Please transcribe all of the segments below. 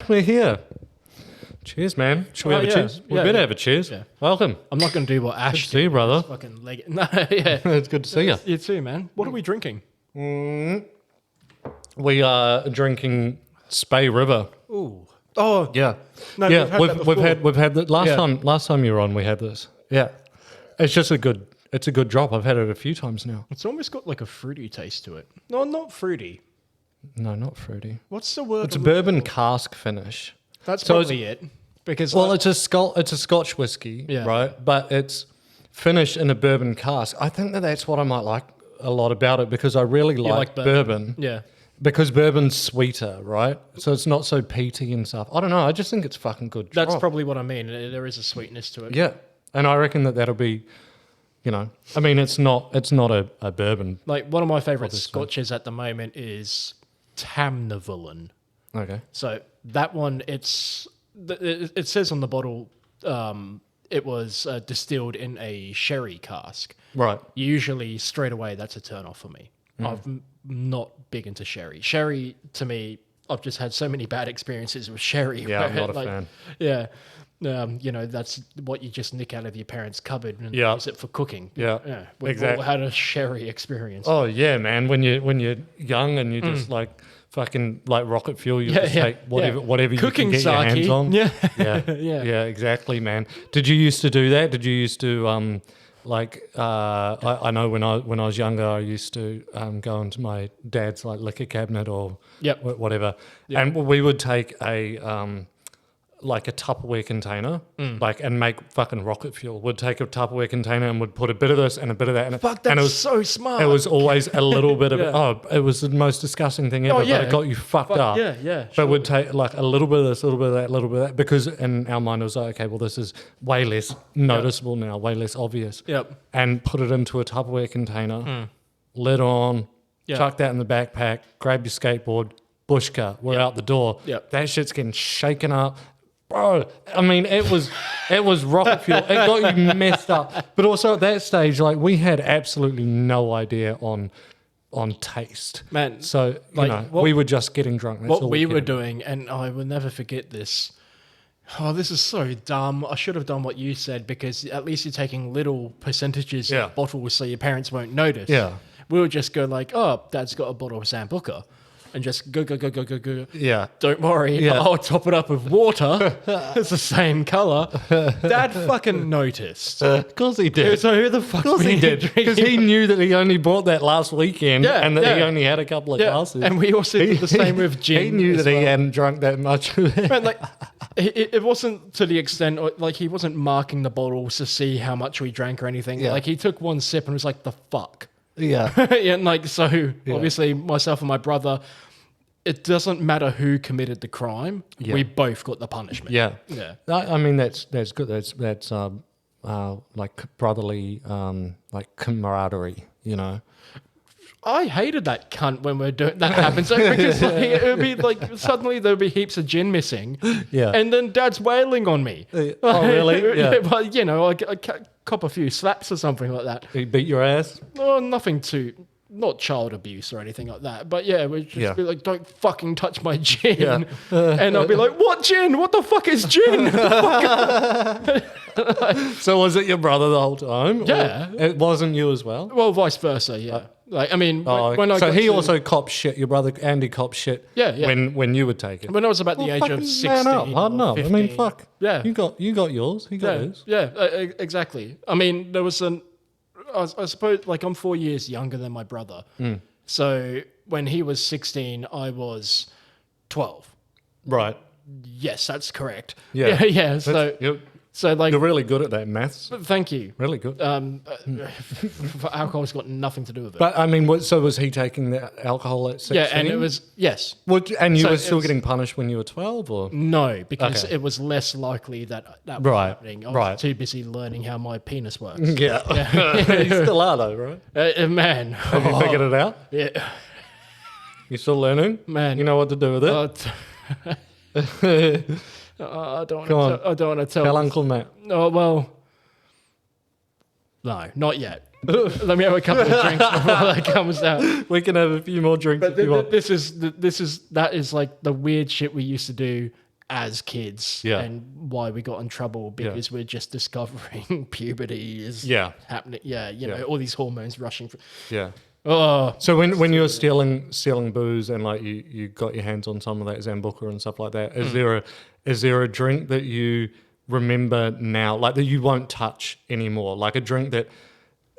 We're here. Cheers, man. Should we have a cheers? We better have a cheers. Yeah. Welcome. I'm not going to do what Ash Good to see you, brother. Fucking leg it. No, yeah. It's good to see you. You too, man. What are we drinking? We are drinking Spey River. Ooh. Oh, Yeah. No, yeah, we've had the last Yeah. time you were on, we had this. Yeah. It's just a good drop. I've had it a few times now. it's almost got like a fruity taste to it. No, not fruity. No, not fruity. What's the word? It's a bourbon cask finish. That's so probably it. Because Well, it's a Scotch whiskey, Yeah. right? But it's finished in a bourbon cask. I think that's what I might like a lot about it because I really like bourbon. Yeah. Because bourbon's sweeter, right? So it's not so peaty and stuff. I don't know. I just think it's fucking good. That's drop. probably what I mean. There is a sweetness to it. Yeah. And I reckon that'll be, I mean, it's not a bourbon. Like one of my favourite Obviously. scotches at the moment is Tamnavullen. Okay. So that one, it says on the bottle, it was distilled in a sherry cask. Right. Usually, straight away, that's a turn off for me. I'm not big into sherry. Sherry, to me, I've just had so many bad experiences with sherry. Yeah, I'm not a fan. Yeah. That's what you just nick out of your parents' cupboard and Yeah. use it for cooking. Yeah. We've Exactly. all had a sherry experience. Oh yeah, man. When you're young and you just like fucking like rocket fuel, you just take whatever Cooking you can get your hands sake. on. Yeah. Yeah. Yeah, exactly, man. Did you used to do that? Did you used to I know when I was younger, I used to go into my dad's like liquor cabinet or whatever, and we would take a like a Tupperware container, and make fucking rocket fuel. We'd take a Tupperware container and would put a bit of this and a bit of that in it. Fuck, that's and it was, so smart. It was always a little bit of it. Oh, it was the most disgusting thing ever, but it got you fucked up. Yeah. But we'd take like a little bit of this, a little bit of that, a little bit of that, because in our mind it was like, okay, well, this is way less noticeable now, way less obvious. Yep. And put it into a Tupperware container, lid on, chuck that in the backpack, grab your skateboard, bush cut, we're out the door. Yep. That shit's getting shaken up. Bro, I mean, it was rocket fuel. It got you messed up. But also at that stage, like, we had absolutely no idea on taste. Man, so, we were just getting drunk. That's what all we were cared. doing, and I will never forget this. Oh, this is so dumb. I should have done what you said, because at least you're taking little percentages of bottles so your parents won't notice. Yeah. We would just go like, oh, Dad's got a bottle of Sambuca. And just go. Yeah. Don't worry, I'll top it up with water. It's the same colour. Dad fucking noticed. Of course he did. So who the fuck? Of course he did. Because he knew that he only bought that last weekend and that he only had a couple of glasses. And we also did the same with gin. He knew that he hadn't drunk that much. Man, like, it wasn't to the extent, like, he wasn't marking the bottles to see how much we drank or anything. Yeah. Like, he took one sip and was like, the fuck? Yeah. And like, so obviously myself and my brother, it doesn't matter who committed the crime. Yeah. We both got the punishment. Yeah. Yeah. I mean, that's good. That's like brotherly, like camaraderie, I hated that cunt when that happened. So because like, it would be like suddenly there would be heaps of gin missing. Yeah. And then Dad's wailing on me. Oh, really? Yeah. But I cop a few slaps or something like that. He beat your ass? Oh, nothing too, not child abuse or anything like that. But yeah, we'd just be like, don't fucking touch my gin. Yeah. And I'll be like, what gin? What the fuck is gin? So was it your brother the whole time? Yeah. Or it wasn't you as well? Well, vice versa, yeah. Like, I mean, when I so got he to- also copped shit. Your brother Andy copped shit. Yeah. When you would take it. When I was about the age of 16 harden or up. 15. I mean, fuck. Yeah. You got yours. He got his. Yeah, exactly. I mean, there was I suppose, like, I'm 4 years younger than my brother. So when he was 16, I was 12. Right. Yes, that's correct. Yeah. Yeah. So like, You're really good at that maths. thank you. Really good. Alcohol's got nothing to do with it. But I mean, so was he taking the alcohol at 16? Yeah, and it was, yes. And you So were it still was- getting punished when you were 12, or? No, because Okay. it was less likely that was Right, happening. I was right. too busy learning how my penis works. Yeah. You still are though, right? Man. Have you figured it out? Yeah. You still learning? Man. You know what to do with it? I don't Come want to tell. Tell Uncle Matt. Oh, well, no, not yet. Let me have a couple of drinks before that comes out. We can have a few more drinks if you want. That is like the weird shit we used to do as kids Yeah. and why we got in trouble because we're just discovering puberty is happening. Yeah, you know, all these hormones rushing. Yeah. Oh, So when you were stealing booze and like you got your hands on some of that Zambuca and stuff like that, is there a drink that you remember now, like that you won't touch anymore, like a drink that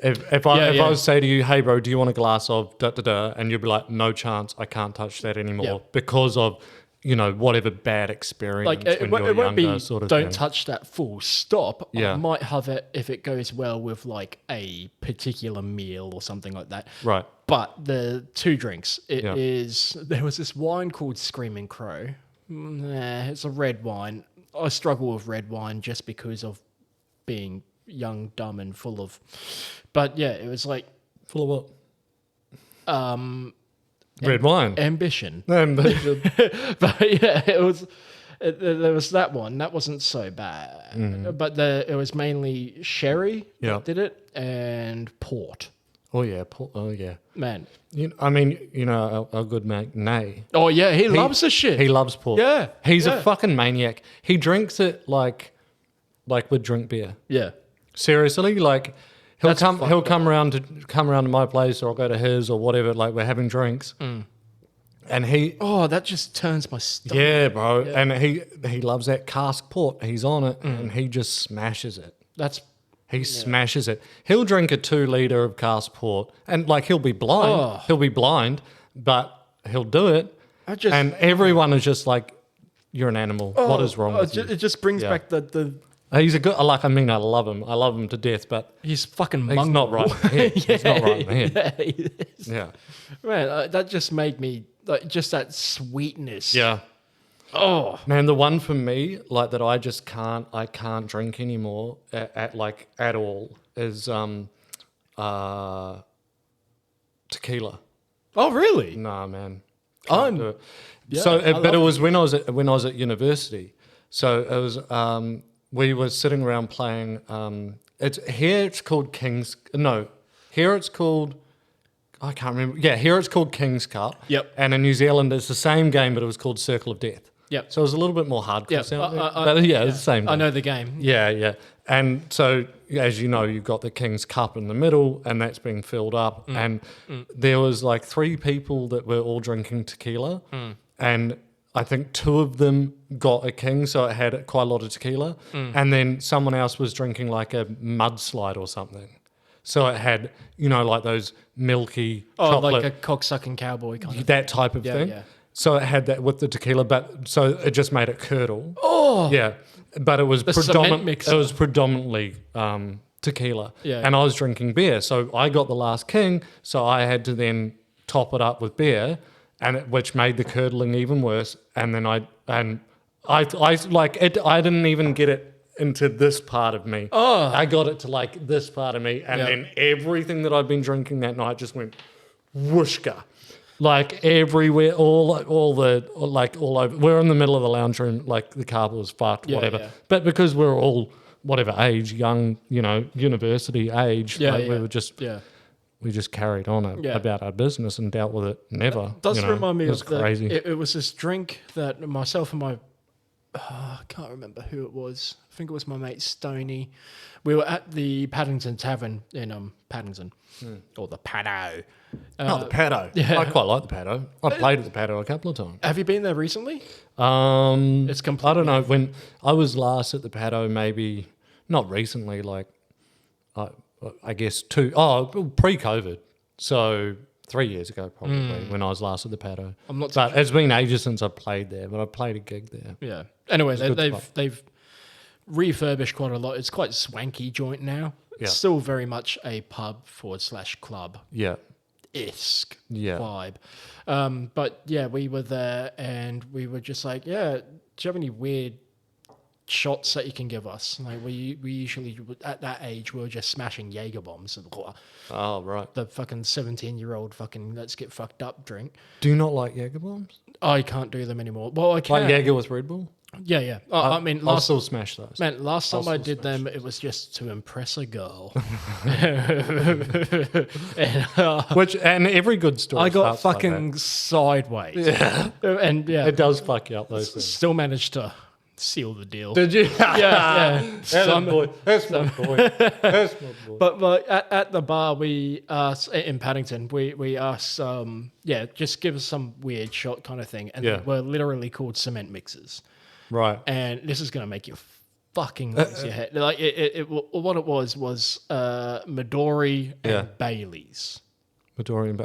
if I was to say to you, hey bro, do you want a glass of da da da, and you'd be like, no chance, I can't touch that anymore because of, you know, whatever bad experience like when you were younger, sort of don't thing. touch that full stop. Yeah. I might have it if it goes well with like a particular meal or something like that. Right. But the two drinks, there was this wine called Screaming Crow. It's a red wine. I struggle with red wine just because of being young, dumb, and full of. But yeah, it was like Full of what? Red wine. Ambition. Ambition. But yeah, it was. There was that one. That wasn't so bad. But it was mainly sherry that did it and port. Oh yeah. Oh yeah. Man. I mean, you know, our good mate, Nay. Oh yeah, he loves the shit. He loves port. Yeah. He's a fucking maniac. He drinks it like we'd drink beer. Yeah. Seriously, like he'll come around to my place, or I'll go to his, or whatever. Like we're having drinks, and he. Oh, that just turns my stomach. Yeah, bro, and he loves that cask port. He's on it, and he just smashes it. He smashes it. He'll drink a 2 liter of cask port, and like he'll be blind. Oh. He'll be blind, but he'll do it. And everyone is just like, "You're an animal. What is wrong with you?" It just brings back the. He's a good. I love him. I love him to death, but he's fucking. He's not right. He's not right in the head. Yeah, he is. Yeah. Man, that just made me like just that sweetness. Yeah. Oh man, the one for me like that I just can't drink anymore at all is tequila. Oh really? Nah, man. Do it. Yeah, But it was when I was at university. So it was we were sitting around playing. It's called King's. No, here it's called. I can't remember. Yeah, here it's called King's Cup. Yep. And in New Zealand, it's the same game, but it was called Circle of Death. Yep. So it was a little bit more hardcore. Yep. But yeah, it's the same game. I know the game. Yeah, yeah. And so, as you know, you've got the King's Cup in the middle, and that's being filled up. And there was like 3 people that were all drinking tequila, and I think 2 of them got a King, so it had quite a lot of tequila. And then someone else was drinking like a mudslide or something. So it had, you know, like those milky chocolate. Like a cocksucking cowboy kind of. That type of thing. Yeah. So it had that with the tequila, but so it just made it curdle. Oh. Yeah. But it was mixer. predominantly tequila. Yeah. And I was drinking beer. So I got the last King, so I had to then top it up with beer, which made the curdling even worse. And then I didn't even get it into this part of me. Oh. I got it to like this part of me, and then everything that I'd been drinking that night just went whooshka. Like everywhere, all over. We're in the middle of the lounge room, like the carpet was fucked, whatever. Yeah. But because we're all whatever age, young, you know, university age, we just carried on about our business and dealt with it. Never. It does remind me of crazy. It was this drink that myself and my I can't remember who it was. I think it was my mate Stoney. We were at the Paddington Tavern in Paddington, or the Paddo. The Paddo. Yeah. I quite like the Paddo. I played at the Paddo a couple of times. Have you been there recently? It's completely. I don't know. When I was last at the Paddo, maybe not recently. Like, I guess pre-COVID. So 3 years ago, probably, when I was last at the Paddo. But it's been ages since I played there, but I played a gig there. Yeah. Anyway, they've refurbished quite a lot. It's quite a swanky joint now. It's still very much a pub / club. Yeah. Isk vibe. But yeah, we were there and we were just like, do you have any weird shots that you can give us? Like we usually at that age we were just smashing Jaeger bombs and oh right, the fucking 17-year-old fucking let's get fucked up drink. Do you not like Jaeger bombs? I can't do them anymore. Well, I can. Like Jaeger with Red Bull? Yeah. I mean, I'll still smash those. Man, last time I did them, it was just to impress a girl. And every good story. I got starts fucking like sideways. Yeah. And it does fuck you up, those things. still managed to seal the deal. Did you? Yeah. That's my boy. That's my boy. That's my boy. But at the bar, we in Paddington, we asked, just give us some weird shot kind of thing, and they were literally called cement mixers. Right. And this is gonna make you fucking lose your head. Like what it was Midori and Bailey's. Midori and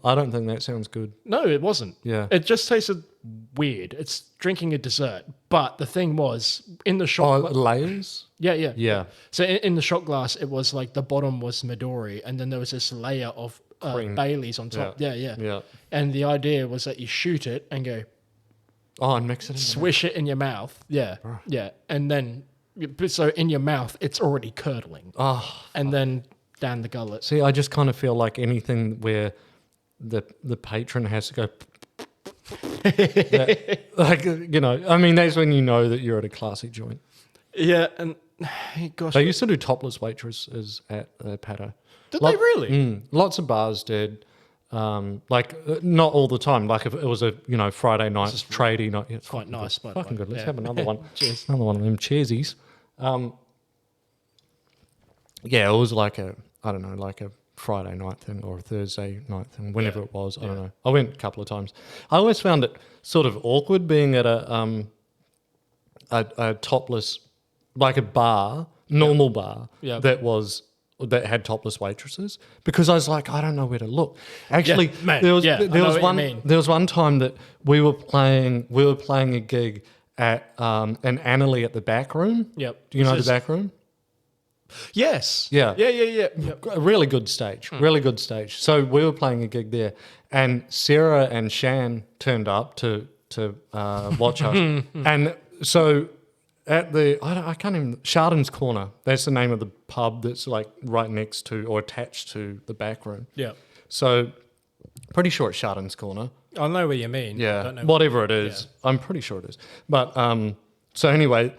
I don't think that sounds good. No, it wasn't. Yeah. It just tasted weird. It's drinking a dessert. But the thing was, in the shot... layers? Yeah. So in the shot glass, it was like the bottom was Midori, and then there was this layer of Bailey's on top. Yeah. And the idea was that you shoot it and go... and mix it in swish it in your mouth. Yeah. And then... So in your mouth, it's already curdling. And then... down the gullet. See, I just kind of feel like anything where the patron has to go, I mean, that's when you know that you're at a classy joint. Yeah, and gosh, they used to do topless waitresses at Pato. Did they really? Lots of bars did. Not all the time. Like if it was a Friday night tradie night, it's quite nice. Fucking good. Let's have another one. Cheers. Another one of them cheersies. It was like a Friday night thing or a Thursday night thing, whenever it was. I don't know. I went a couple of times. I always found it sort of awkward being at a topless, like a bar, normal bar that had topless waitresses, because I was like, I don't know where to look. Actually, there was one time that we were playing a gig at an Annalie at the back room. Yep. Do you know the back room? Yes. Yeah. Yeah. A really good stage. Really good stage. So we were playing a gig there, and Sarah and Shan turned up to watch us. And so at I can't even, Chardon's Corner, that's the name of the pub that's like right next to or attached to the back room. Yeah. So pretty sure it's Chardon's Corner. I know what you mean. Yeah. I don't know whatever it is. Yeah. I'm pretty sure it is. But so anyway,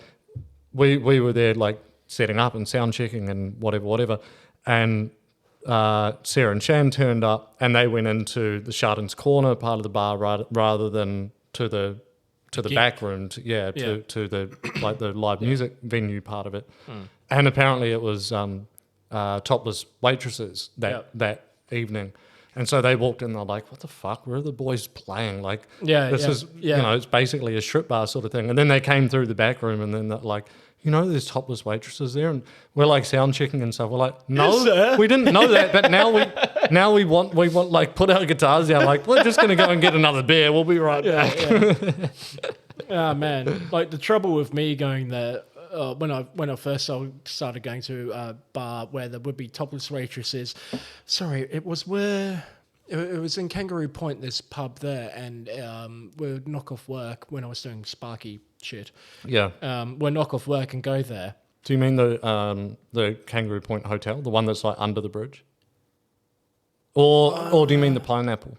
we were there like setting up and sound checking and whatever. And Sarah and Shan turned up, and they went into the Chardon's Corner part of the bar rather than to the back room, to the like the live music venue part of it. And apparently it was topless waitresses that evening. And so they walked in, they're like, what the fuck? Where are the boys playing? Like, this is, it's basically a strip bar sort of thing. And then they came through the back room, and then they're like, there's topless waitresses there, and we're like sound checking and stuff. We're like, no, we didn't know that, but now we want like put our guitars down, like we're just gonna go and get another beer. We'll be right back. Oh man, like the trouble with me going there when I first started going to a bar where there would be topless waitresses. Sorry, it was where. It was in Kangaroo Point, this pub there, and we'd knock off work when I was doing Sparky shit. Yeah. We'd knock off work and go there. Do you mean the Kangaroo Point Hotel, the one that's like under the bridge? Or do you mean the Pineapple?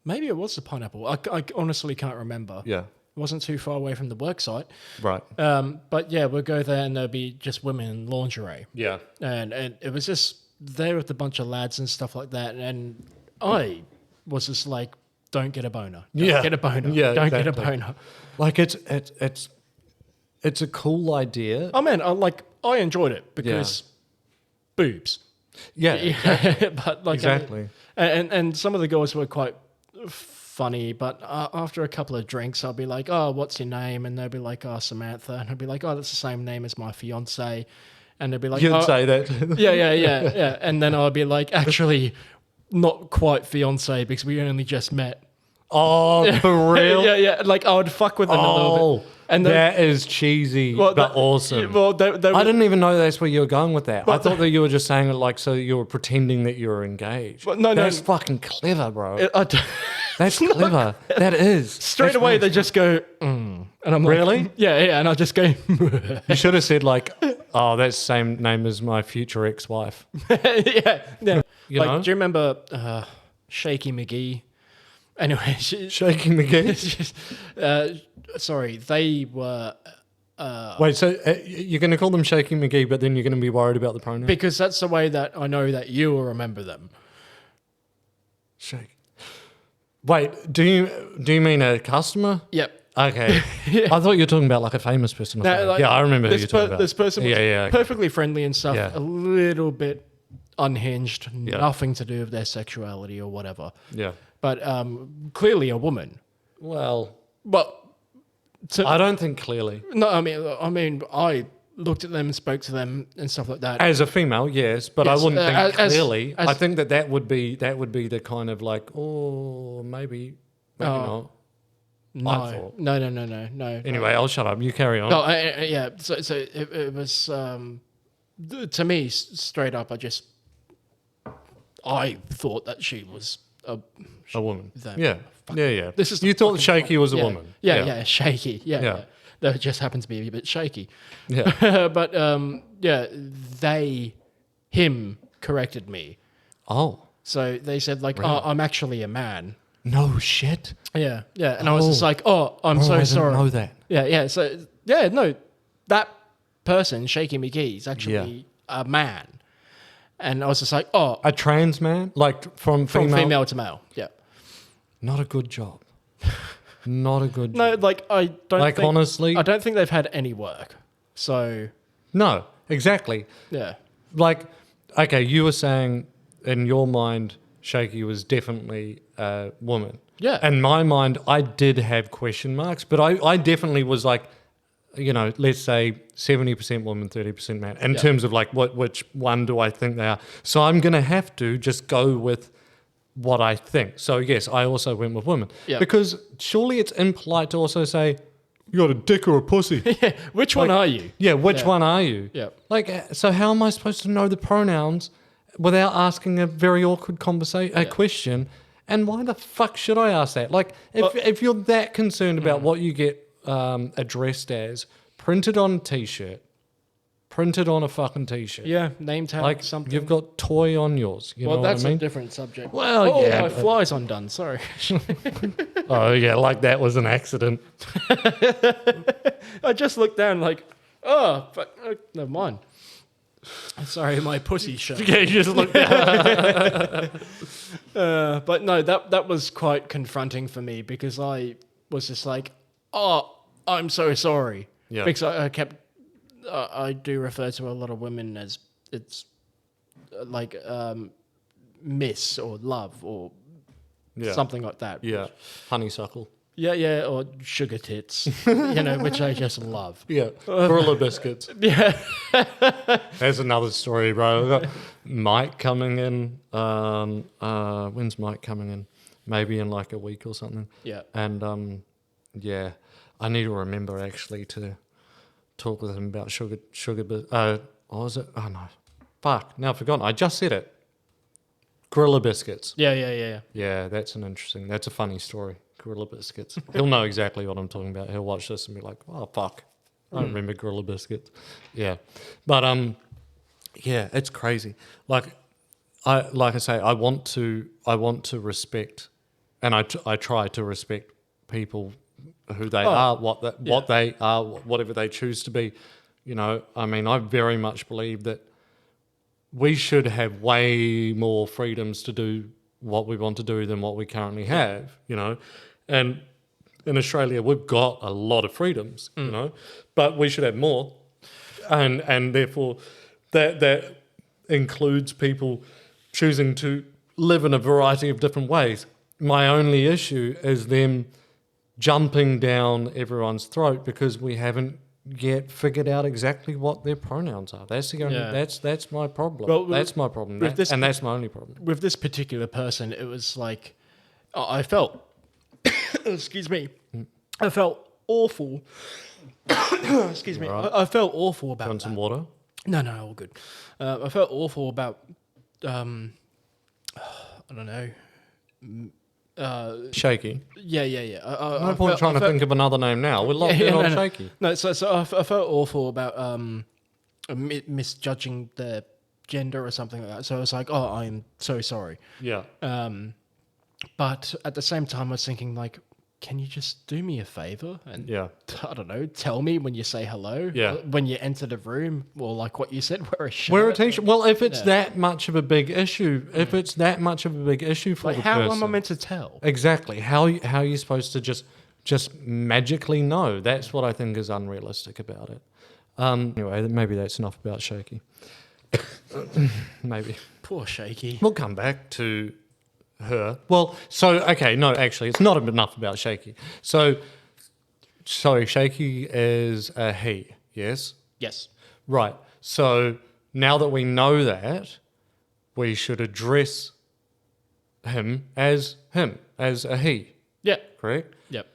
Maybe it was the Pineapple. I honestly can't remember. Yeah. It wasn't too far away from the work site. Right. But yeah, we'd go there and there'd be just women in lingerie. Yeah. And it was just there with a bunch of lads and stuff like that, and I was just like, don't get a boner. Don't get a boner. Yeah, don't get a boner. Like it's a cool idea. Oh man, I enjoyed it because boobs. Yeah. But like exactly. And some of the girls were quite funny, but after a couple of drinks, I'll be like, oh, what's your name? And they'll be like, oh, Samantha. And I'll be like, oh, that's the same name as my fiance. And they'll be like, you'd say that. Yeah. And then I'll be like, actually, not quite fiance because we only just met. Oh, for real? Yeah. Like I would fuck with them a little bit. And that is cheesy, but awesome. Well, I didn't even know that's where you were going with that. I thought that you were just saying it like so you were pretending that you were engaged. That's fucking clever, bro. That's clever. That is. Straight away, they just go, and I'm like, really? Yeah, and I just go. You should have said like, oh, that's the same name as my future ex-wife. Yeah. You know? Do you remember Shaky McGee? Anyway, Shaky McGee. sorry, they were. Wait, so you're going to call them Shaky McGee, but then you're going to be worried about the pronoun? Because that's the way that I know that you will remember them. Shake. Wait, do you mean a customer? Yep. Okay. Yeah. I thought you were talking about like a famous person. Like, I remember who you're talking about. This person was perfectly friendly and stuff, Yeah. a little bit unhinged, Yeah. nothing to do with their sexuality or whatever. Yeah. But clearly a woman. Well, I don't think clearly. No, I mean, I looked at them and spoke to them and stuff like that. As a female, yes, but Yes, I wouldn't think clearly. I think that would be the kind of like, maybe not. No. Anyway, I'll shut up. You carry on. No, yeah. So it was to me straight up. I thought that she was a woman. Them. Yeah. Yeah. You thought Shaky was a woman. Yeah, Shaky. Yeah. That just happened to be a bit shaky. Yeah. But him corrected me. Oh. So they said like, Really? I'm actually a man. No shit. Yeah. And I was just like, I'm so sorry. I didn't know that. Yeah. So no, that person, Shaky McGee, is actually a man. And I was just like, a trans man, like from female to male. Yeah. Not a good job. Not a good job. No, like I don't. Like think, honestly, I don't think they've had any work. So. No, exactly. Yeah. Like, okay, you were saying in your mind, Shaky was definitely a woman. Yeah. In my mind, I did have question marks, but I definitely was like, let's say 70% woman, 30% man, in terms of like which one do I think they are. So I'm going to have to just go with what I think. So yes, I also went with women. Yeah. Because surely it's impolite to also say, you got a dick or a pussy. Yeah. Which one are you? Yeah, which one are you? Yeah. Like, so how am I supposed to know the pronouns without asking a very awkward question? And why the fuck should I ask that? Like, if you're that concerned about what you get addressed as, printed on a T-shirt, printed on a fucking T-shirt. Yeah, name tag, like something. You've got toy on yours. You know that's what I mean? a different subject. Well, yeah. My fly's undone. Sorry. Oh, yeah, like that was an accident. I just looked down like, never mind. Sorry, my pussy shirt. Yeah, you just looked down. But no, that was quite confronting for me because I was just like, I'm so sorry. Yeah. Because I kept, I do refer to a lot of women as it's like miss or love or something like that. Yeah, honeysuckle. Yeah, or sugar tits, which I just love. Yeah, gorilla biscuits. Yeah. There's another story, bro. We've got Mike coming in. When's Mike coming in? Maybe in like a week or something. Yeah. And I need to remember actually to talk with him about sugar. What was it? Oh no, fuck! Now I've forgotten. I just said it. Gorilla biscuits. Yeah. Yeah, that's a funny story. Gorilla biscuits. He'll know exactly what I'm talking about. He'll watch this and be like, "Oh fuck, I don't remember gorilla biscuits." Yeah, but yeah, it's crazy. Like I say, I want to respect, and I try to respect people who they are, what they are, whatever they choose to be. I mean, I very much believe that we should have way more freedoms to do what we want to do than what we currently have, And in Australia, we've got a lot of freedoms, but we should have more. And therefore, that includes people choosing to live in a variety of different ways. My only issue is them jumping down everyone's throat because we haven't yet figured out exactly what their pronouns are. That's the only. That's my problem. Well, that's my problem, and that's my only problem. With this particular person, it was like I felt. Excuse me. I felt awful. Excuse me. Right. I felt awful about. Want some water? No, all good. I felt awful about. I don't know. Shaky. Yeah. No point trying to think of another name now. We're locked in on Shaky. No, so I felt awful about misjudging their gender or something like that. So I was like, I'm so sorry. Yeah. But at the same time, I was thinking, like, can you just do me a favor? And I don't know, tell me when you say hello. Yeah. When you enter the room, or like what you said, wear a shirt. Wear a t-shirt. Well, if it's that much of a big issue, for like, the how person. am I meant to tell? Exactly. How are you supposed to just magically know? That's what I think is unrealistic about it. Anyway, maybe that's enough about Shaky. Maybe. Poor Shaky. We'll come back to her. Well, so, okay, no, actually, it's not enough about Shaky. So, sorry, Shaky is a he, yes? Yes. Right. So, now that we know that, we should address him, as a he. Yeah. Correct? Yep.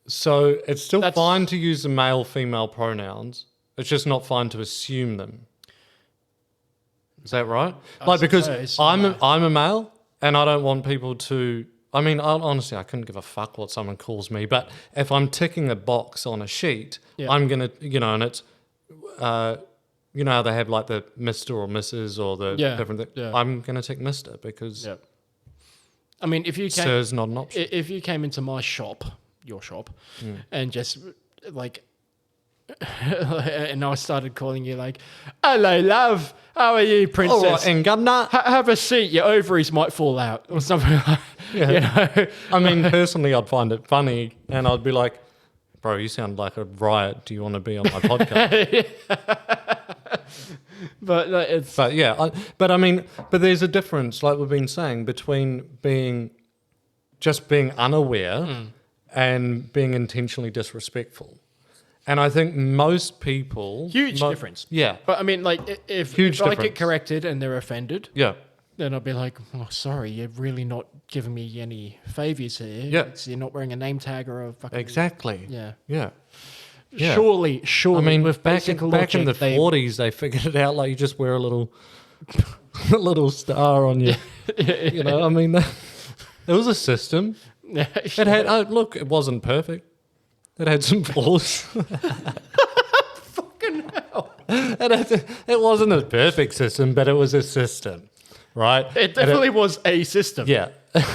So, it's still fine to use the male-female pronouns. It's just not fine to assume them. Is that right? Because I'm a male, and I don't want people to... I mean, honestly, I couldn't give a fuck what someone calls me, but if I'm ticking a box on a sheet, I'm going to, and it's... you know how they have like the Mr. or Mrs. or the different thing? Yeah. I'm going to tick Mr. because... Yeah. I mean, if you Sir's not an option. If you came into my shop, your shop, and just like... and I started calling you like, hello, love. How are you, princess? All right, and governor. Have a seat. Your ovaries might fall out or something like that. Yeah. You know? I mean, personally, I'd find it funny, and I'd be like, bro, you sound like a riot. Do you want to be on my podcast? But there's a difference, like we've been saying, between being unaware and being intentionally disrespectful. And I think most people... Huge difference. Yeah. But I mean, like, if I get corrected and they're offended... Yeah. Then I'll be like, oh, sorry, you're really not giving me any favours here. Yeah. You're not wearing a name tag or a fucking... Exactly. Yeah. Yeah. Surely. I mean, with back in the 40s, they figured it out, like you just wear a little star on you. You know, I mean, it was a system. Yeah, it had... look, it wasn't perfect. It had some flaws. Fucking hell. It wasn't a perfect system, but it was a system, right? It definitely was a system. Yeah. That's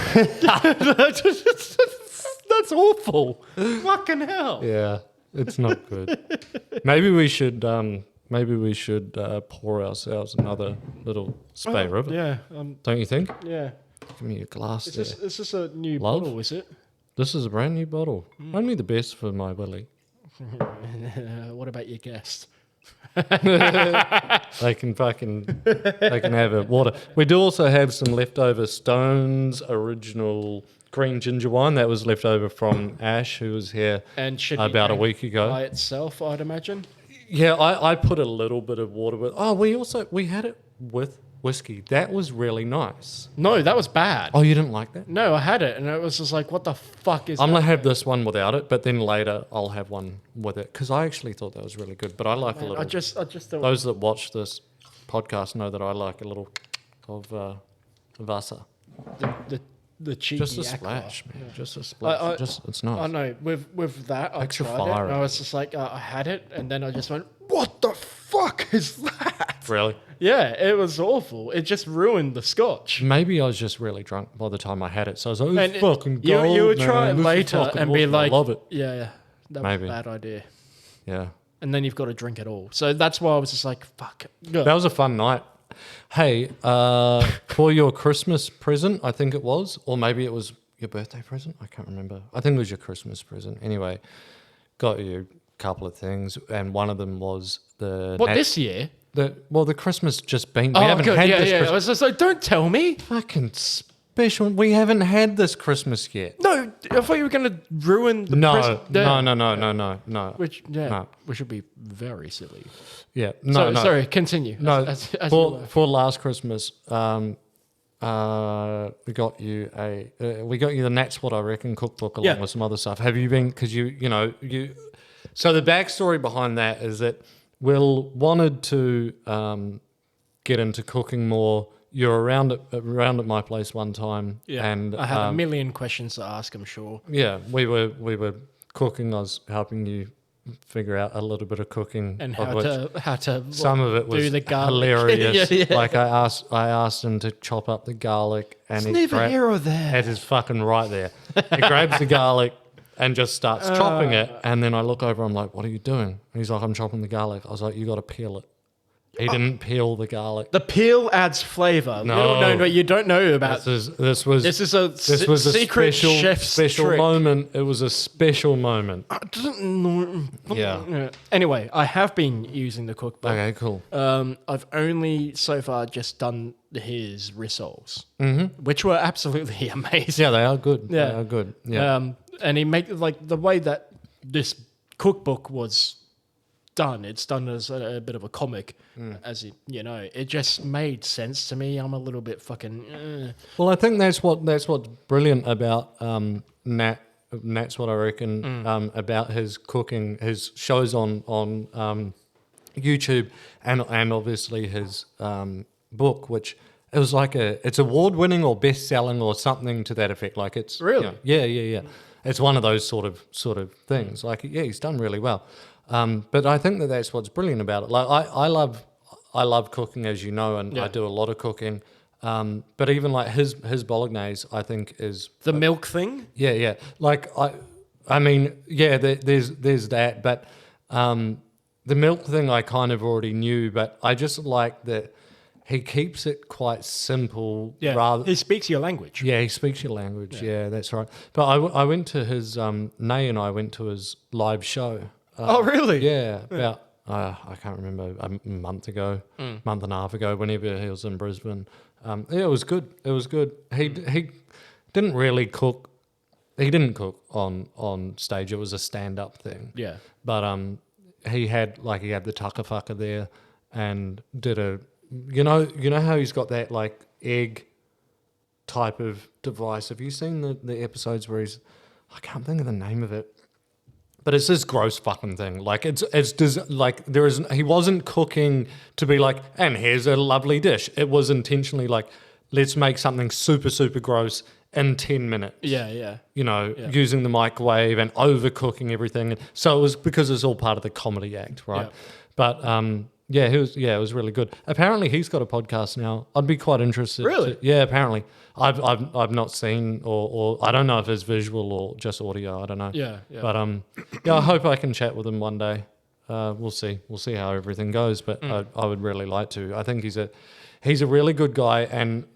awful. Fucking hell. Yeah, it's not good. Maybe we should pour ourselves another little spay river. Yeah. Don't you think? Yeah. Give me a glass. Is this a new bottle, is it? This is a brand new bottle. Only the best for my Willie. What about your guest? They can have a water. We do also have some leftover Stone's original green ginger wine that was left over from Ash, who was here about a week ago. By itself, I'd imagine. Yeah, I put a little bit of water with. Oh, we had it with whiskey. That was really nice. No, that was bad. Oh, you didn't like that? No, I had it, and it was just like, what the fuck is I'm that? going to have this one without it, but then later I'll have one with it, because I actually thought that was really good, but I like a little... I just those that watch this podcast know that I like a little of Vasa. The cheeky just a splash, man. Yeah. Just a splash. It's nice. I know. With that, I tried it, and I was just like, I had it, and then I just went, what the fuck is that? Really? Yeah, it was awful. It just ruined the scotch. Maybe I was just really drunk by the time I had it, so I was like, it's fucking gold, you would try it later and be like, I love it. Yeah, that was a bad idea. Yeah. And then you've got to drink it all. So that's why I was just like, fuck. That was a fun night. Hey, for your Christmas present, I think it was, or maybe it was your birthday present. I can't remember. I think it was your Christmas present. Anyway, got you a couple of things, and one of them was the... What, this year? The Christmas just been... We haven't had this Christmas. I was just like, don't tell me. Fucking special. We haven't had this Christmas yet. No, I thought you were going to ruin the No. Which would be very silly. Yeah. Sorry, continue. No, for last Christmas, we got you the Nat's What I Reckon cookbook along with some other stuff. Have you been? Because you. So the backstory behind that is that Will wanted to get into cooking more. You're around at my place one time, and I had a million questions to ask. I'm sure. Yeah, we were cooking. I was helping you figure out a little bit of cooking and how to some of it was do the garlic. hilarious. Like I asked him to chop up the garlic, and it's never here or there. It is fucking right there. He grabs the garlic and just starts chopping it, and then I look over. I'm like, "What are you doing?" And he's like, "I'm chopping the garlic." I was like, "You got to peel it." He didn't peel the garlic. The peel adds flavor. No, you don't know about. This was a secret chef's special trick. moment. It was a special moment. I didn't know. Yeah. Anyway, I have been using the cookbook. Okay, cool. I've only so far just done his rissoles, which were absolutely amazing. Yeah, they are good. Yeah. They are good. Yeah. And he made like the way that this cookbook was done. It's done as a bit of a comic, as it just made sense to me. I'm a little bit fucking. Well, I think that's what's brilliant about Nat. That's what I reckon about his cooking, his shows on YouTube, and obviously his book, which it was like it's award winning or best selling or something to that effect. Like it's really, yeah. It's one of those sort of things. Like he's done really well. But I think that's what's brilliant about it. Like I love cooking, as you know, and I do a lot of cooking. But even like his bolognese, I think is the milk thing. Yeah. Like I mean, yeah. There's that, but the milk thing I kind of already knew. But I just like that he keeps it quite simple. Yeah, he speaks your language. Yeah, he speaks your language. Yeah, that's right. But I went to his Nay and I went to his live show. Oh, really? Yeah, about I can't remember, a month and a half ago, whenever he was in Brisbane. It was good. It was good. He didn't really cook. He didn't cook on stage. It was a stand-up thing. Yeah. But he had the takawhaka there, and did a you know how he's got that like egg type of device. Have you seen the episodes where I can't think of the name of it. But it's this gross fucking thing. Like he wasn't cooking to be like, and here's a lovely dish. It was intentionally like, let's make something super, super gross in 10 minutes. Yeah. Using the microwave and overcooking everything. So it was because it's all part of the comedy act, right? Yeah. But it was really good. Apparently he's got a podcast now. I'd be quite interested. Really? Yeah, apparently. I've not seen or I don't know if it's visual or just audio. I don't know. Yeah. But I hope I can chat with him one day. We'll see how everything goes. But I would really like to. I think he's a really good guy, and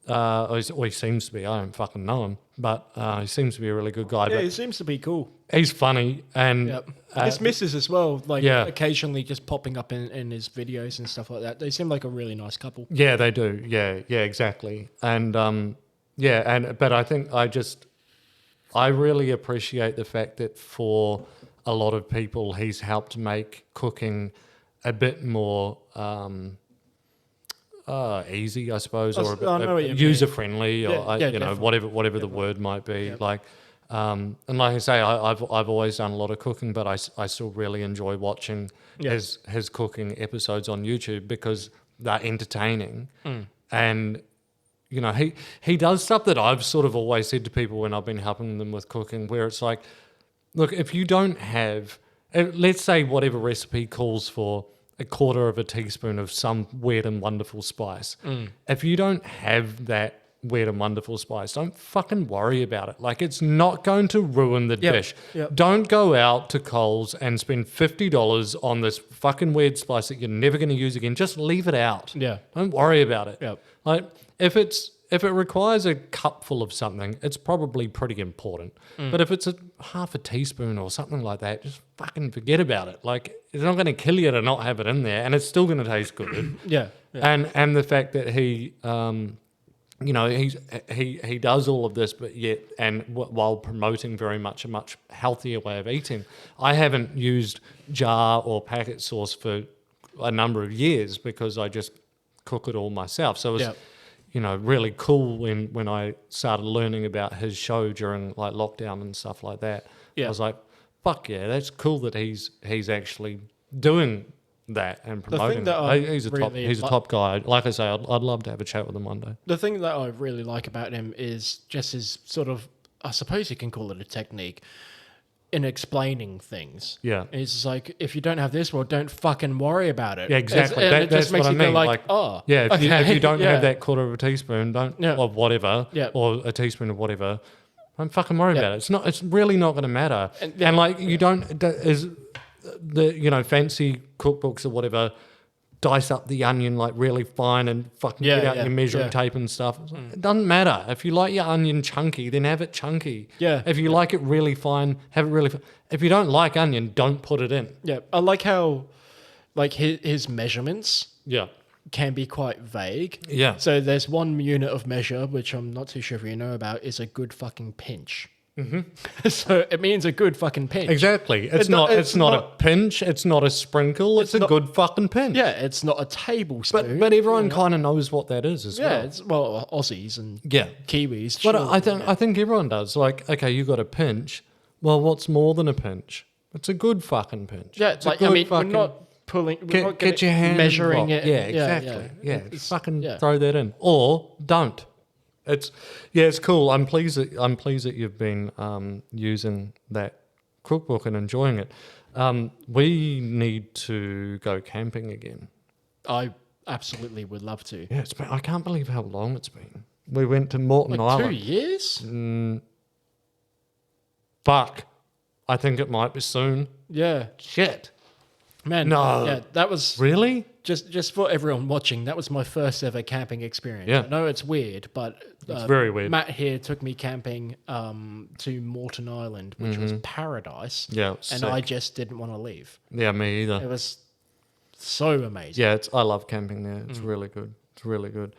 he seems to be. I don't fucking know him, but he seems to be a really good guy. Yeah, but he seems to be cool. He's funny, and his missus as well, occasionally just popping up in his videos and stuff like that. They seem like a really nice couple. Yeah, they do. Yeah, exactly. And but I think I really appreciate the fact that for a lot of people, he's helped make cooking a bit more easy, I suppose, or a bit user friendly, or whatever the word might be. Yeah. Like. And like I say, I've always done a lot of cooking, but I still really enjoy watching his cooking episodes on YouTube because they're entertaining. And he does stuff that I've sort of always said to people when I've been helping them with cooking, where it's like, look, if you don't have, let's say whatever recipe calls for a quarter of a teaspoon of some weird and wonderful spice, if you don't have that weird and wonderful spice, don't fucking worry about it. Like, it's not going to ruin the dish. Don't go out to Coles and spend $50 on this fucking weird spice that you're never going to use again. Just leave it out. Don't worry about it. Like, if it requires a cupful of something, it's probably pretty important. But if it's half a teaspoon or something like that, just fucking forget about it. Like, it's not going to kill you to not have it in there, and it's still going to taste good. And the fact that he he does all of this, but yet, and while promoting very much a much healthier way of eating. I haven't used jar or packet sauce for a number of years because I just cook it all myself. So it was, really cool when I started learning about his show during like lockdown and stuff like that. I was like, fuck yeah, that's cool that he's actually doing that and promoting it. He's a top guy. Like I say, I'd love to have a chat with him one day. The thing that I really like about him is just his sort of, I suppose you can call it a technique. in explaining things. Yeah. It's like, if you don't have this, well, don't fucking worry about it. Yeah, exactly. And it That's just makes what you I mean. go like, oh. Yeah, if you don't yeah. have that quarter of a teaspoon, or whatever, or a teaspoon of whatever, don't fucking worry about it. It's really not going to matter. And like, you don't, is the, fancy cookbooks or whatever, dice up the onion like really fine and fucking get out your measuring tape and stuff. It doesn't matter. If you like your onion chunky, then have it chunky. Yeah. If you like it really fine, have it really fine. If you don't like onion, don't put it in. Yeah. I like how, like, his measurements can be quite vague. Yeah. So there's one unit of measure, which I'm not too sure if you know about, is a good fucking pinch. Mm-hmm. So it means a good fucking pinch. Exactly. It's not a pinch. It's not a sprinkle. It's a good fucking pinch. Yeah, it's not a tablespoon. But everyone kind of knows what that is as well. Yeah, it's Aussies and Kiwis. But I think everyone does. Like, okay, you got a pinch. Well, what's more than a pinch? It's a good fucking pinch. Yeah, it's like, I mean, we're not pulling. Get your hand measuring it. Yeah, exactly. Yeah, fucking throw that in, or don't. It's cool. I'm pleased that you've been using that cookbook and enjoying it. We need to go camping again. I absolutely would love to. Yeah, I can't believe how long it's been. We went to Morton Island. 2 years? Fuck. I think it might be soon. Yeah. Shit. Man, no. Yeah, that was... Really? Just for everyone watching, that was my first ever camping experience. Yeah. I know it's weird, but... it's very weird. Matt here took me camping to Morton Island, which was paradise. Yeah, and I just didn't want to leave. Yeah, me either. It was so amazing. Yeah, I love camping there. It's really good. It's really good.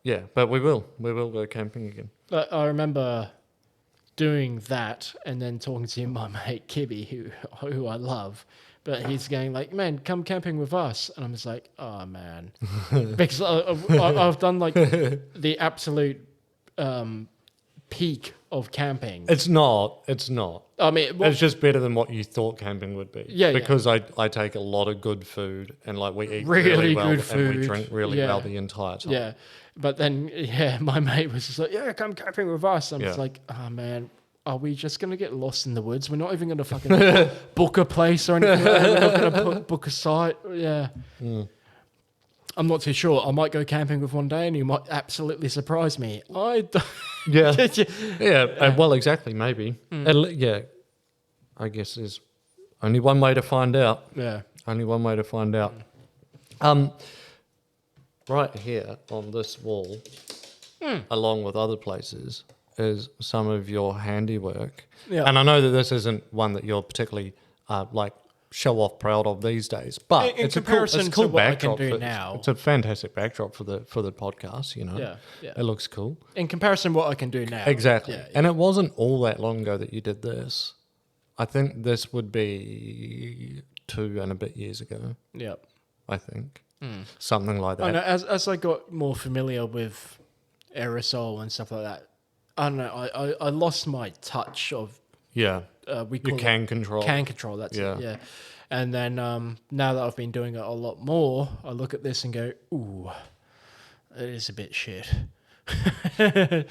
Yeah, but we will go camping again. I remember doing that and then talking to my mate Kibby, who I love. But he's going like, man, come camping with us. And I'm just like, oh, man. Because I've done like the absolute peak of camping. It's not. I mean, it's just better than what you thought camping would be. Yeah, because I take a lot of good food and like we eat really well good food. And we drink really well the entire time. Yeah. But then, my mate was just like, yeah, come camping with us. I'm just like, oh, man. Are we just going to get lost in the woods? We're not even going to fucking book a place or anything like that. We're not going to book a site. Yeah. I'm not too sure. I might go camping with one day and you might absolutely surprise me. Yeah. Well, exactly. Maybe. Yeah. I guess there's only one way to find out. Yeah. Only one way to find out. Right here on this wall, along with other places, is some of your handiwork. Yeah. And I know that this isn't one that you're particularly show off proud of these days, but in it's comparison a cool to what backdrop. I can do now. It's a fantastic backdrop for the podcast, Yeah. It looks cool. In comparison to what I can do now. Exactly. Yeah. And it wasn't all that long ago that you did this. I think this would be 2 and a bit years ago. Yep. I think. Something like that. I know, as I got more familiar with aerosol and stuff like that, I don't know. I lost my touch of we call can control. Can control. That's it. Yeah. And then now that I've been doing it a lot more, I look at this and go, "Ooh, it is a bit shit." I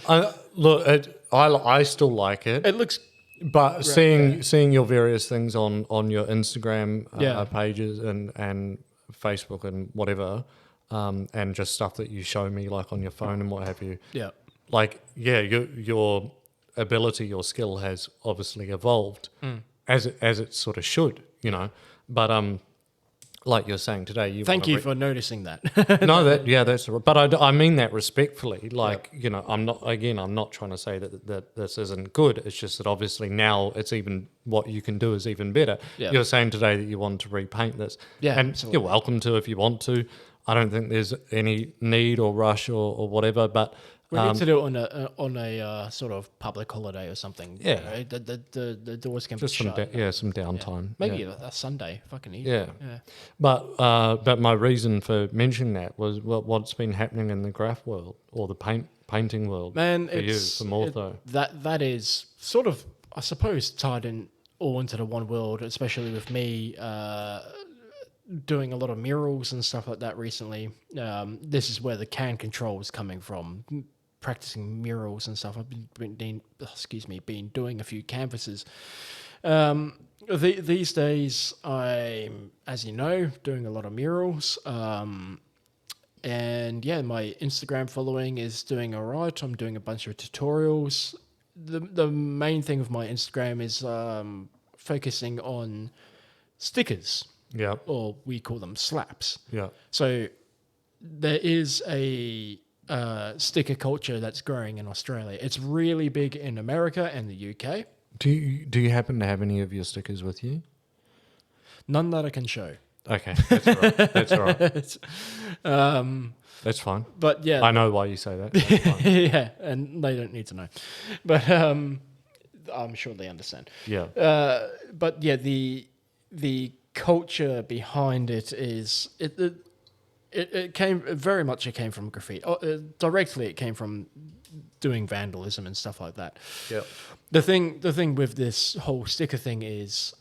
still like it. It looks, but seeing your various things on your Instagram pages and Facebook and whatever, and just stuff that you show me like on your phone and what have you. Yeah. Like, your ability, your skill has obviously evolved as it sort of should, But like you're saying today, thank you for noticing that. No, that's right. But I mean that respectfully. Like, I'm not trying to say that this isn't good. It's just that obviously now it's even what you can do is even better. Yeah. You're saying today that you want to repaint this. Yeah, and absolutely. You're welcome to if you want to. I don't think there's any need or rush or whatever, but we need to do it on a sort of public holiday or something. Yeah, the doors can just be shut. some downtime. Yeah. Maybe a Sunday, fucking easy. Yeah. But my reason for mentioning that was what's been happening in the graph world or the painting world. Man, for Mortho. That is sort of, I suppose, tied in all into the one world, especially with me. Doing a lot of murals and stuff like that recently. This is where the can control is coming from. Practicing murals and stuff. I've been doing a few canvases These days, I'm, as you know, doing a lot of murals. And yeah, my Instagram following is doing all right. I'm doing a bunch of tutorials. The main thing of my Instagram is focusing on stickers. Yeah. Or we call them slaps. Yeah. So there is a sticker culture that's growing in Australia. It's really big in America and the UK. Do you happen to have any of your stickers with you? None that I can show. Okay, that's all right. That's all right. That's fine. But yeah, I know why you say that. That's fine. yeah, and they don't need to know. But I'm sure they understand. Yeah. But yeah, the culture behind it is it came very much. It came from graffiti. Directly, it came from doing vandalism and stuff like that. Yeah. The thing with this whole sticker thing is,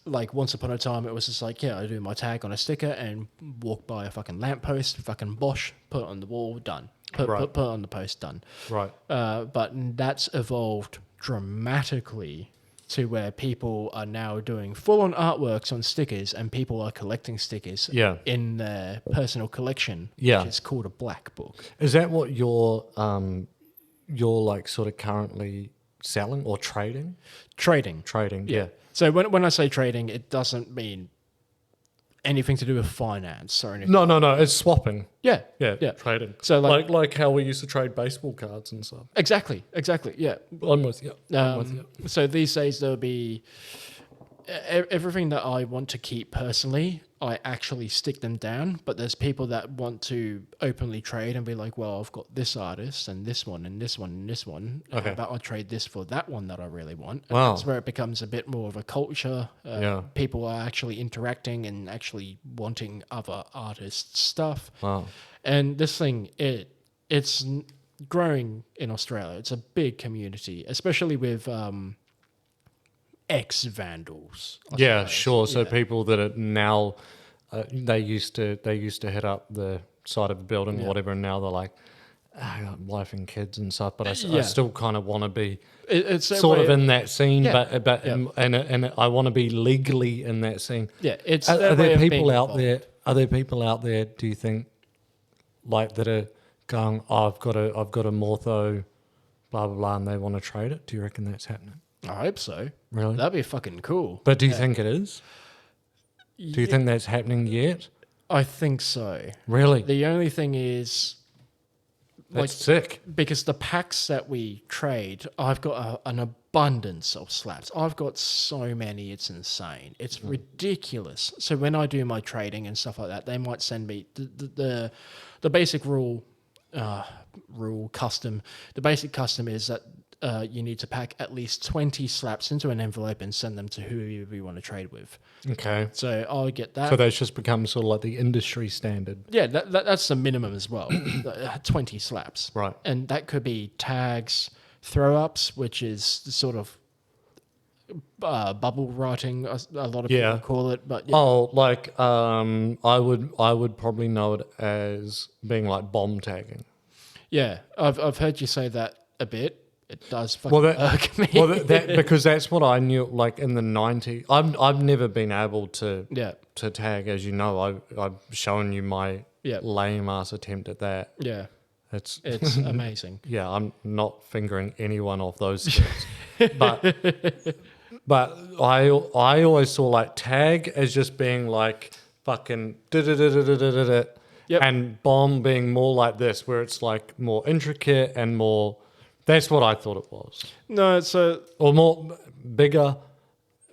like once upon a time, it was just like, yeah, I do my tag on a sticker and walk by a fucking lamppost, fucking bosh, put it on the wall, done. Put it on the post, done. Right. But that's evolved dramatically to where people are now doing full-on artworks on stickers, and people are collecting stickers in their personal collection, which is called a black book. Is that what you're like sort of currently selling or trading? Trading, yeah. So when I say trading, it doesn't mean anything to do with finance or anything. No, it's swapping. Yeah. Trading. So like how we used to trade baseball cards and stuff. Exactly. Yeah. I'm with you. So these days there'll be everything that I want to keep personally, I actually stick them down. But there's people that want to openly trade and be like, well, I've got this artist and this one and this one and this one. Okay. How about I trade this for that one that I really want? And wow. That's where it becomes a bit more of a culture. People are actually interacting and actually wanting other artists' stuff. Wow. And this thing, it's growing in Australia. It's a big community, especially with ex-vandals. Yeah, sure. So people that are now, they used to hit up the side of a building or whatever, and now they're like, I got wife and kids and stuff, but I still kind of want to be it's sort of in that scene, and I want to be legally in that scene. Yeah, it's are there people out there? Are there people out there? Do you think, like, that are going, oh, I've got a Mortho, blah blah blah, and they want to trade it? Do you reckon that's happening? I hope so. Really? That'd be fucking cool. But do you think it is? Do you think that's happening yet? I think so. Really? The only thing is, that's sick. Because the packs that we trade, I've got an abundance of slaps. I've got so many, it's insane. It's ridiculous. So when I do my trading and stuff like that, they might send me the basic custom. The basic custom is that you need to pack at least 20 slaps into an envelope and send them to whoever you want to trade with. Okay. So I'll get that. So that's just become sort of like the industry standard. Yeah, that's the minimum as well. 20 slaps. Right. And that could be tags, throw-ups, which is sort of bubble writing, a lot of people call it. But oh, like I would probably know it as being like bomb tagging. Yeah, I've heard you say that a bit. It does fucking irk me. Well, because that's what I knew. Like in the 90s, I've never been able to tag, as you know. I've shown you my lame ass attempt at that. Yeah, it's amazing. Yeah, I'm not fingering anyone off those skills, but I always saw like tag as just being like fucking and bomb being more like this, where it's like more intricate and more. That's what I thought it was. No, or more bigger,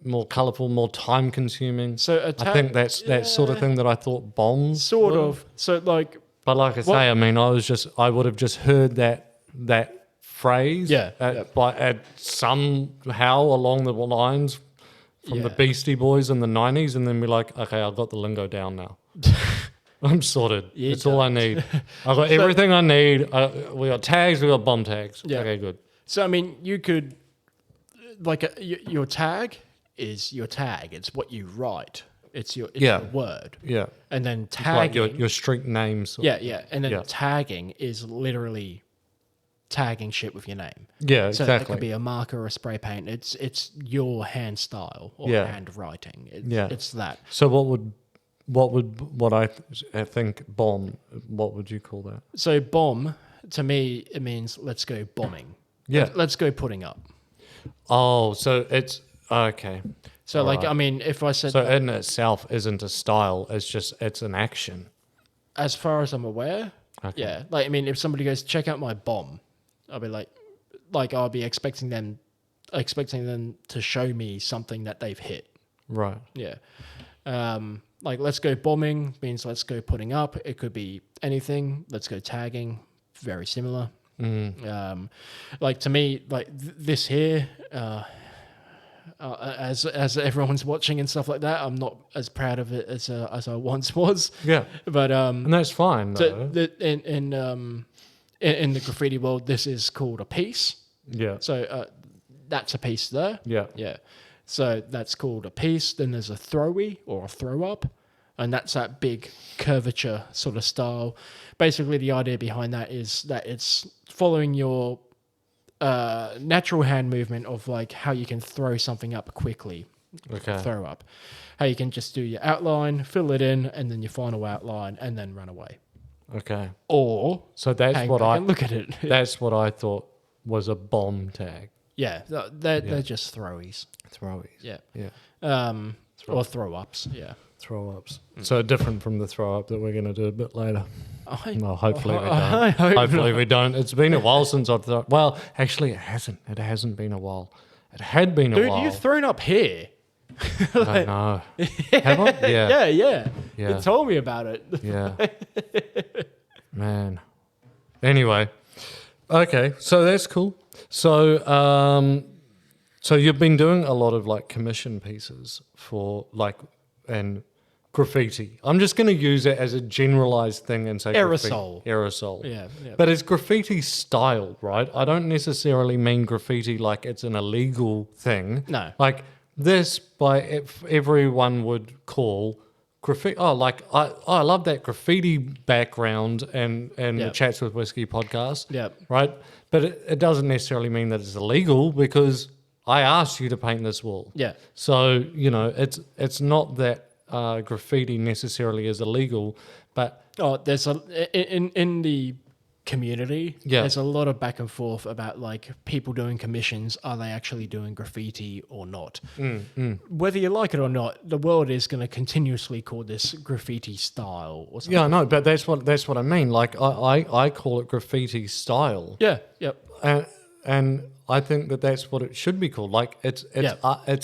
more colourful, more time consuming. So I think that's that sort of thing that I thought bombs sort were. of. So like, but like I say, I mean, I would have just heard that phrase. At somehow along the lines from the Beastie Boys in the 90s, and then be like, okay, I've got the lingo down now. I'm sorted. That's all I need. I've got everything I need. We got tags. We got bomb tags. Yeah. Okay, good. So I mean, you could your tag is your tag. It's what you write. It's your word. Yeah. And then tagging like your street names. Yeah. And then tagging is literally tagging shit with your name. Yeah, So exactly. it could be a marker or a spray paint. It's your hand style or handwriting. It's that. So what I think bomb, what would you call that? So bomb, to me, it means let's go bombing. Yeah. Let's go putting up. Oh, so it's okay. So like, I mean, if I said... So in itself isn't a style, it's an action. As far as I'm aware, yeah. Like, I mean, if somebody goes, check out my bomb, I'll be like I'll be expecting them to show me something that they've hit. Right. Yeah. Like, let's go bombing means let's go putting up. It could be anything. Let's go tagging. Very similar. Like, to me, like this here, as everyone's watching and stuff like that, I'm not as proud of it as I once was. Yeah. But and that's fine. So in the graffiti world, this is called a piece. Yeah. So that's a piece there. Yeah. Yeah. So that's called a piece. Then there's a throwy or a throw up, and that's that big curvature sort of style. Basically, the idea behind that is that it's following your natural hand movement of like how you can throw something up quickly. Okay. Throw up. How you can just do your outline, fill it in, and then your final outline, and then run away. Okay. Or so that's what I look at it. That's what I thought was a bomb tag. Yeah, they're just throwies. Throwies. Yeah. Yeah. Or throw ups. Yeah. Throw ups. So different from the throw up that we're going to do a bit later. Well, hopefully we don't. I hope Hopefully not. we don't. It's been a while since I've thrown. Well, actually, it hasn't. It hasn't been a while. It had been a while. Dude, you've thrown up here. I don't know. Have I? Yeah. Yeah. Yeah. You told me about it. Yeah. Man. Anyway. Okay. So that's cool. So, so you've been doing a lot of like commission pieces for like and graffiti. I'm just going to use it as a generalized thing and say Aerosol. Aerosol. Yeah. But it's graffiti style, right? I don't necessarily mean graffiti like it's an illegal thing. No. Like this, everyone would call graffiti. Oh, like I love that graffiti background and the Chats with Whiskey podcast. Yep. Right. But it doesn't necessarily mean that it's illegal because I asked you to paint this wall. Yeah. So it's not that graffiti necessarily is illegal, but there's in the community. Yeah. There's a lot of back and forth about like people doing commissions. Are they actually doing graffiti or not? Whether you like it or not, the world is going to continuously call this graffiti style or something. yeah, no, but that's what I mean. Like I call it graffiti style. Yeah. Yep. And I think that's what it should be called. Like it's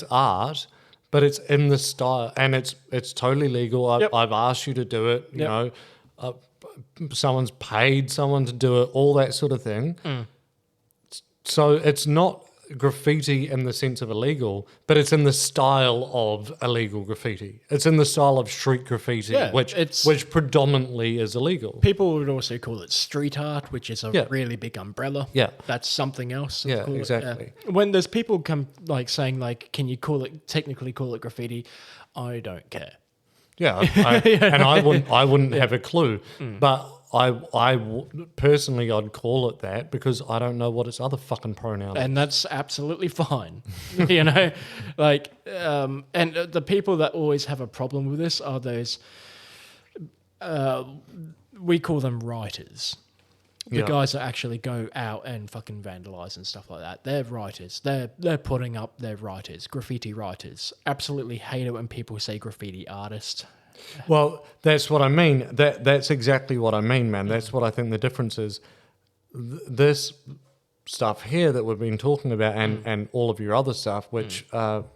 art, but it's in the style, and it's totally legal. I've asked you to do it. You know, someone's paid someone to do it. All that sort of thing. So it's not graffiti in the sense of illegal, but it's in the style of illegal graffiti. It's in the style of street graffiti, which predominantly is illegal. People would also call it street art, which is a really big umbrella. Yeah. That's something else. Yeah, exactly. When there's people come like saying like, can you technically call it graffiti? I don't care. Yeah, and I wouldn't have a clue, but personally I'd call it that because I don't know what its other fucking pronoun is. And that's absolutely fine. You know, like, and the people that always have a problem with this are those, we call them writers. The guys that actually go out and fucking vandalize and stuff like that. They're writers. They're putting up their writers, graffiti writers. Absolutely hate it when people say graffiti artist. Well, that's what I mean. That's exactly what I mean, man. That's what I think the difference is. This stuff here that we've been talking about and all of your other stuff, which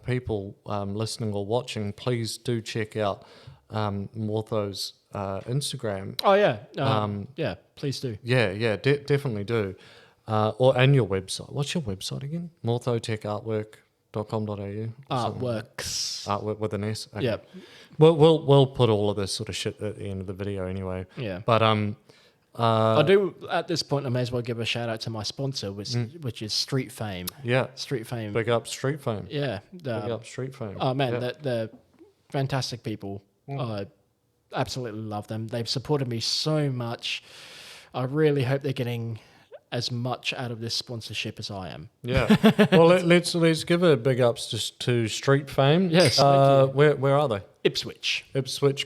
people listening or watching, please do check out Mortho's Instagram. Oh, yeah. Yeah, please do. Yeah, definitely do. And your website. What's your website again? morthotecartwork.com.au. Artworks. Artwork with an S. Okay. Yep. We'll put all of this sort of shit at the end of the video anyway. Yeah. But I do at this point. I may as well give a shout out to my sponsor, which is Street Fame. Yeah. Street Fame. Big up Street Fame. Yeah. Big up Street Fame. Oh man, yeah. they're fantastic people. I absolutely love them. They've supported me so much. I really hope they're getting as much out of this sponsorship as I am. Yeah. Well, let's give a big ups to Street Fame. Yes. Thank you. Where are they? Ipswich,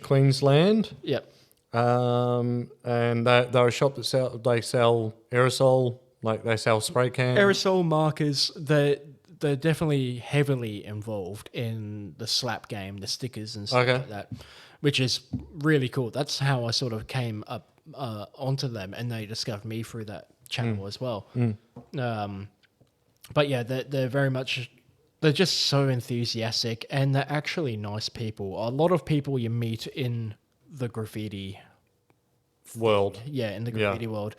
Queensland. Yep. And they're a shop that sell aerosol, like they sell spray cans. Aerosol markers. They're definitely heavily involved in the slap game, the stickers and stuff like that, which is really cool. That's how I sort of came up onto them, and they discovered me through that channel as well. But yeah, they're very much, they're just so enthusiastic, and they're actually nice people. A lot of people you meet in the graffiti world. Yeah, in the graffiti world,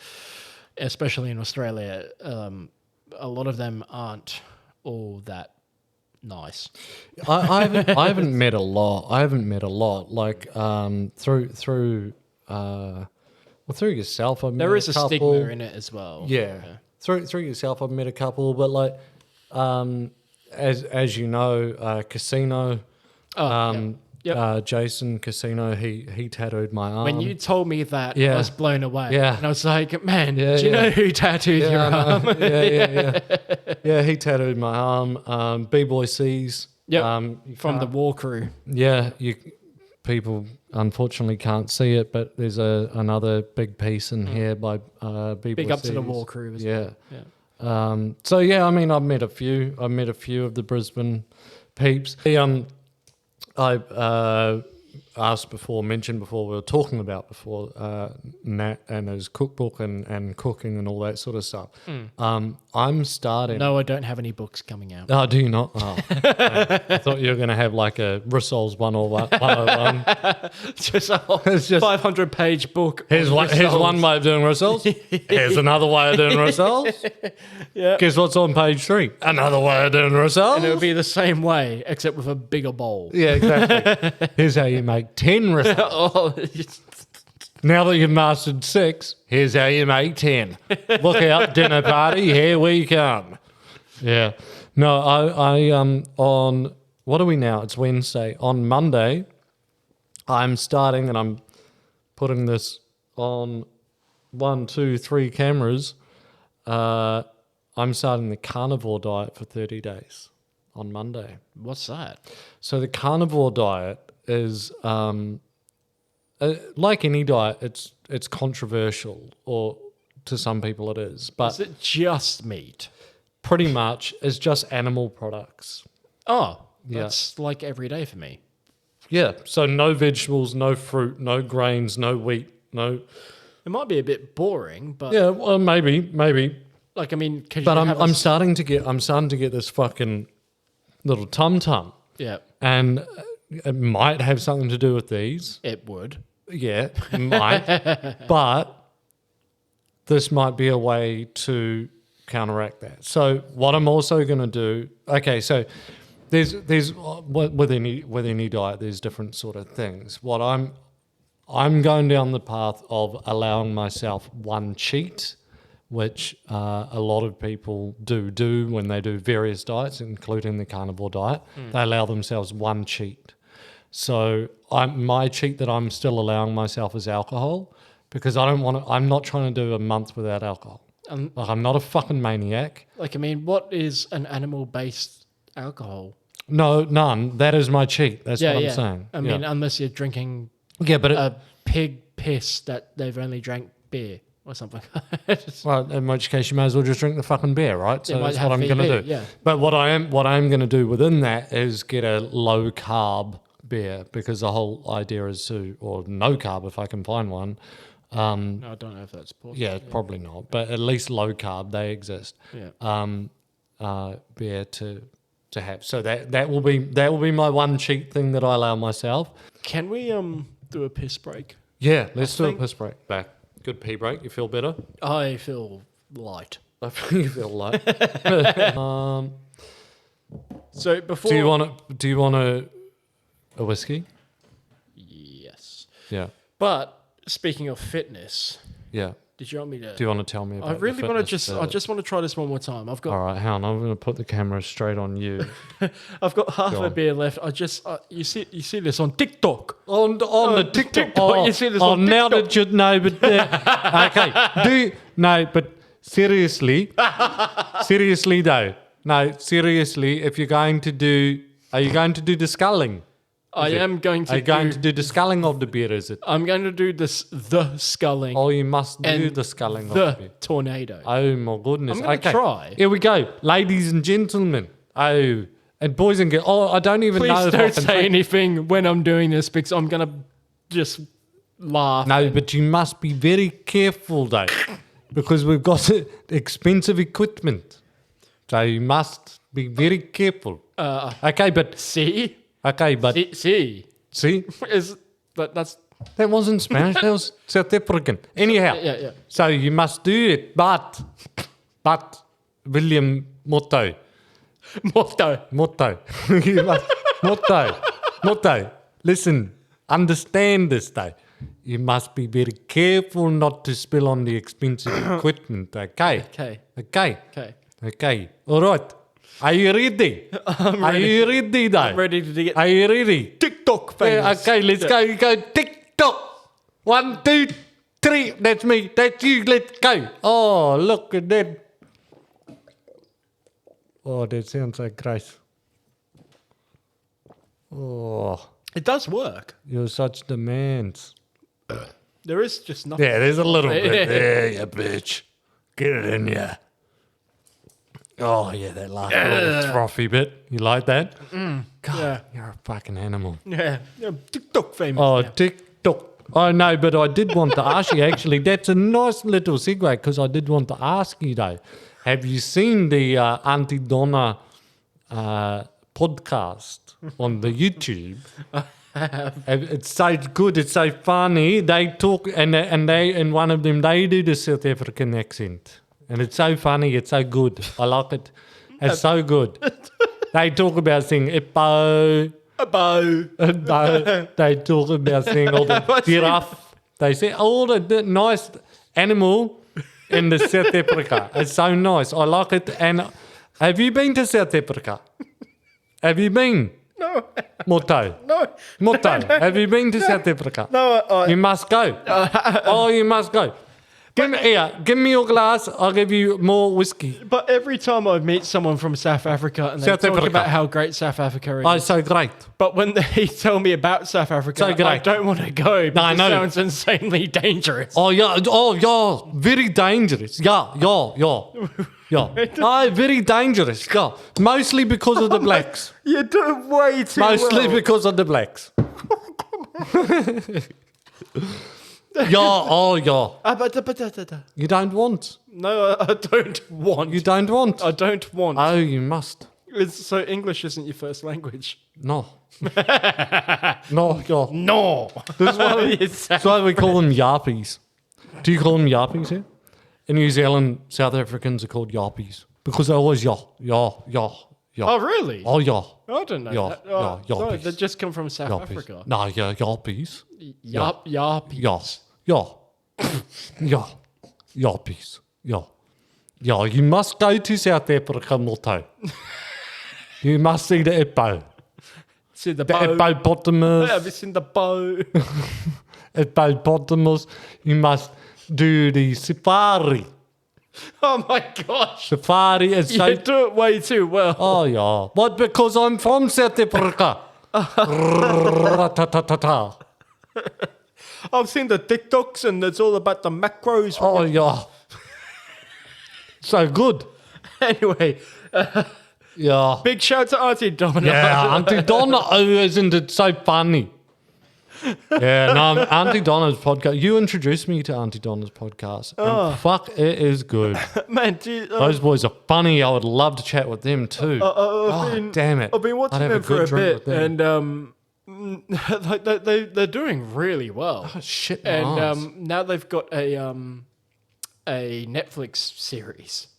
especially in Australia, a lot of them aren't all that nice. I haven't met a lot. Like through yourself, I've met there is a couple. stigma in it as well. Yeah. Through yourself, I've met a couple, but like as you know, Casino. Jason Casino, he tattooed my arm. When you told me that, I was blown away. Yeah. And I was like, man, do you know who tattooed your arm? Yeah, he tattooed my arm. B-Boy C's. From the War Crew. Yeah, people unfortunately can't see it, but there's another big piece in here by B-Boy Big up C's. to the War Crew as well. Yeah. So yeah, I mean, I've met a few of the Brisbane peeps. I mentioned before, we were talking about before, Matt and his cookbook and cooking and all that sort of stuff. I'm starting... No, I don't have any books coming out. Oh, do you not? Oh, I thought you were going to have like a Rissoles 101. Just a whole 500-page book. Here's one way of doing rissoles. Here's another way of doing rissoles. Yeah. Guess what's on page 3? Another way of doing rissoles. And it would be the same way, except with a bigger bowl. Yeah, exactly. Here's how you make 10 rissoles. Now that you've mastered 6, here's how you make 10. Look out, dinner party, here we come. Yeah. No, I on, what are we now? It's Wednesday. On Monday, I'm starting, and I'm putting this on 1, 2, 3 cameras. I'm starting the Carnivore Diet for 30 days on Monday. What's that? So the Carnivore Diet is... like any diet, it's controversial, or to some people it is. But is it just meat? Pretty much, it's just animal products. Oh, that's like every day for me. Yeah, so no vegetables, no fruit, no grains, no wheat, no... It might be a bit boring, but... Yeah, well, maybe. Like, I mean... But I'm starting to get this fucking little tum-tum. Yeah. And it might have something to do with these. It would. Yeah, it might. But this might be a way to counteract that. So what I'm also going to do... Okay, so there's with any diet, there's different sort of things. What I'm going down the path of allowing myself one cheat, which a lot of people do when they do various diets, including the Carnivore Diet. They allow themselves one cheat. So my cheat that I'm still allowing myself is alcohol, because I'm not trying to do a month without alcohol. Like, I'm not a fucking maniac. Like, I mean, what is an animal-based alcohol? No, none. That is my cheat. That's what I'm saying. I mean, unless you're drinking but a pig piss that they've only drank beer or something. Well, in which case you might as well just drink the fucking beer, right? So that's what I'm going to do. Yeah. But what I'm going to do within that is get a low carb beer, because the whole idea is or no carb if I can find one. No, I don't know if that's possible. Yeah, probably not, but at least low carb, they exist. Yeah. Beer to have. So that will be my one cheat thing that I allow myself. Can we do a piss break? Yeah, let's do a piss break. Back. Good pee break. You feel better? I feel light. I feel you feel light. So before... Do you want a whiskey? Yes. Yeah. But speaking of fitness... Yeah. Did you want me to... Do you want to tell me about I really want to I just want to try this one more time. I've got... All right, hang on. I'm going to put the camera straight on you. I've got half a beer left. I just... you see this on TikTok. On the TikTok. You see this on TikTok. Now that you know, but... okay. seriously though. No, seriously, if you're going to do, are you going to do the sculling? Are you going to do the sculling of the beer, is it? I'm going to do the sculling. Oh, you must do the sculling of the beer. Tornado. Oh, my goodness. I'm going to try. Here we go. Ladies and gentlemen. Oh, and boys and girls. Oh, I don't even know. Please don't say anything when I'm doing this because I'm going to just laugh. No, but you must be very careful, though, because we've got expensive equipment. So you must be very careful. Okay, but... See? Okay, but... See? That wasn't Spanish, that was South African. Anyhow, yeah. So you must do it, but William Mortho. You must, Mortho. Listen, understand this though. You must be very careful not to spill on the expensive equipment, okay? Okay. All right. Are you ready? I'm ready. Are you ready though? I'm ready to get Are you ready? TikTok famous. Yeah, okay, let's go TikTok. 1, 2, 3. That's me. That's you. Let's go. Oh, look at that. Oh, that sounds so gross. Oh. It does work. You're such demands. There is just nothing. Yeah, there's a little bit there, you bitch. Get it in ya. Oh, yeah, that last little frothy bit. You like that? God, you're a fucking animal. Yeah, TikTok famous. Oh, now. TikTok. Oh, no, but I did want to ask you, actually, that's a nice little segue, because I did want to ask you, though. Have you seen the Auntie Donna podcast on the YouTube? It's so good. It's so funny. They talk, and one of them, they do the South African accent. And it's so funny. It's so good. I like it. It's so good. They talk about saying "ippo." They talk about saying all the giraffe. They say all the nice animal in the South Africa. It's so nice. I like it. And have you been to South Africa? Have you been? No. Mortho. No. Mortho, have you been to South Africa? No. You must go. You must go. Give me your glass. I'll give you more whiskey. But every time I meet someone from South Africa and they talk about how great South Africa is. Oh, so great. But when they tell me about South Africa, I don't want to go because it sounds insanely dangerous. Oh, yeah. Very dangerous. Yeah. Very dangerous. Yeah. Mostly because of the blacks. You're doing way too Mostly because of the blacks. Yeah. You don't want. No, I don't want. You don't want. I don't want. Oh, you must. So English isn't your first language? No. No. That's why we call them yappies. Do you call them yappies here? In New Zealand, South Africans are called yappies because they're always ya. Oh, really? Oh, yeah. I don't know. Yappies. They just come from South Africa. No, yeah, yappies. Yappies. Yappies. Yeah, you must go to South Africa, Mortho. You must see the hippo. See the hippopotamus. Have you seen the bow? Hippopotamus. You must do the safari. Oh my gosh. Safari is so... You do it way too well. Oh, yeah. What? Because I'm from South Africa. I've seen the TikToks and it's all about the macros. Oh, yeah. So good. Anyway. Yeah. Big shout to Auntie Donna. Yeah, Auntie Donna. Oh, isn't it so funny? Yeah, no, Auntie Donna's podcast. You introduced me to Auntie Donna's podcast. And fuck, it is good. Man, those boys are funny. I would love to chat with them too. Damn it. I've been watching them for a bit and they're doing really well. Oh, shit. And now they've got a Netflix series.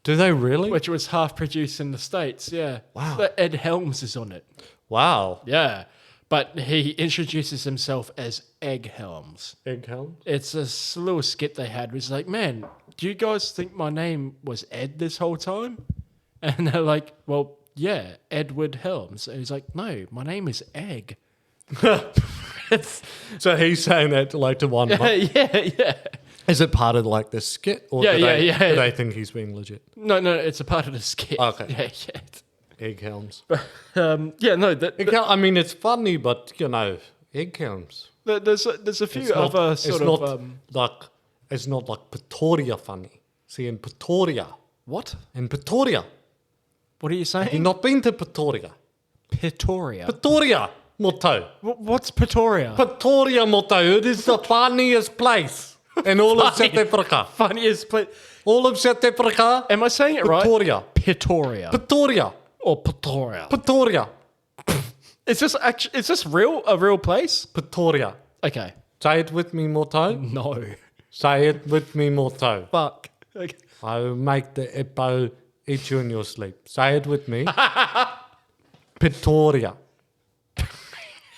Do they really? Which was half produced in the States, yeah. Wow. So Ed Helms is on it. Wow. Yeah. But he introduces himself as Egg Helms. Egg Helms? It's a little skit they had. It was like, man, do you guys think my name was Ed this whole time? And they're like, well, yeah, Edward Helms. And he's like, no, my name is Egg. So he's saying that to one. Yeah. Is it part of like the skit? Or Yeah, do they think he's being legit? No, it's a part of the skit. Okay. Yeah. Egg helms. Yeah, no. I mean, it's funny, but egg helms. There's a few other sort of. It's not like Pretoria funny. See, in Pretoria. What? In Pretoria. What are you saying? Have you not been to Pretoria? Pretoria. Pretoria, Mortho. What's Pretoria? Pretoria, Mortho. It is the funniest place in all of South Africa. Funniest place. All of South Africa. Am I saying it right? Pretoria. Pretoria. Pretoria. Or Pretoria. Pretoria. Is this real? A real place? Pretoria. Okay. Say it with me, Mortho. No. Say it with me, Mortho. Fuck. Okay. I will make the hippo eat you in your sleep. Say it with me. Pretoria.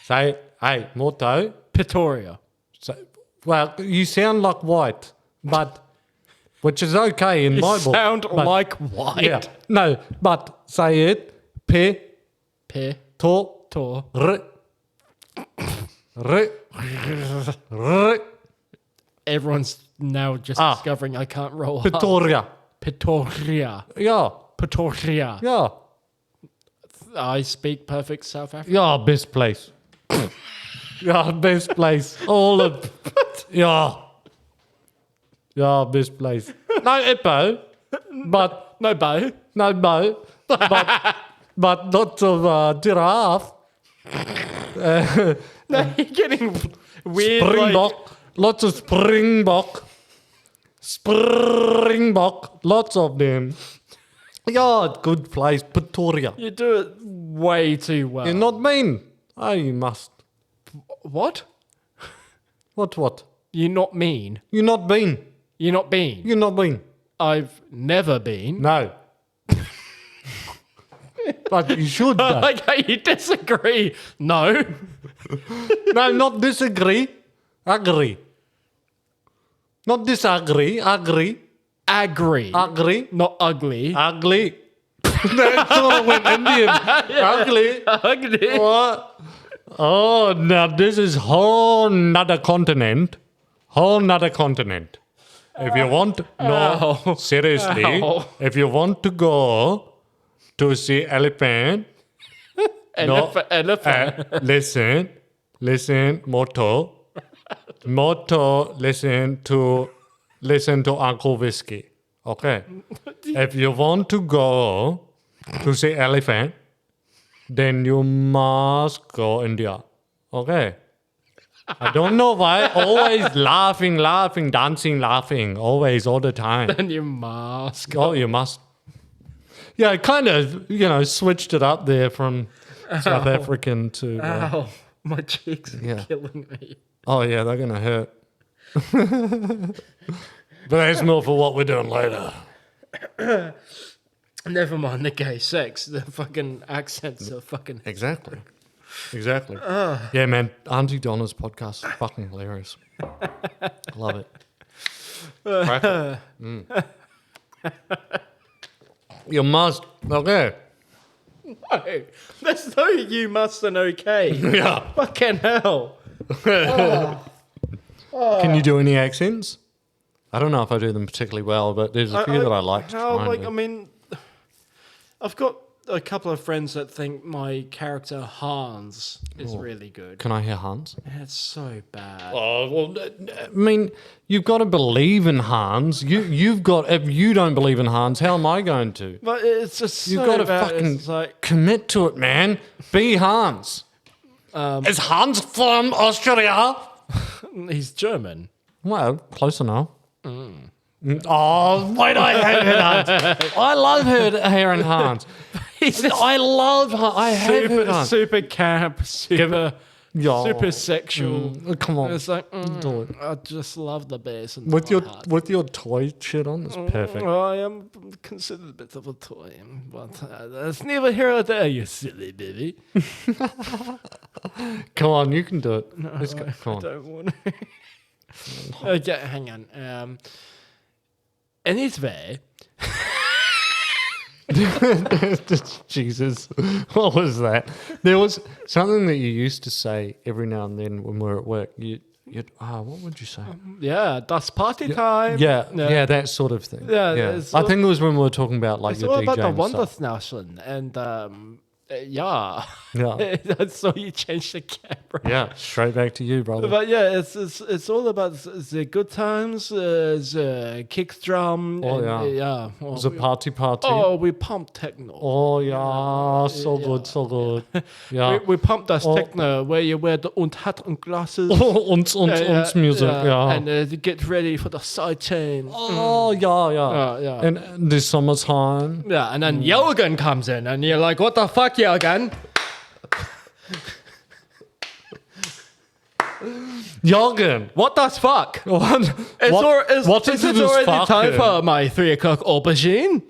Say it. Hey, Mortho. Pretoria. Well, you sound like white, but which is okay in my book. Sound like white. Yeah. No, but say it. Tor. Everyone's now just discovering I can't roll. Pretoria. Pretoria. Yeah. Pretoria. Yeah. I speak perfect South African. Yeah, best place. Yeah, best place. All of yeah. Yeah, best place. No hippo, but No bow. no bow, but lots of giraffe. No, you're getting weird. Springbok, lots of springbok, lots of them. Yeah, good place, Pretoria. You do it way too well. You're not mean. Oh, you must. What? What? You're not mean. You're not been. You're not been. You're not been. I've never been. No. But you should. Though. Okay, you disagree. No. No, not disagree. Agree. Not disagree. Agree. Agree. Agree. Not ugly. Ugly. That's all I went Indian. Ugly. Ugly. What? Oh, now this is whole nother continent. Whole nother continent. If you want, no, seriously, if you want to go to see elephant, Elephant. listen, Mortho, listen to Uncle Whiskey, okay? If you want to go to see elephant, then you must go India, okay? I don't know why, always laughing, dancing, laughing, always, all the time. Then you must. Oh, you must. Yeah, I kind of, switched it up there from South African to... Ow, my cheeks are killing me. Oh, yeah, they're going to hurt. But that's more for what we're doing later. Never mind the gay sex. The fucking accents are fucking... Exactly. Yeah, man, Auntie Donna's podcast is fucking hilarious. I love it. Crack it. You must. Okay. No, there's no you must and okay. Yeah. Fucking hell. Can you do any accents? I don't know if I do them particularly well, but there's a few that I like to try and do. I mean, I've got a couple of friends that think my character Hans is really good. Can I hear Hans? It's so bad. Oh, well, I mean, you've got to believe in Hans. You've got. If you don't believe in Hans, how am I going to? But it's just You've so got to bad. fucking It's like, commit to it, man. Be Hans. Is Hans from Austria? he's German. Well, close enough. Oh, why do I hate Hans? I love hearing Hans. I have heard Hans. Super camp, super sexual. Come on, It's like, do it. I just love the bass. And With the hi-hat. with your toy shit on, it's perfect. Well, I am considered a bit of a toy, but that's neither here nor there, you silly baby. Come on, you can do it. No, Let's go. Come I on. don't want to. Okay, hang on. Anyway, Jesus, what was that? There was something that you used to say every now and then when we were at work. what would you say? Yeah, that's party time. Yeah, that sort of thing. Yeah, I think it was when we were talking about like it's your all DJing about the stuff. Wondersnation, and yeah. So you changed the camera. Yeah, straight back to you, brother. But yeah, it's all about the good times, the kick drum. Oh, and, yeah. The party. Oh, we pump techno. Oh, yeah, so good. Yeah. We pump das techno where you wear the Untitled glasses. und music, yeah. And get ready for the sidechain. Oh, yeah. In the summertime. Yeah, and then Jürgen comes in, and you're like, what the fuck, Jürgen? Jürgen, what the fuck? What Is it this already fucking? time for my 3 o'clock aubergine?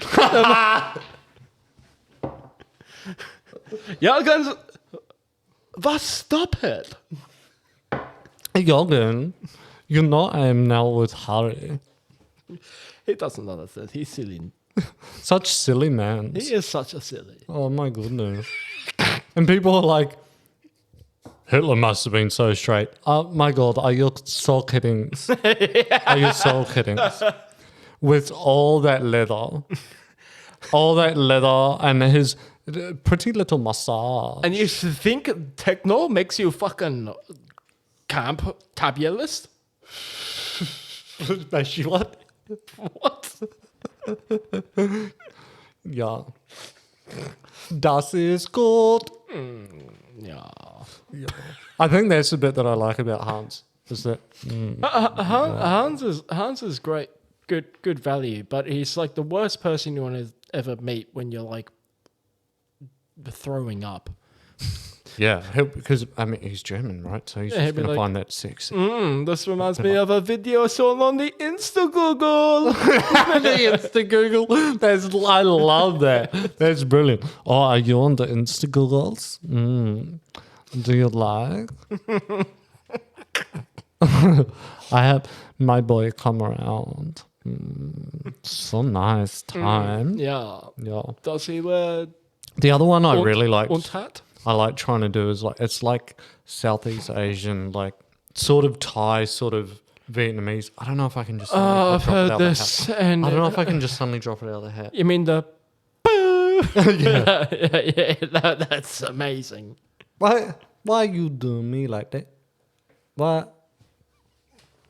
Jürgen, was? Stop it. Jürgen, you know I am now with Harry. He doesn't understand. He's silly. Such silly man. He is such a silly. Oh my goodness. And people are like, Hitler must have been so straight. Oh my God, are you so kidding? Are you so kidding? With all that leather and his pretty little mustache. And you think techno makes you fucking camp tabulist? Makes you what? What? Ja. Das ist gut. Yeah. I think that's the bit that I like about Hans. Is that Hans is great, good value, but he's like the worst person you want to ever meet when you're like throwing up. Yeah, because I mean he's German, right? So he's just gonna find that sexy. This reminds me of a video I saw on the Insta Google. The Insta Google. I love that. That's brilliant. Oh, are you on the Insta Googles? Do you like? I have my boy come around. So nice time. Yeah. Yeah. Does he wear The other one I really like. hat? I like trying to do is like it's like Southeast Asian, like sort of Thai, sort of Vietnamese. I don't know if I can just. I've heard this, and I don't know if I can just suddenly drop it out of the hat. You mean the? yeah, that's amazing. Why you do me like that? Why,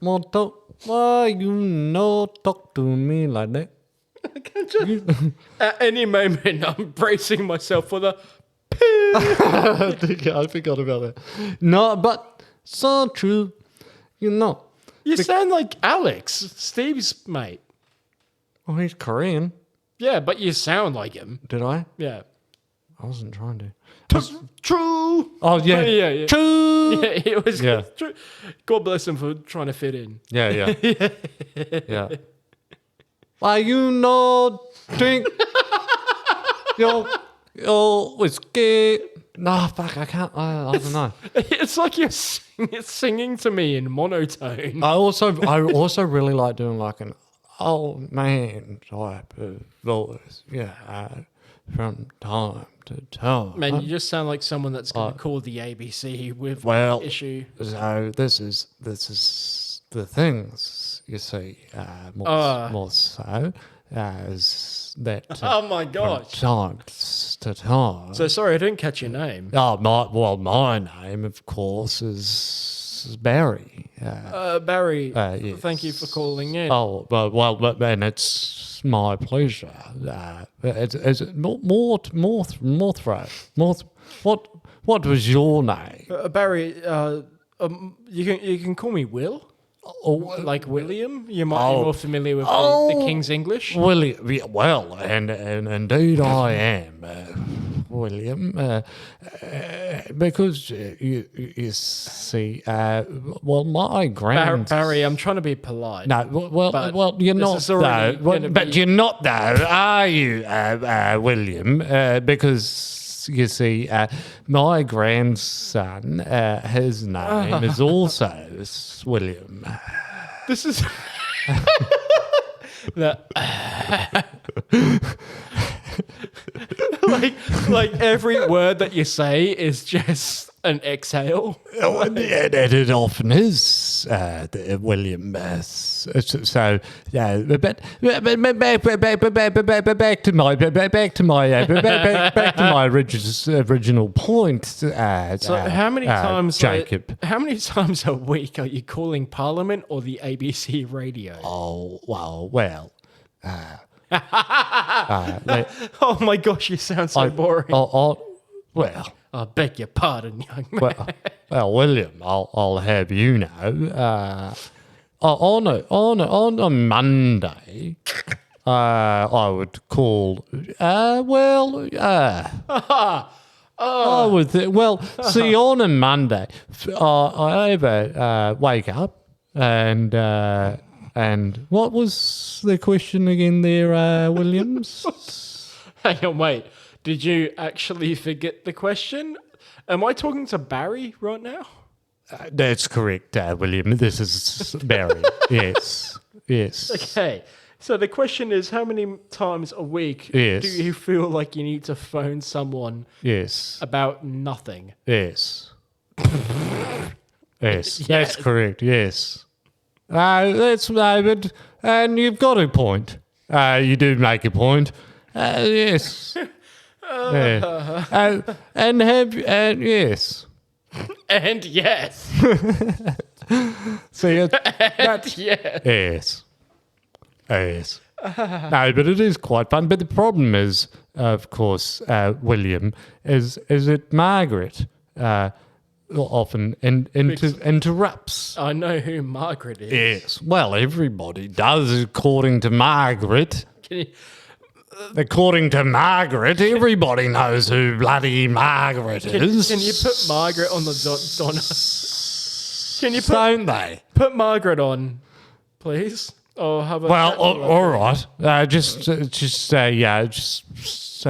Mortho? Why you no talk to me like that? I can't just, at any moment, I'm bracing myself for the. I forgot about that. No, but so true. You know. You sound like Alex, Steve's mate. Oh, he's Korean. Yeah, but you sound like him. Did I? Yeah. I wasn't trying to. True. Oh, yeah. Yeah. True. Yeah, it was Yeah. true. God bless him for trying to fit in. Yeah. Yeah. Why you no drink your whiskey? No, fuck, I can't. I don't know. It's like you're singing to me in monotone. I also really like doing like an old man type of voice. Yeah, from time to time. Man, you just sound like someone that's going to call the ABC with issue. So this is the things you see more so as that. Oh my gosh! From time to time. So sorry, I didn't catch your name. My name, of course, is Barry. Barry, yes. thank you for calling in. Oh, but and it's my pleasure. It's Mortho. What was your name? Barry, you can call me Will. Like William? You might be more familiar with the King's English. Well, and indeed I am, William, because you see, my grand Barry, I'm trying to be polite. No, well, you're not though. But you're not though, are you, William? Because. You see, my grandson, his name is also William. This is like every word that you say is just an exhale. And it often is. William. So yeah, but back to my original point. So how many times, Jacob? How many times a week are you calling Parliament or the ABC radio? Oh well. Oh my gosh, you sound so boring. Well, I beg your pardon, young man. well, William, I'll have you know, on a Monday, I would call. I would see on a Monday, I ever wake up and what was the question again there, Williams? Hang on, wait. Did you actually forget the question? Am I talking to Barry right now? That's correct, William. This is Barry. Yes. Okay. So the question is, how many times a week do you feel like you need to phone someone about nothing? Yes. That's correct, yes. That's David, and you've got a point. You do make a point. Yes. And yes. And yes. See, yes. Yes. No, but it is quite fun. But the problem is, of course, William, is that Margaret often interrupts. I know who Margaret is. Yes. Well, everybody does, according to Margaret. According to Margaret, everybody knows who bloody Margaret is. Can you put Margaret on the Donna? Can you Don't they? Put Margaret on, please? Or how about all right. Just a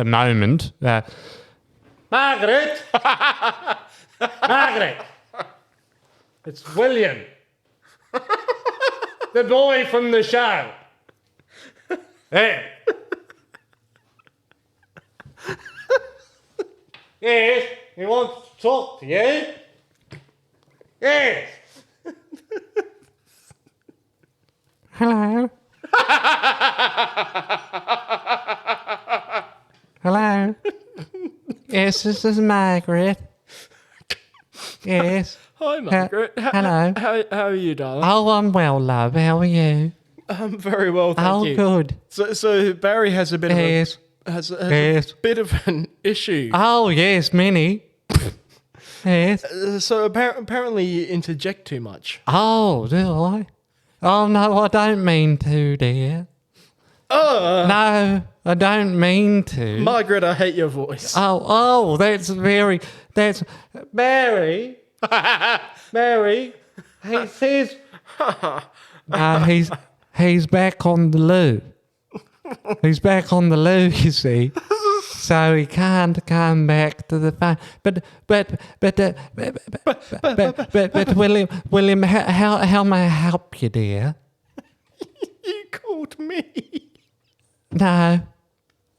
moment. Margaret, Margaret, it's William, the boy from the show. Hey. Yes, he wants to talk to you. Yes. Hello. Hello. Yes, this is Margaret. Yes. Hi, Margaret. Hello. How are you, darling? Oh, I'm well, love. How are you? I'm very well, thank you. Oh, good. So Barry has a bit of a bit of an issue. Oh, yes, many. Yes. So apparently you interject too much. Oh, do I? Oh, no, I don't mean to, dear. No, I don't mean to. Margaret, I hate your voice. Oh, that's Barry. Barry, he says, he's back on the loo. He's back on the loo, you see. So he can't come back to the phone. But William, how may I help you, dear? You called me. No,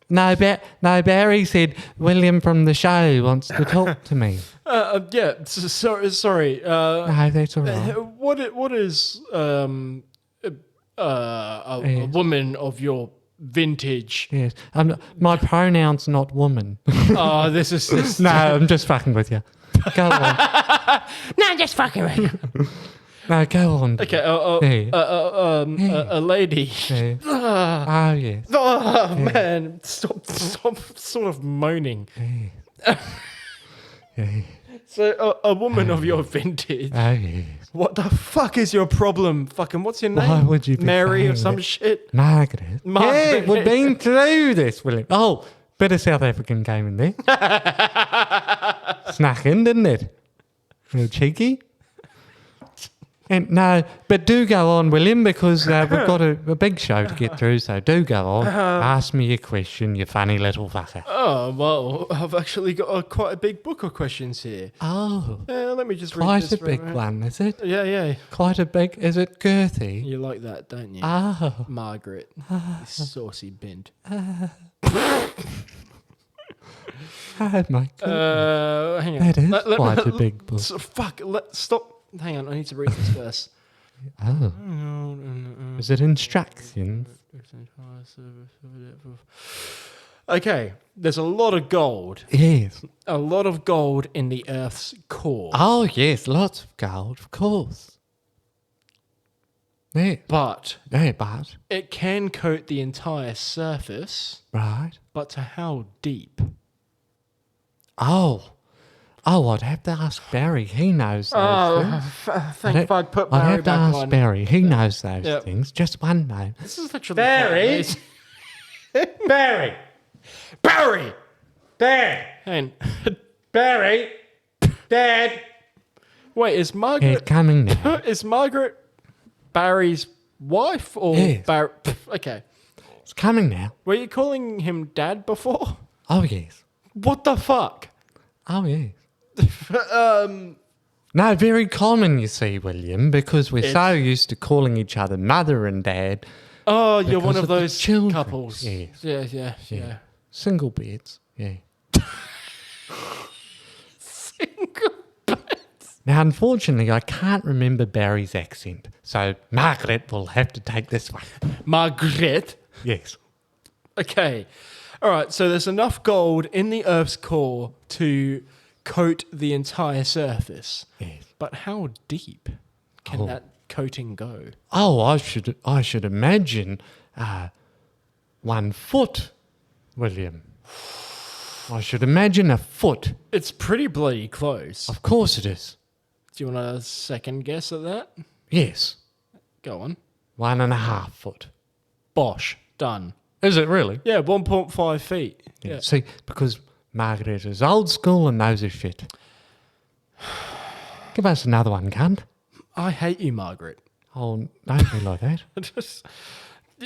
Barry said William from the show wants to talk to me. Yeah, sorry. No, that's all right. What is a woman of your vintage? Yes, my pronoun's not woman. Oh, this is... No, I'm just fucking with you. Go on. No, I'm just fucking with you. No, go on. Okay, a lady. Yeah. Oh, yes. Oh, man. Stop sort of moaning. Yeah. Yeah. So, a woman of your vintage. Oh, yes. What the fuck is your problem? Fucking, what's your name? Why would you be Mary or saying some that? shit? Margaret. Yeah, we've been through this, William. Oh, bit of South African came in there. Snuck in, didn't it? A little cheeky. And no, but do go on, William, because we've got a big show to get through, so do go on. Ask me your question, you funny little fucker. Oh, well, I've actually got quite a big book of questions here. Oh. Let me just read Quite this. a big one, is it? Yeah. Quite a big, is it girthy? You like that, don't you? Oh. Margaret, you saucy bint. Oh, my God. Hang on. That is quite a big book. Stop. Hang on, I need to read this first. Oh. Is it instructions? Okay, there's a lot of gold. Yes. A lot of gold in the Earth's core. Oh, yes, lots of gold, of course. Yeah. But But. it can coat the entire surface. Right. But to how deep? Oh, I'd have to ask Barry. He knows those things. Thank God, put Barry I'd have to back ask on. Barry. He knows those things. Just one name. This is literally Barry? Barry! Barry! Dad! And Barry! Dad! wait, is He's Margaret coming now. is Margaret Barry's wife or Yes. Barry? Okay, It's coming now. were you calling him Dad before? Oh, yes. What the fuck? Oh, yes. No, very common, you see, William, because we're so used to calling each other mother and dad. Oh, you're one Because of of the those children. couples. Yes. Yeah. Single beds. Yeah. Single. Now, unfortunately, I can't remember Barry's accent, so Margaret will have to take this one. Margaret. Yes. Okay. All right. So there's enough gold in the Earth's core to coat the entire surface. Yes. But how deep can that coating go? Oh, I should imagine 1 foot, William. I should imagine a foot. It's pretty bloody close. Of course it is. Do you want a second guess at that? Yes. Go on. 1.5 foot. Bosh. Done. Is it really? Yeah, 1.5 feet. Yeah. See, because Margaret is old school and knows her shit. Give us another one, cunt. I hate you, Margaret. Oh, don't be like that.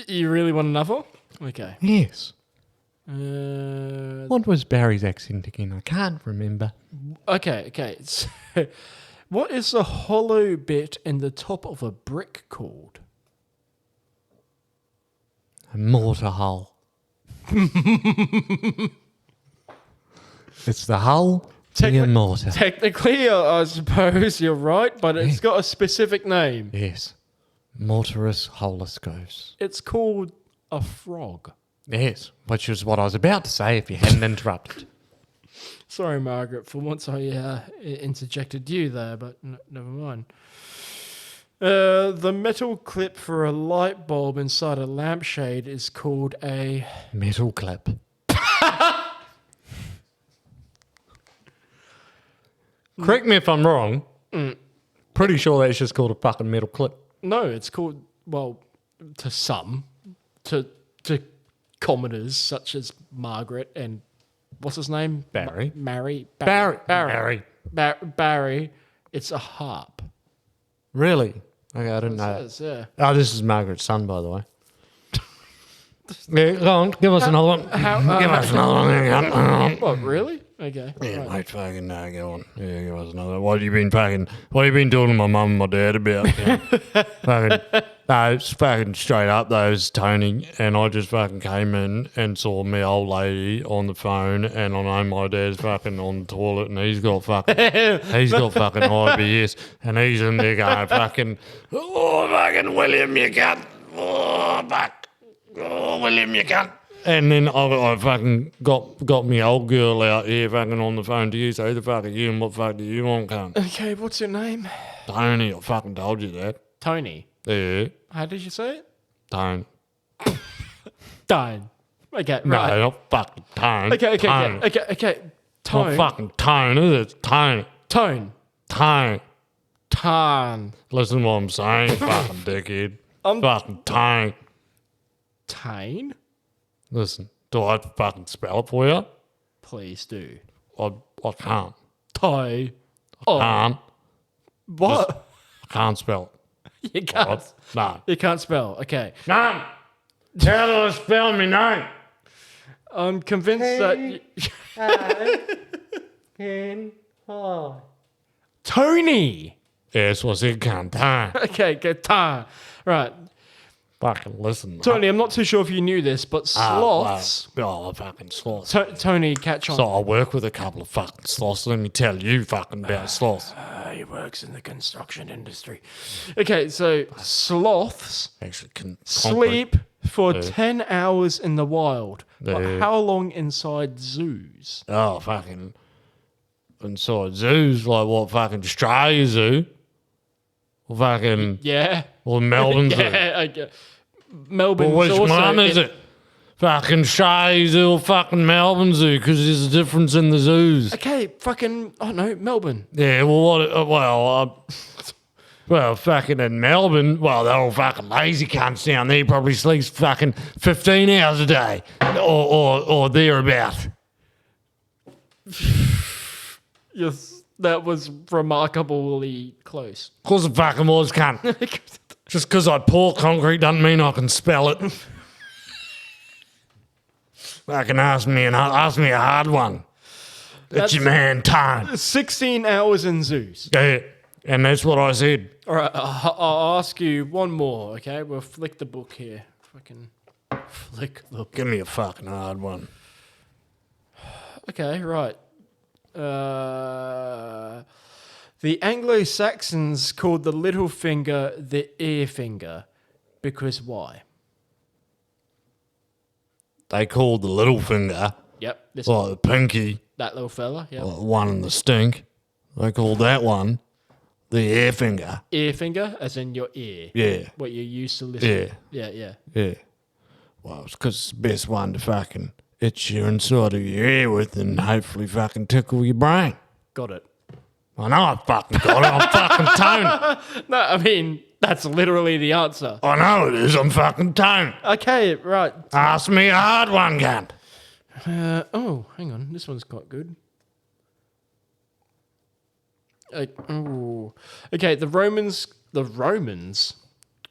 You really want another? Okay. Yes. Uh, What was Barry's accent again? I can't remember. okay. So, what is the hollow bit in the top of a brick called? A mortar hole. It's the hole to your mortar. Technically, I suppose you're right, but it's got a specific name. Yes. Mortarus holoscopes. It's called a frog. Yes, which is what I was about to say if you hadn't interrupted. Sorry, Margaret, for once I interjected you there, but never mind. The metal clip for a light bulb inside a lampshade is called a... Metal clip. Correct me if I'm wrong. Pretty sure that's just called a fucking metal clip. No, it's called, well, to some, to commoners such as Margaret and what's his name? Barry. Barry. It's a harp. Really? Okay, I didn't know that. It says, yeah. Oh, this is Margaret's son, by the way. Yeah, go on, give us another one. Give us another one. What, really? Okay. Yeah, right. mate, fucking no, go on. Yeah, give us another. What have you been talking to my mum and my dad about? Fucking, no, it's fucking straight up though, it's Tony, and I just fucking came in and saw my old lady on the phone, and I know my dad's fucking on the toilet, and he's got fucking IBS, and he's in there going fucking, oh, fucking William, you can't, oh, fuck, oh, William, you can't. And then I fucking got me old girl out here fucking on the phone to you. So who the fuck are you and what the fuck do you want, cunt? Okay, what's your name? Tony, I fucking told you that. Tony. Yeah. How did you say it? Tone. Tone. Okay, No, right. not fucking tone. Okay. Not Tone. fucking tone, is it? Tone. Tone. Tone. Tone. Listen to what I'm saying, fucking dickhead. Fucking tone. Tane? Listen, do I fucking spell it for you? Please do. I can't. Tie. Can't. What? I can't spell it. You can't. No. You can't spell. Okay. No. How do I spell my name? I'm convinced that... Tony! Yes, was it can't. Okay, guitar. Right. Fucking listen. Tony, I'm not too sure if you knew this, but sloths... fucking sloths. Tony, catch on. So I work with a couple of fucking sloths. Let me tell you fucking about sloths. He works in the construction industry. Okay, so sloths Actually, sleep for 10 hours in the wild. But how long inside zoos? Oh, fucking... Inside zoos, like what, fucking Australia Zoo? Or fucking... Yeah. Or Melbourne Zoo? Yeah, Melbourne. Well, which one is it? Fucking Australia Zoo or fucking Melbourne Zoo? Because there's a difference in the zoos. Okay, fucking, I don't know, Melbourne. Yeah, well, well, fucking in Melbourne, well, they're all fucking lazy cunts down there. Probably sleeps fucking 15 hours a day or thereabout. Yes, that was remarkably close. Of course it fucking was, cunt. Just because I pour concrete doesn't mean I can spell it. Fucking ask me a hard one. That's your man time. 16 hours in zoos. Yeah, and that's what I said. All right, I'll ask you one more, okay? We'll flick the book here. Fucking flick the book. Give me a fucking hard one. Okay, right. The Anglo-Saxons called the little finger the ear finger. Because why? They called the little finger, Yep. This like the pinky, that little fella, yeah. like the one in the stink. They called that one the ear finger. Ear finger, as in your ear. Yeah. What you used to listen. Yeah. Yeah. Yeah. Well, it's because it's the best one to fucking itch your inside of your ear with and hopefully fucking tickle your brain. Got it. I know I fucking got it. I'm fucking Tony. No, I mean, that's literally the answer. I know it is. I'm fucking Tony. Okay, right. Ask me a hard one, cunt. Oh, hang on. This one's quite good. Okay, the Romans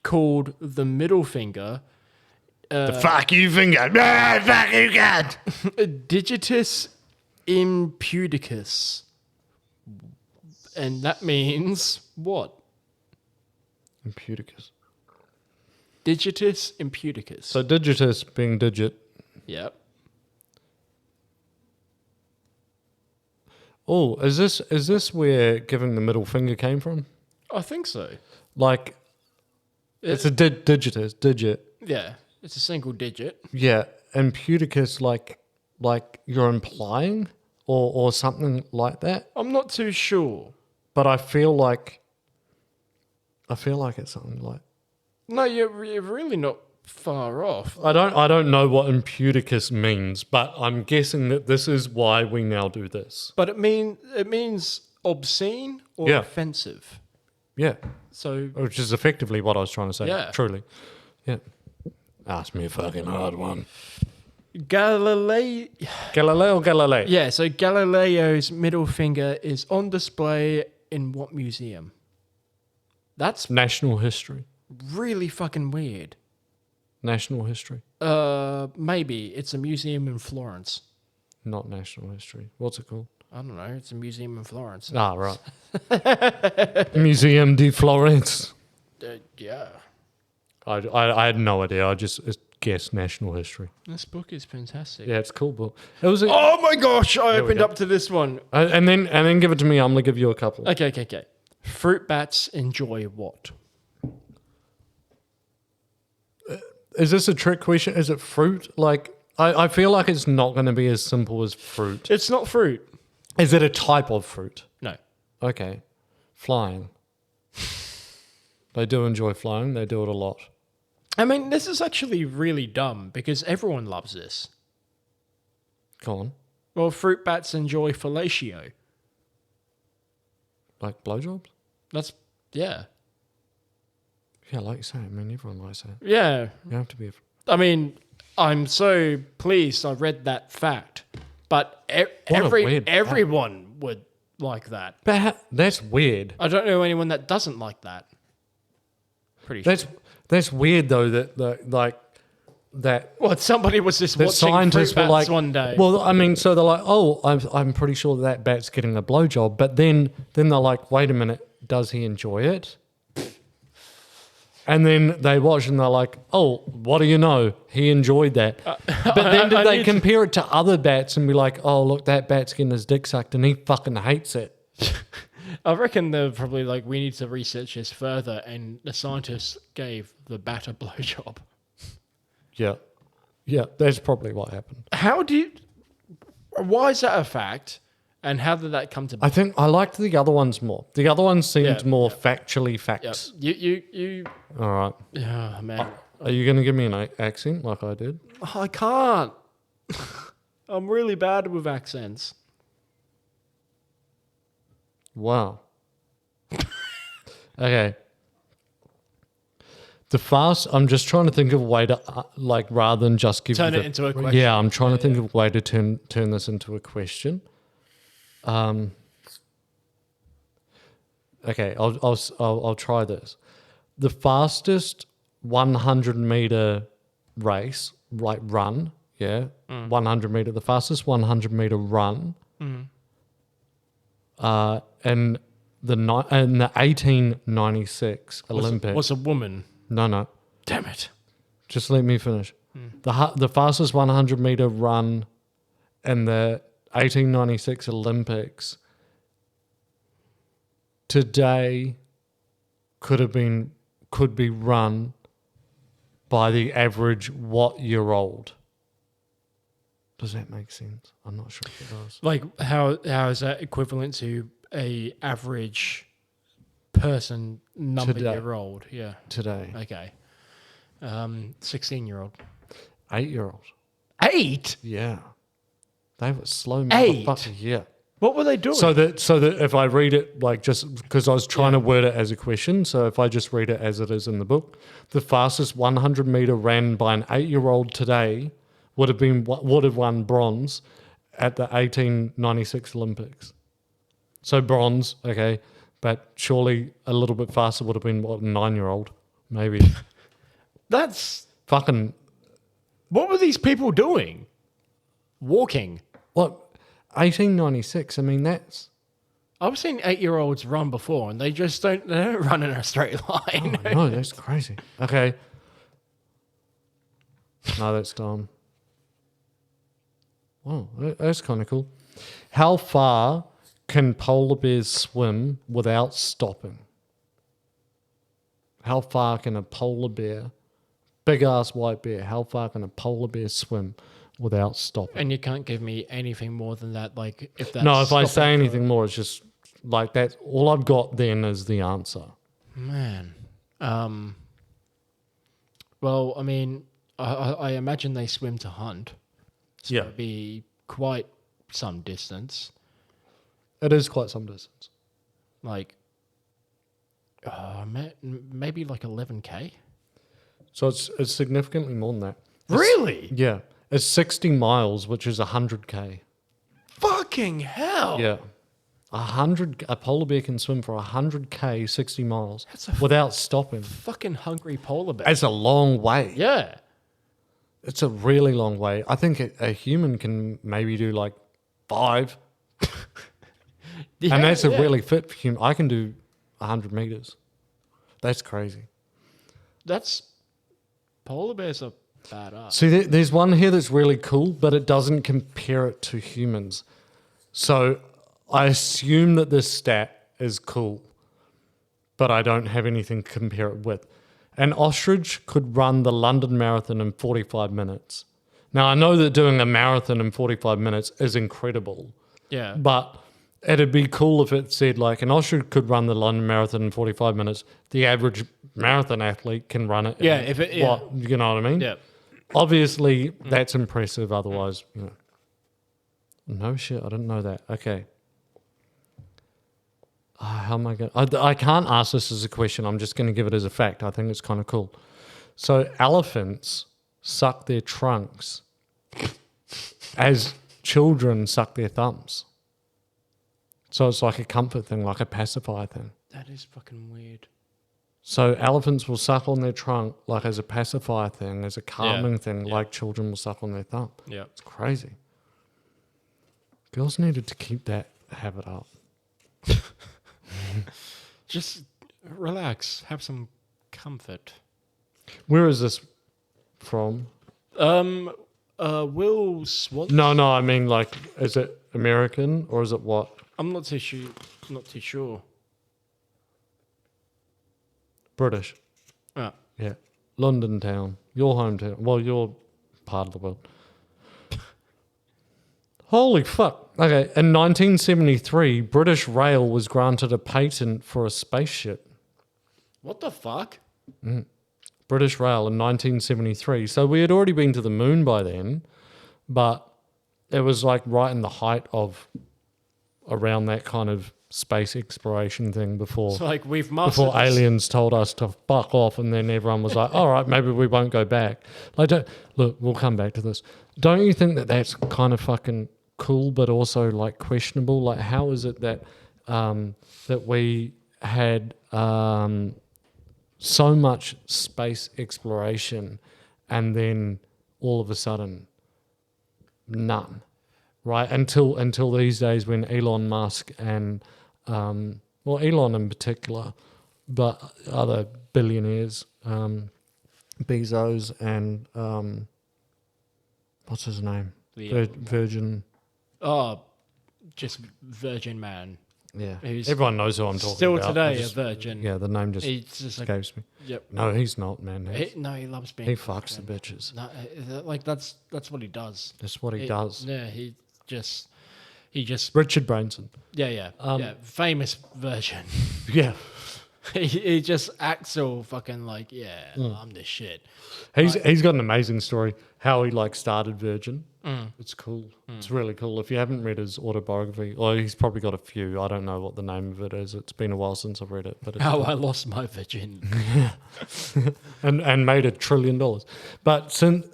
called the middle finger The fuck you finger. Ah, fuck you, cunt. digitus impudicus. And that means what? Impudicus. Digitus impudicus. So digitus being digit. Yep. Oh, is this where giving the middle finger came from? I think so. Like, it's a digitus, digit. Yeah, it's a single digit. Yeah, impudicus, like you're implying or something like that. I'm not too sure. But I feel like it's something like. No, you're really not far off. I don't know what impudicus means, but I'm guessing that this is why we now do this. But it means obscene or offensive. Yeah. So, which is effectively what I was trying to say. Yeah. Truly. Yeah. Ask me a fucking hard one. Galileo. Yeah, so Galileo's middle finger is on display in what museum? That's National History. really fucking weird. National History. Maybe. It's a museum in Florence. Not National History. What's it called? I don't know. It's a museum in Florence. Ah, right. Museum di Florence. Yeah. I had no idea. I just guessed National History. This book is fantastic. Yeah, it's a cool book. It was. Oh my gosh! I opened up to this one. And then give it to me. I'm gonna give you a couple. Okay. Fruit bats enjoy what? Is this a trick question? Is it fruit? Like, I feel like it's not going to be as simple as fruit. It's not fruit. Is it a type of fruit? No. Okay. Flying. They do enjoy flying. They do it a lot. I mean, this is actually really dumb because everyone loves this. Go on. Well, fruit bats enjoy fellatio. Like blowjobs? Yeah. Yeah, like you say. I mean, everyone likes that. Yeah. You have to be. I mean, I'm so pleased I read that fact, but everyone would like that. But that's weird. I don't know anyone that doesn't like that. Pretty sure. That's weird though. That What, somebody was just watching scientists fruit were bats like, one day. Well, I mean, so they're like, oh, I'm pretty sure that bat's getting a blowjob, but then they're like, wait a minute, does he enjoy it? And then they watch and they're like, oh, what do you know? He enjoyed that. But then did they compare it to other bats and be like, oh, look, that bat's getting his dick sucked and he fucking hates it? I reckon they're probably like, we need to research this further, and the scientists gave the bat a blowjob. Yeah. Yeah, that's probably what happened. Why is that a fact? And how did that come to be? I think I liked the other ones more. The other ones seemed more factually facts. Yep. You. All right. Oh, man. Are you going to give me an accent like I did? I can't. I'm really bad with accents. Wow. Okay. I'm just trying to think of a way to, rather than just give turn it into a question. Yeah, I'm trying to think of a way to turn this into a question. Okay, I'll try this. The fastest 100-meter race, like run, 100 meter, the fastest 100-meter run, in the 1896 Olympics. Was a woman. No. Damn it. Just let me finish. The fastest 100-meter run in the 1896 Olympics today could be run by the average what-year-old? Does that make sense? I'm not sure if it does. Like, how is that equivalent to a average person year-old? Yeah. Today. Okay. 16-year-old. 8-year-old. 8? Yeah. They were slow 8? motherfuckers. Yeah. What were they doing? So that if I read it, like, just because I was trying to word it as a question, so if I just read it as it is in the book, the fastest 100-meter ran by an 8-year-old today would have won bronze at the 1896 Olympics. So bronze, okay, but surely a little bit faster would have been a 9-year-old, maybe. That's fucking. What were these people doing? Walking. What? 1896. I mean, that's. I've seen 8-year-olds run before, and they don't run in a straight line. Oh, no, that's crazy. Okay. No, that's dumb. Wow, that's kind of cool. How far can polar bears swim without stopping? How far can a polar bear, big ass white bear, how far can a polar bear swim without stopping? And you can't give me anything more than that. Like, if that's no, if I say anything more, it's just like that. All I've got then is the answer. Man, well, I mean, I imagine they swim to hunt. So it'd be quite some distance. It is quite some distance. Like, maybe like 11K. So it's significantly more than that. Really? Yeah. It's 60 miles, which is 100K. Fucking hell. Yeah. A polar bear can swim for 100K, 60 miles without stopping. Fucking hungry polar bear. It's a long way. Yeah. It's a really long way. I think a human can maybe do like 5. And that's a really fit human. I can do 100 meters. That's crazy. Polar bears are badass. See, there's one here that's really cool, but it doesn't compare it to humans. So I assume that this stat is cool, but I don't have anything to compare it with. An ostrich could run the London Marathon in 45 minutes. Now, I know that doing a marathon in 45 minutes is incredible. Yeah. But it'd be cool if it said, like, an ostrich could run the London Marathon in 45 minutes. The average marathon athlete can run it. Yeah. You know what I mean? Yeah. Obviously, that's impressive. Otherwise, no shit. I didn't know that. Okay. How am I going? I can't ask this as a question. I'm just going to give it as a fact. I think it's kind of cool. So elephants suck their trunks as children suck their thumbs. So it's like a comfort thing, like a pacifier thing. That is fucking weird. So elephants will suck on their trunk like as a pacifier thing, as a calming thing, like children will suck on their thumb. Yeah. It's crazy. Girls needed to keep that habit up. Just relax. Have some comfort. Where is this from? Will Swanson. No. I mean, like, is it American or is it what? I'm not too sure. British. Oh. Yeah. London town. Your hometown. Well, your part of the world. Holy fuck. Okay. In 1973, British Rail was granted a patent for a spaceship. What the fuck? British Rail in 1973. So we had already been to the moon by then, but it was like right in the height of around that kind of space exploration thing before. It's like we've mastered before aliens told us to fuck off, and then everyone was like, all right, maybe we won't go back. Like, look, we'll come back to this. Don't you think that that's kind of fucking cool, but also like questionable? Like, how is it that that we had so much space exploration and then all of a sudden none, right? Until these days when Elon Musk and Elon in particular, but other billionaires, Bezos and what's his name? Virgin. Oh, just Virgin Man. Yeah, Who's everyone knows who I'm talking still about. today a virgin. Yeah, the name just escapes me. Yep. No, he's not, man. He loves being. He fucks the bitches. No, like that's what he does. That's what he does. Yeah, he just. Richard Branson. Yeah. Famous virgin. Yeah. he just acts all fucking like, I'm this shit. He's got an amazing story how he like started Virgin. It's cool. It's really cool. If you haven't read his autobiography, or he's probably got a few. I don't know what the name of it is. It's been a while since I've read it. But how I lost my virgin. and made $1 trillion. But since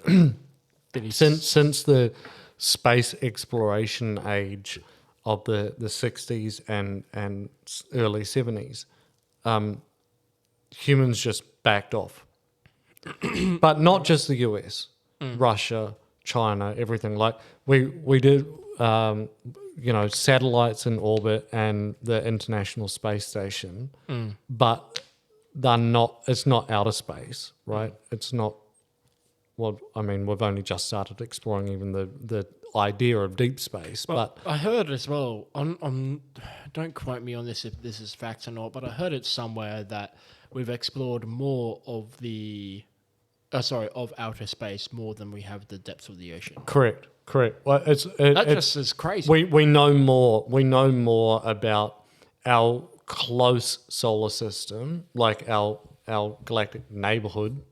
the space exploration age of the 60s and early 70s, humans just backed off. But not just the US, Russia, China, everything. Like we did, satellites in orbit and the International Space Station, but they're not. It's not outer space, right? It's not. Well, I mean, we've only just started exploring even the idea of deep space. But I heard as well. Don't quote me on this if this is fact or not, but I heard it somewhere that we've explored more of of outer space more than we have the depths of the ocean. Correct. Well, that just is crazy. We know more. We know more about our close solar system, like our galactic neighborhood.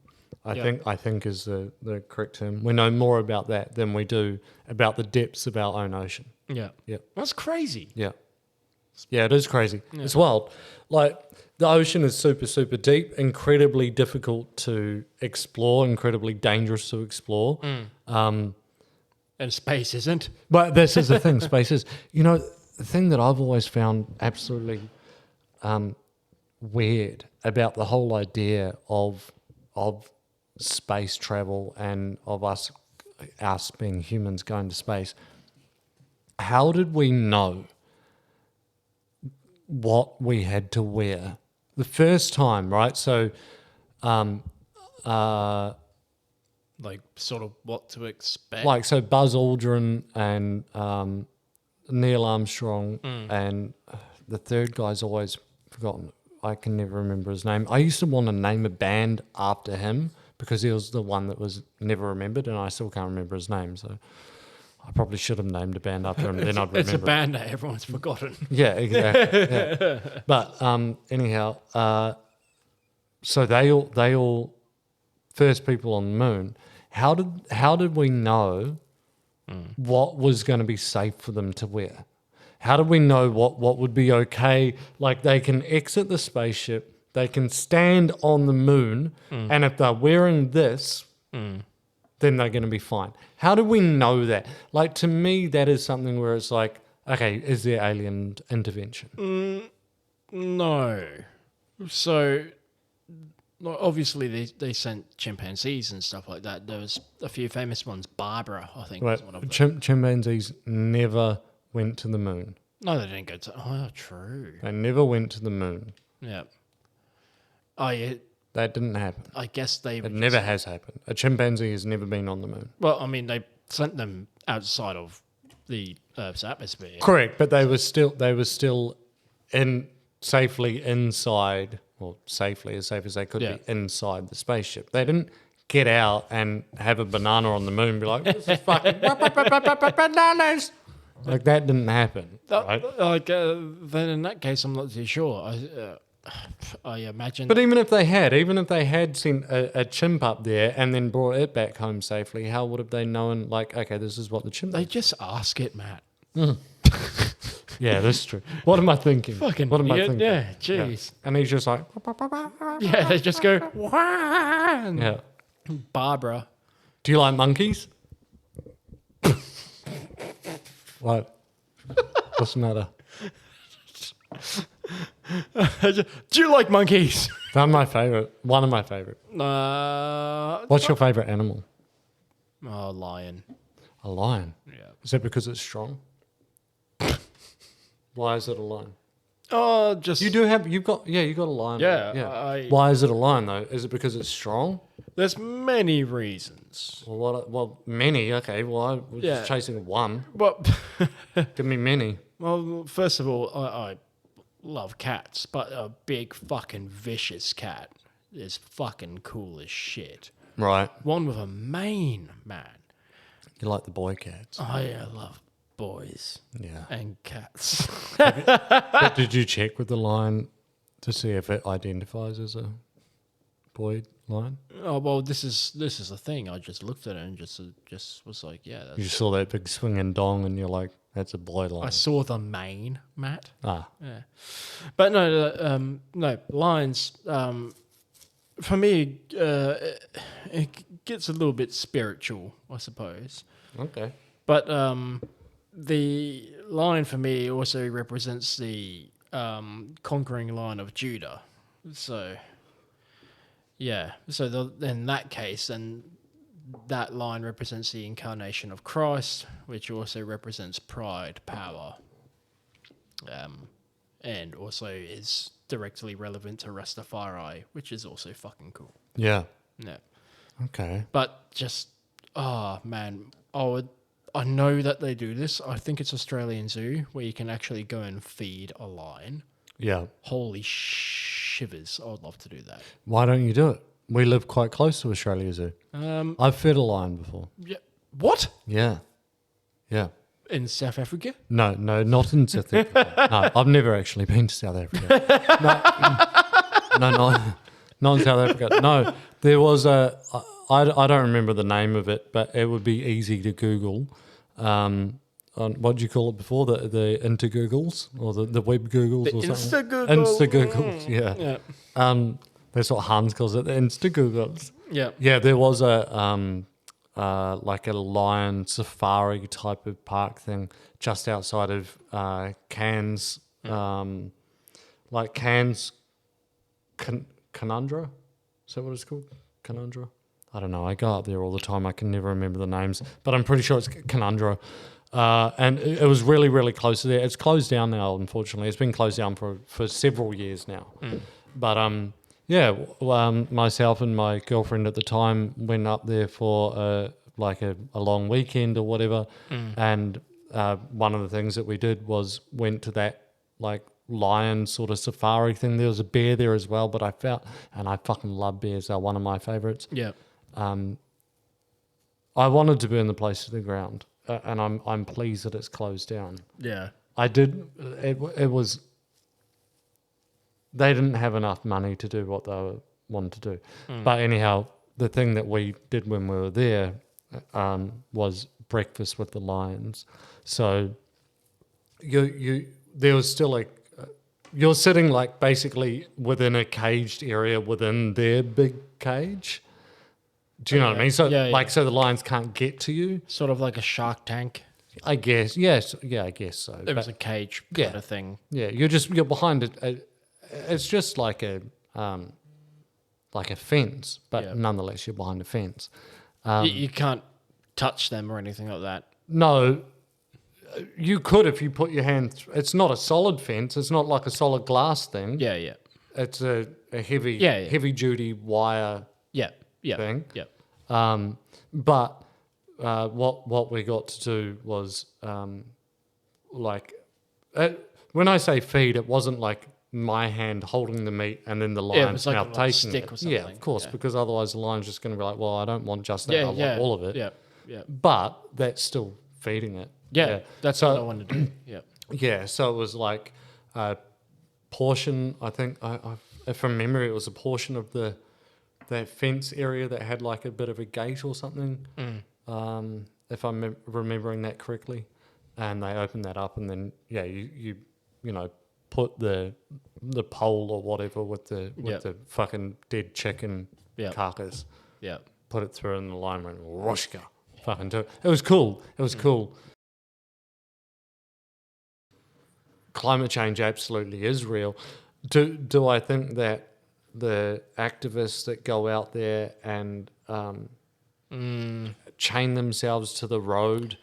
I think is the correct term. We know more about that than we do about the depths of our own ocean. Yeah. That's crazy. Yeah, it is crazy. Yeah. It's wild. Like, the ocean is super, super deep, incredibly difficult to explore, incredibly dangerous to explore. And space isn't. But this is the thing, space is. The thing that I've always found absolutely weird about the whole idea of space travel and of us being humans going to space. How did we know what we had to wear the first time, right? So, like sort of what to expect. Like, so Buzz Aldrin and Neil Armstrong and the third guy's always forgotten. I can never remember his name. I used to want to name a band after him because he was the one that was never remembered, and I still can't remember his name. So I probably should have named a band after him. Then I'd remember. It's a band that everyone's forgotten. Yeah, exactly. Yeah. But anyhow, so they all first people on the moon. How did we know what was going to be safe for them to wear? How did we know what would be okay? Like, they can exit the spaceship, they can stand on the moon, and if they're wearing this, then they're going to be fine. How do we know that? Like, to me, that is something where it's like, okay, is there alien intervention? No. So, obviously, they sent chimpanzees and stuff like that. There was a few famous ones. Barbara, I think, was one of them. Chimpanzees never went to the moon. No, they didn't go to... Oh, true. They never went to the moon. Yeah. Oh, yeah. That didn't happen. I guess It never has happened. A chimpanzee has never been on the moon. Well, I mean, they sent them outside of the Earth's atmosphere. Correct, but they were still safely inside, or safely as safe as they could be inside the spaceship. They didn't get out and have a banana on the moon and be like, this is fucking bananas. Like, that didn't happen, right? Then in that case, I'm not too sure. I imagine. But even if they had sent a chimp up there and then brought it back home safely, how would have they known, like, okay, this is what the chimp They is? just ask it, Matt. Yeah, that's true. What am I thinking? What am I thinking? Yeah, jeez. Yeah. And he's just like... Yeah, they just go... Wah! Yeah. Barbara. Do you like monkeys? What? What's the matter? Do you like monkeys? They're my favourite. One of my favourite. What's your favourite animal? Oh, lion. A lion? Yeah. Is that because it's strong? Why is it a lion? Oh, just... You got a lion. Yeah. Why is it a lion, though? Is it because it's strong? There's many reasons. Well, many. Okay, well, I was just chasing one. Well, Give me many. Well, first of all, I love cats, but a big fucking vicious cat is fucking cool as shit. Right. One with a mane, man. You like the boy cats. I love boys. Yeah. And cats. But did you check with the lion to see if it identifies as a boy lion? Oh, well, this is the thing. I just looked at it and just was like, yeah. That's... You saw that big swinging dong and you're like, that's a boy lion. I saw the mane, Matt. Ah. Yeah. But no, lions, for me, it gets a little bit spiritual, I suppose. Okay. But the lion for me also represents the conquering line of Judah. So, yeah. So in that case, then that line represents the incarnation of Christ, which also represents pride, power, and also is directly relevant to Rastafari, which is also fucking cool. Yeah. Yeah. Okay. But just, man, I know that they do this. I think it's Australian Zoo where you can actually go and feed a lion. Yeah. Holy shivers. I would love to do that. Why don't you do it? We live quite close to Australia Zoo. I've fed a lion before. Yeah. What? Yeah. Yeah. In South Africa? No, not in South Africa. No, I've never actually been to South Africa. Not in South Africa. No, there was I don't remember the name of it, but it would be easy to Google. On what do you call it before? The Insta-Googles or the web Googles or something? Insta-Googles, yeah. That's what Hans calls it, the Insta-Googles. Yeah. Yeah, there was like a lion safari type of park thing just outside of Cairns, like Cairns Canundra? Is that what it's called? Canundra? I don't know. I go up there all the time. I can never remember the names, but I'm pretty sure it's Canundra. And it was really, really close to there. It's closed down now, unfortunately. It's been closed down for several years now. But myself and my girlfriend at the time went up there for a long weekend or whatever. And one of the things that we did was went to that like lion sort of safari thing. There was a bear there as well, but I fucking love bears. They're one of my favorites. Yeah. I wanted to burn the place to the ground, and I'm pleased that it's closed down. Yeah. I did. It was. They didn't have enough money to do what they wanted to do. But anyhow, the thing that we did when we were there was breakfast with the lions. So there was still you're sitting like basically within a caged area within their big cage. Do you know what I mean? So so the lions can't get to you. Sort of like a Shark Tank. I guess. Yes. Yeah, I guess so. There was a cage kind of thing. Yeah, you're behind it. It's just like a fence, but nonetheless you're behind a fence. You can't touch them or anything like that. No, you could if you put your hand. It's not a solid fence. It's not like a solid glass thing. Yeah, yeah. it's a heavy duty wire thing. But what we got to do was when I say feed, it wasn't like my hand holding the meat and then the lion's like mouth a taking stick it. or something. Yeah, of course, because otherwise the lion's just going to be like, well, I don't want just that, I want all of it. Yeah. But that's still feeding it. Yeah, that's what I want to do. Yeah. Yeah, so it was like a portion, I think, from memory, it was a portion of that fence area that had like a bit of a gate or something, if I'm remembering that correctly. And they opened that up, and then you put the pole or whatever with the fucking dead chicken carcass. Yeah. Put it through, and the lion went whooshka. Fucking do it. It was cool. It was cool. Climate change absolutely is real. Do I think that the activists that go out there and chain themselves to the road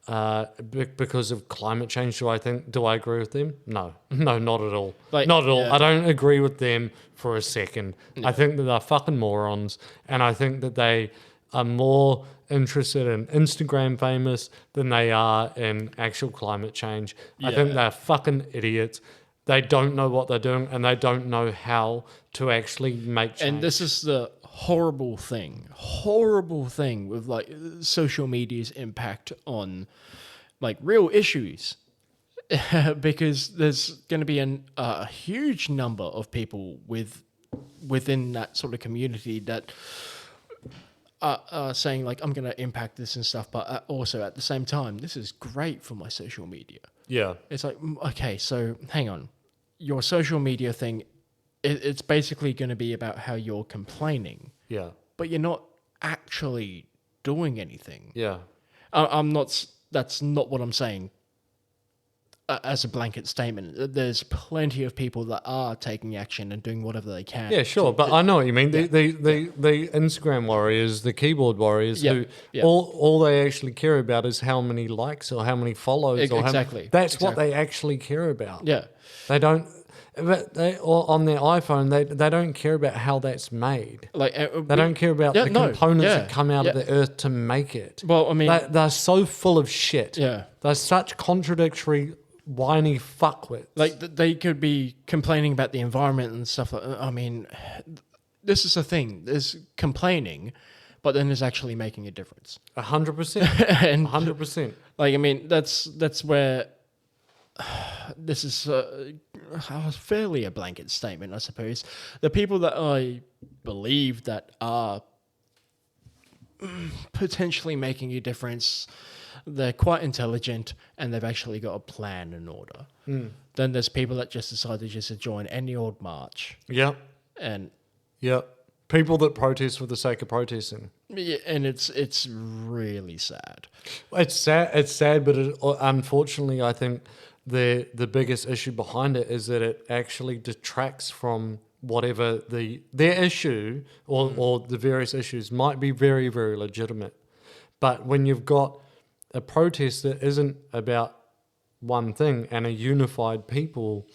because of climate change, do I agree with them? No, not at all. Not at all. I don't agree with them for a second. I think that they're fucking morons, and I think that they are more interested in Instagram famous than they are in actual climate change. I think they're fucking idiots. They don't know what they're doing, and they don't know how to actually make change. And this is the horrible thing with like social media's impact on like real issues. Because there's going to be a huge number of people within that sort of community that are saying like, I'm going to impact this and stuff, but also at the same time, this is great for my social media. Yeah. It's like, okay, so hang on. Your social media thing, it's basically going to be about how you're complaining. Yeah. But you're not actually doing anything. Yeah. That's not what I'm saying as a blanket statement. There's plenty of people that are taking action and doing whatever they can. Yeah, sure, but I know what you mean. The Instagram warriors, the keyboard warriors, who all they actually care about is how many likes or how many follows. Exactly. That's what they actually care about. Yeah. They don't... But on their iPhone, they don't care about how that's made. They don't care about the components that come out of the earth to make it. Well, I mean... They're so full of shit. Yeah. They're such contradictory, whiny fuckwits. Like, they could be complaining about the environment and stuff like that. I mean, this is the thing. There's complaining, but then there's actually making a difference. 100%. 100%. Like, I mean, that's where... This is fairly a blanket statement, I suppose. The people that I believe that are potentially making a difference, they're quite intelligent and they've actually got a plan in order. Then there's people that just decide to join any old march. Yep. And people that protest for the sake of protesting. Yeah, and it's really sad. It's sad, but unfortunately, I think the biggest issue behind it is that it actually detracts from whatever their issue or the various issues might be very, very legitimate. But when you've got a protest that isn't about one thing and a unified people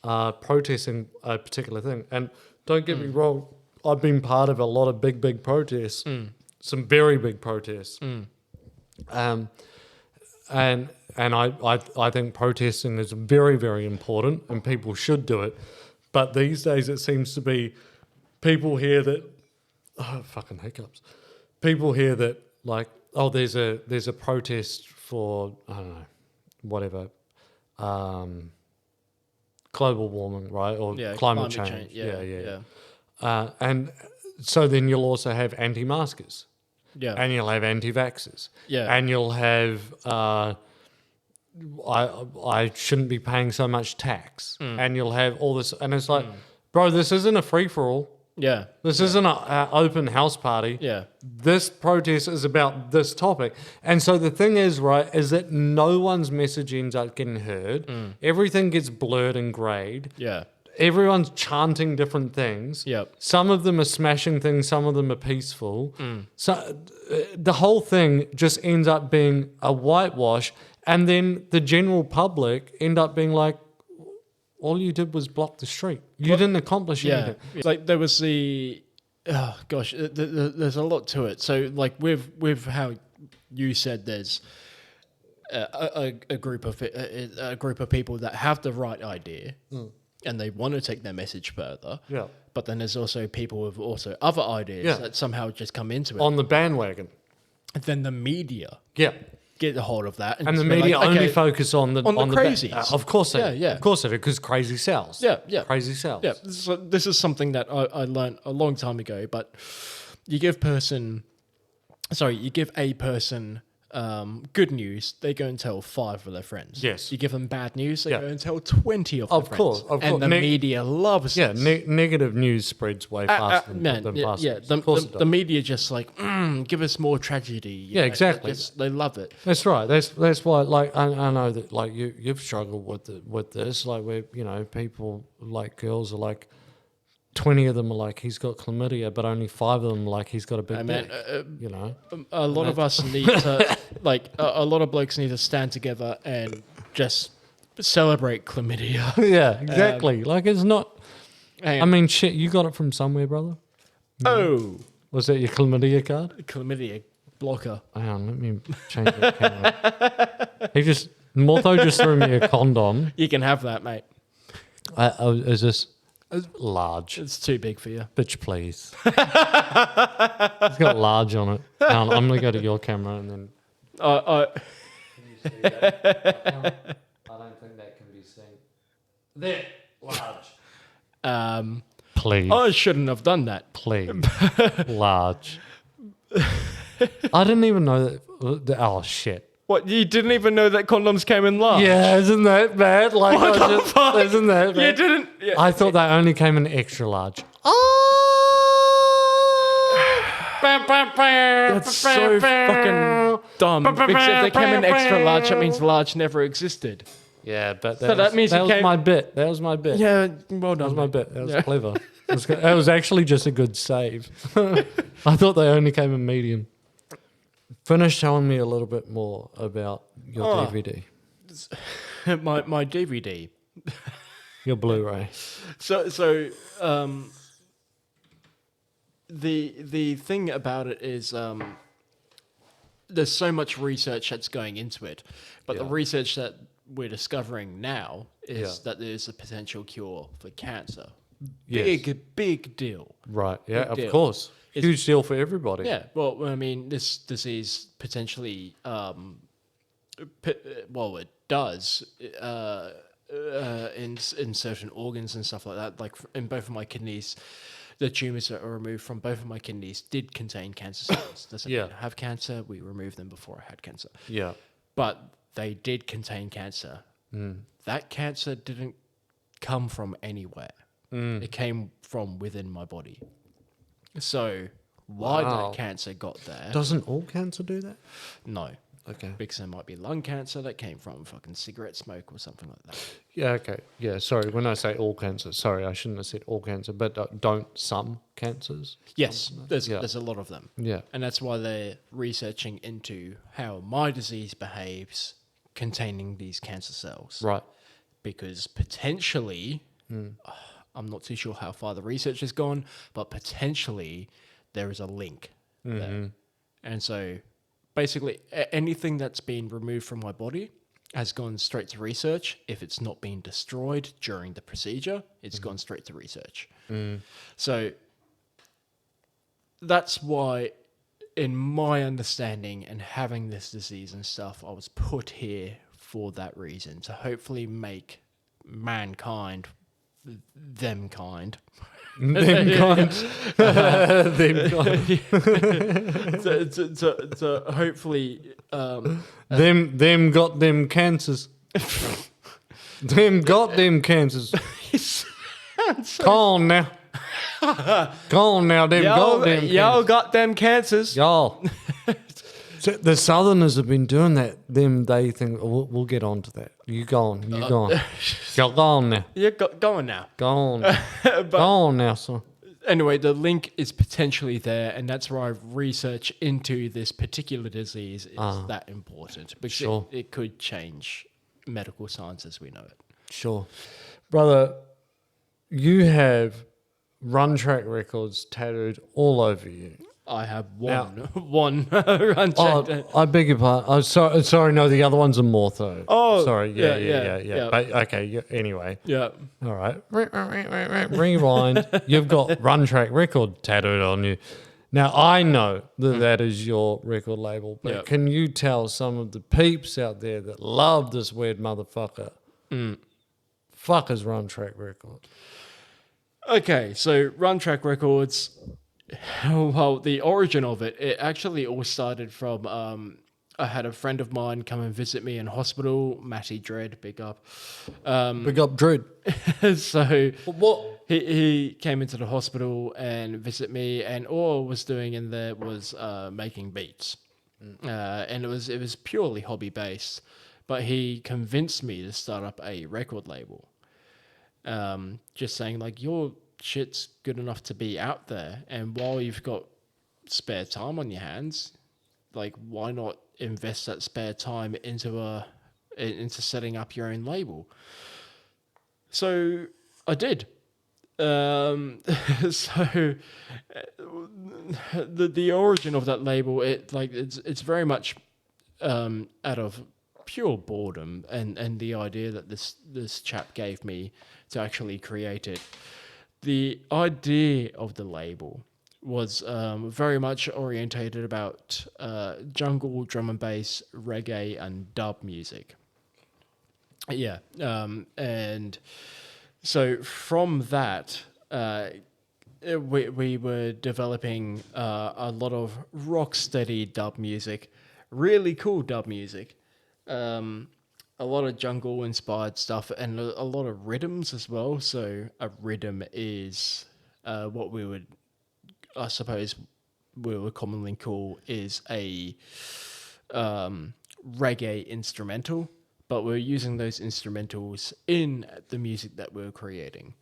protesting a particular thing, and don't get me wrong, I've been part of a lot of big protests, some very big protests. And I think protesting is very, very important and people should do it. But these days it seems to be people here that... Oh, fucking hiccups. People here that like, oh, there's a protest for, I don't know, whatever, global warming, right? Or climate change. Yeah. And so then you'll also have anti-maskers. Yeah. And you'll have anti-vaxxers. Yeah. And you'll have... I shouldn't be paying so much tax. And you'll have all this... And it's like, bro, this isn't a free-for-all. Yeah. This isn't an open house party. Yeah. This protest is about this topic. And so the thing is, right, is that no one's message ends up getting heard. Everything gets blurred and greyed. Yeah. Everyone's chanting different things. Yep. Some of them are smashing things, some of them are peaceful. So the whole thing just ends up being a whitewash, and then the general public end up being like, all you did was block the street. You didn't accomplish anything. Like there was there's a lot to it. So like with how you said there's a group of people that have the right idea and they want to take their message further. Yeah. But then there's also people with also other ideas that somehow just come into it. On the bandwagon. And then the media get a hold of that. And the media only focus on the crazies. Of course they do. Of course they do, because crazy sells. Yeah. Crazy sells. Yeah. So this is something that I learned a long time ago, but you give a person good news, they go and tell 5 of their friends. Yes. You give them bad news, they go and tell 20 of their friends. Of course. And the media loves it. Negative news spreads way faster than positive. The media just like, give us more tragedy. Exactly. They love it. That's right. That's why, like, I know that, like, you've struggled with this, like, where, people, like, girls are like, 20 of them are like, he's got chlamydia, but only 5 of them are like, he's got a big dick, A lot of us need to, a lot of blokes need to stand together and just celebrate chlamydia. Yeah, exactly. Like, it's not... I mean, shit, you got it from somewhere, brother? Oh. Was that your chlamydia card? Chlamydia blocker. Hang on, let me change the camera. Mortho just threw me a condom. You can have that, mate. Is this... large. It's too big for you. Bitch, please. It's got large on it. I'm going to go to your camera and then... Can you see that? I don't think that can be seen. There, large. Please. I shouldn't have done that. Please. Large. I didn't even know that... Oh, shit. What, you didn't even know that condoms came in large? Yeah, isn't that bad? Like, what the fuck? Isn't that bad? You didn't... Yeah. I thought they only came in extra large. That's so fucking dumb. Because if they came in extra large, that means large never existed. Yeah, but that means that was my bit. That was my bit. Yeah, well done. That was my bit. That was clever. That was actually just a good save. I thought they only came in medium. Finish telling me a little bit more about your DVD. My DVD. Your Blu-ray. So the thing about it is there's so much research that's going into it, but the research that we're discovering now is that there's a potential cure for cancer. Big deal. Right. Yeah. Of course. Huge deal for everybody. Yeah. Well, I mean, this disease potentially, it does in certain organs and stuff like that. Like in both of my kidneys, the tumors that were removed from both of my kidneys did contain cancer cells. Doesn't mean I have cancer. We removed them before I had cancer. Yeah. But they did contain cancer. That cancer didn't come from anywhere. It came from within my body. So why that cancer got there... Doesn't all cancer do that? No. Okay. Because there might be lung cancer that came from fucking cigarette smoke or something like that. Yeah, okay. Yeah, sorry. When I say all cancer, sorry, I shouldn't have said all cancer, but don't some cancers? Yes, there's a lot of them. Yeah. And that's why they're researching into how my disease behaves containing these cancer cells. Right. Because potentially... I'm not too sure how far the research has gone, but potentially there is a link there. And so basically anything that's been removed from my body has gone straight to research. If it's not been destroyed during the procedure, it's gone straight to research. So that's why, in my understanding and having this disease and stuff, I was put here for that reason, to hopefully make mankind... them kind. To hopefully them got them cancers. Them got them cancers. Go on now. Go on now, them got them cancers. Y'all got them cancers. Y'all. So the Southerners have been doing that. They think, we'll get on to that. You go on. You go on. Go on now. Yeah, go on now. Go on. Go on now, son. Anyway, the link is potentially there, and that's why research into this particular disease is that important. Because it could change medical science as we know it. Sure. Brother, you have Run Track Records tattooed all over you. I have one Run Track. I beg your pardon. Oh, sorry, no, the other one's a Mortho. Oh, sorry, yeah. But, okay, anyway. Yeah. All right. Rewind. You've got Run Track Record tattooed on you. Now, I know that is your record label, but can you tell some of the peeps out there that love this weird motherfucker, fuck is Run Track Record? Okay, so Run Track Records, well, the origin of it actually all started from, I had a friend of mine come and visit me in hospital, Matty Dread, big up. Big up Dread. So What? he came into the hospital and visit me, and all I was doing in there was making beats. And it was purely hobby-based, but he convinced me to start up a record label. Just saying, like, your shit's good enough to be out there, and while you've got spare time on your hands, like, why not invest that spare time into setting up your own label? So I did. So the origin of that label, it's very much out of pure boredom and the idea that this chap gave me to actually create it. The idea of the label was very much orientated about jungle, drum and bass, reggae, and dub music. Yeah, and so from that, we were developing a lot of rock steady dub music, really cool dub music, a lot of jungle inspired stuff, and a lot of rhythms as well. So a rhythm is what we would, I suppose, we would commonly call is a reggae instrumental, but we're using those instrumentals in the music that we're creating.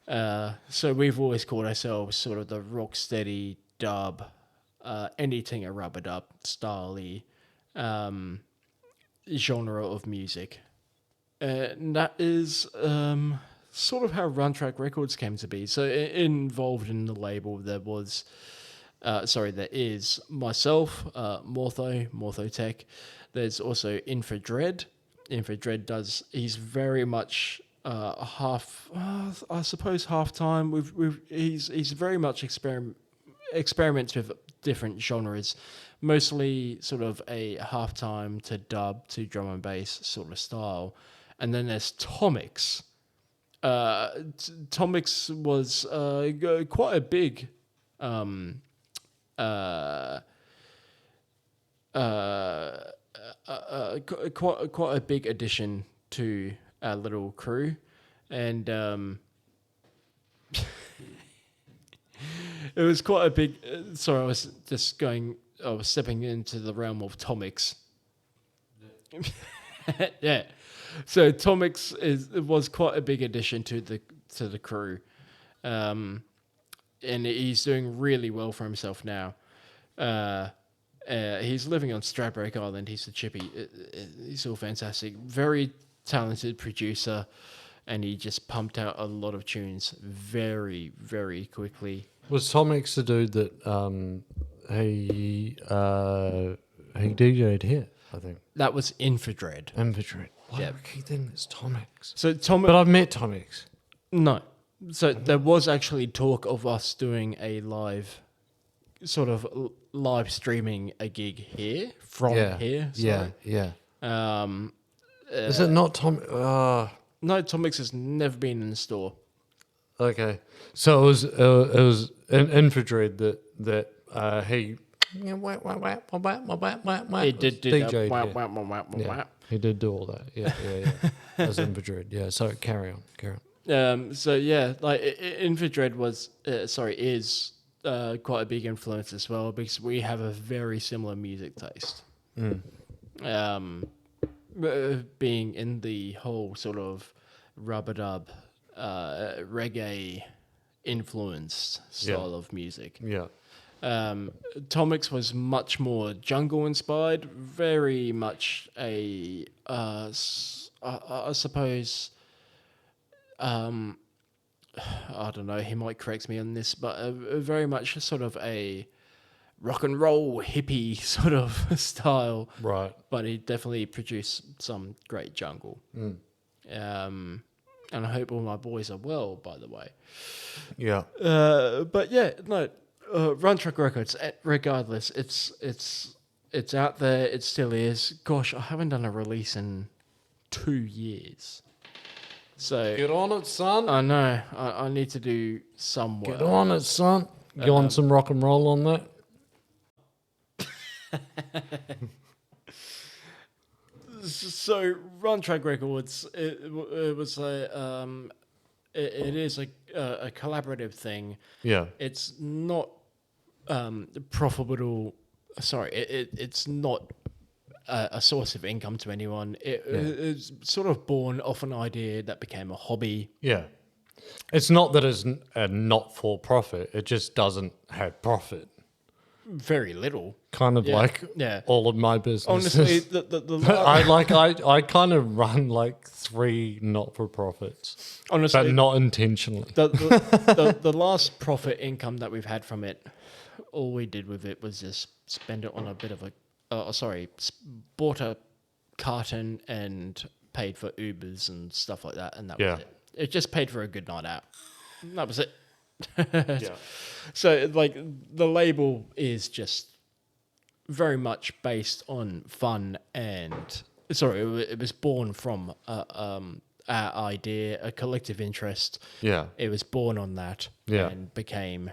So we've always called ourselves sort of the rock steady dub, anything a rubber dub style-y genre of music. And that is sort of how Run Track Records came to be. So involved in the label there is myself, Mortho Tech. There's also Infradread. Infradread he's very much half time. He's very much experiments with different genres, mostly sort of a halftime to dub to drum and bass sort of style. And then there's Tomix. Tomix was quite a big quite a big addition to our little crew, and it was quite a big. Sorry, I was stepping into the realm of Tomix. Yeah, so Tomix was quite a big addition to the crew, and he's doing really well for himself now. He's living on Stradbroke Island. He's a chippy. He's all fantastic. Very talented producer, and he just pumped out a lot of tunes very, very quickly. Was Tomix the dude that he DJ'd here? I think that was Infradread. Why do I keep thinking it's Tomix? So but I've met Tomix. No, so there was actually talk of us doing a live streaming a gig here from here. Sorry. Yeah. Is it not Tom? No, Tomix has never been in the store. Okay, so it was an Infradread that he. He did DJ. He did do all that. Yeah. As Infradread. Yeah. So carry on. So yeah, like Infradread is quite a big influence as well, because we have a very similar music taste. Being in the whole sort of rubber dub, reggae influenced style of music. Yeah. Tomix was much more jungle inspired, very much a I suppose I don't know, he might correct me on this, but very much sort of a rock and roll hippie sort of style. Right. But he definitely produced some great jungle. And I hope all my boys are well, by the way. Yeah. But yeah, no, Run Track Records, regardless, it's out there, it still is. Gosh, I haven't done a release in 2 years. So Get on it, son. I know. I need to do some work. Get on it, son. You want some rock and roll on that? So Run Track Records, it was it is a collaborative thing. Yeah. It's not profitable. Sorry, it's not a source of income to anyone. It's sort of born off an idea that became a hobby. Yeah. It's not that it's a not for profit. It just doesn't have profit. Very little. Kind of like all of my business. Honestly, I kind of run like 3 not-for-profits. Honestly, but not intentionally. The last profit income that we've had from it, all we did with it was just spend it on a bit of a bought a carton and paid for Ubers and stuff like that, and that was it. It just paid for a good night out. That was it. Yeah. So, like, the label is just very much based on fun and... Sorry, it was born from our idea, a collective interest. Yeah. It was born on that and became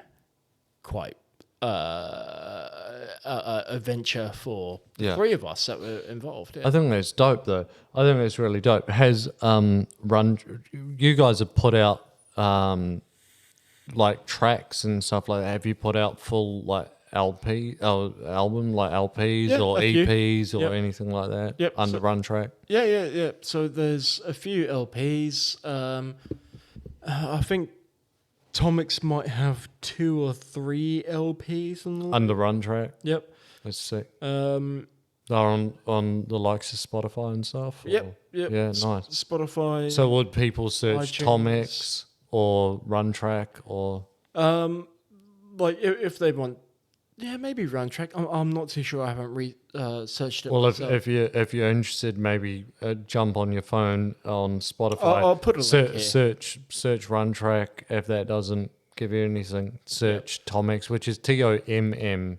quite... a venture for 3 of us that were involved. Yeah. I think that's dope, though. I think that's really dope. Has you guys have put out like tracks and stuff like that? Have you put out full like album like LPs or EPs or anything like that? Yep. Under Run Track. Yeah. So there's a few LPs. I think Tomix might have 2 or 3 LPs under Run Track. Yep. That's sick. They're on the likes of Spotify and stuff. Yep. Yeah, nice. Spotify. So would people search iTunes. Tomix or Run Track or? Like if they want, maybe Run Track. I'm not too sure. I haven't searched it. Well, myself. if you're interested, maybe jump on your phone on Spotify. I'll put a link here. Search Run Track. If that doesn't give you anything, search Tomix, which is TOMMX.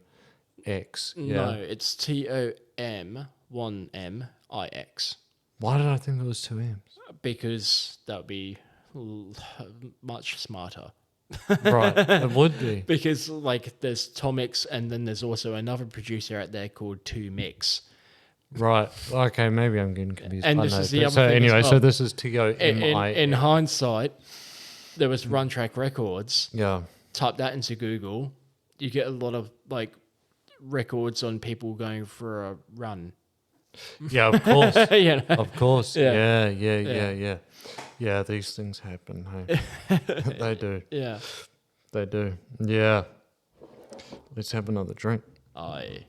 Yeah. No, it's TOM1MIX. Why did I think there was 2 M's? Because that would be much smarter. Right, it would be. Because like there's Tomix and then there's also another producer out there called 2Mix. Right. Okay, maybe I'm getting confused. And this is the other so thing anyway, as well. so this is TOMI. In hindsight, there was Run Track Records. Yeah. Type that into Google. You get a lot of like records on people going for a run. Yeah, of course. You know? Of course. Yeah. Yeah. Yeah, these things happen. Hey, they do. Yeah. They do. Yeah. Let's have another drink. Aye.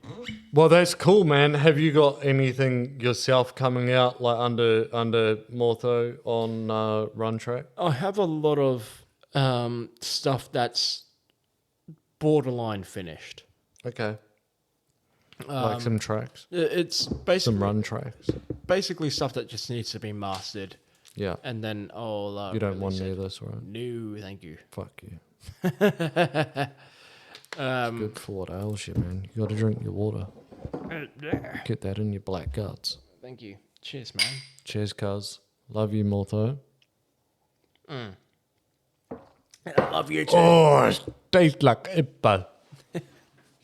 Well, that's cool, man. Have you got anything yourself coming out like under Mortho on Run Track? I have a lot of stuff that's borderline finished. Okay. Like some tracks, It's basically some run tracks. basically stuff that just needs to be mastered, Yeah. and then I'll. You don't want release any it. of this, right? No, thank you. Fuck you. Good for what ails you, man. You got to drink your water. Get that in your black guts. Thank you. Cheers, man. Cheers, cuz. Love you, Mortho. I love you too. Oh, it tastes like Ippo.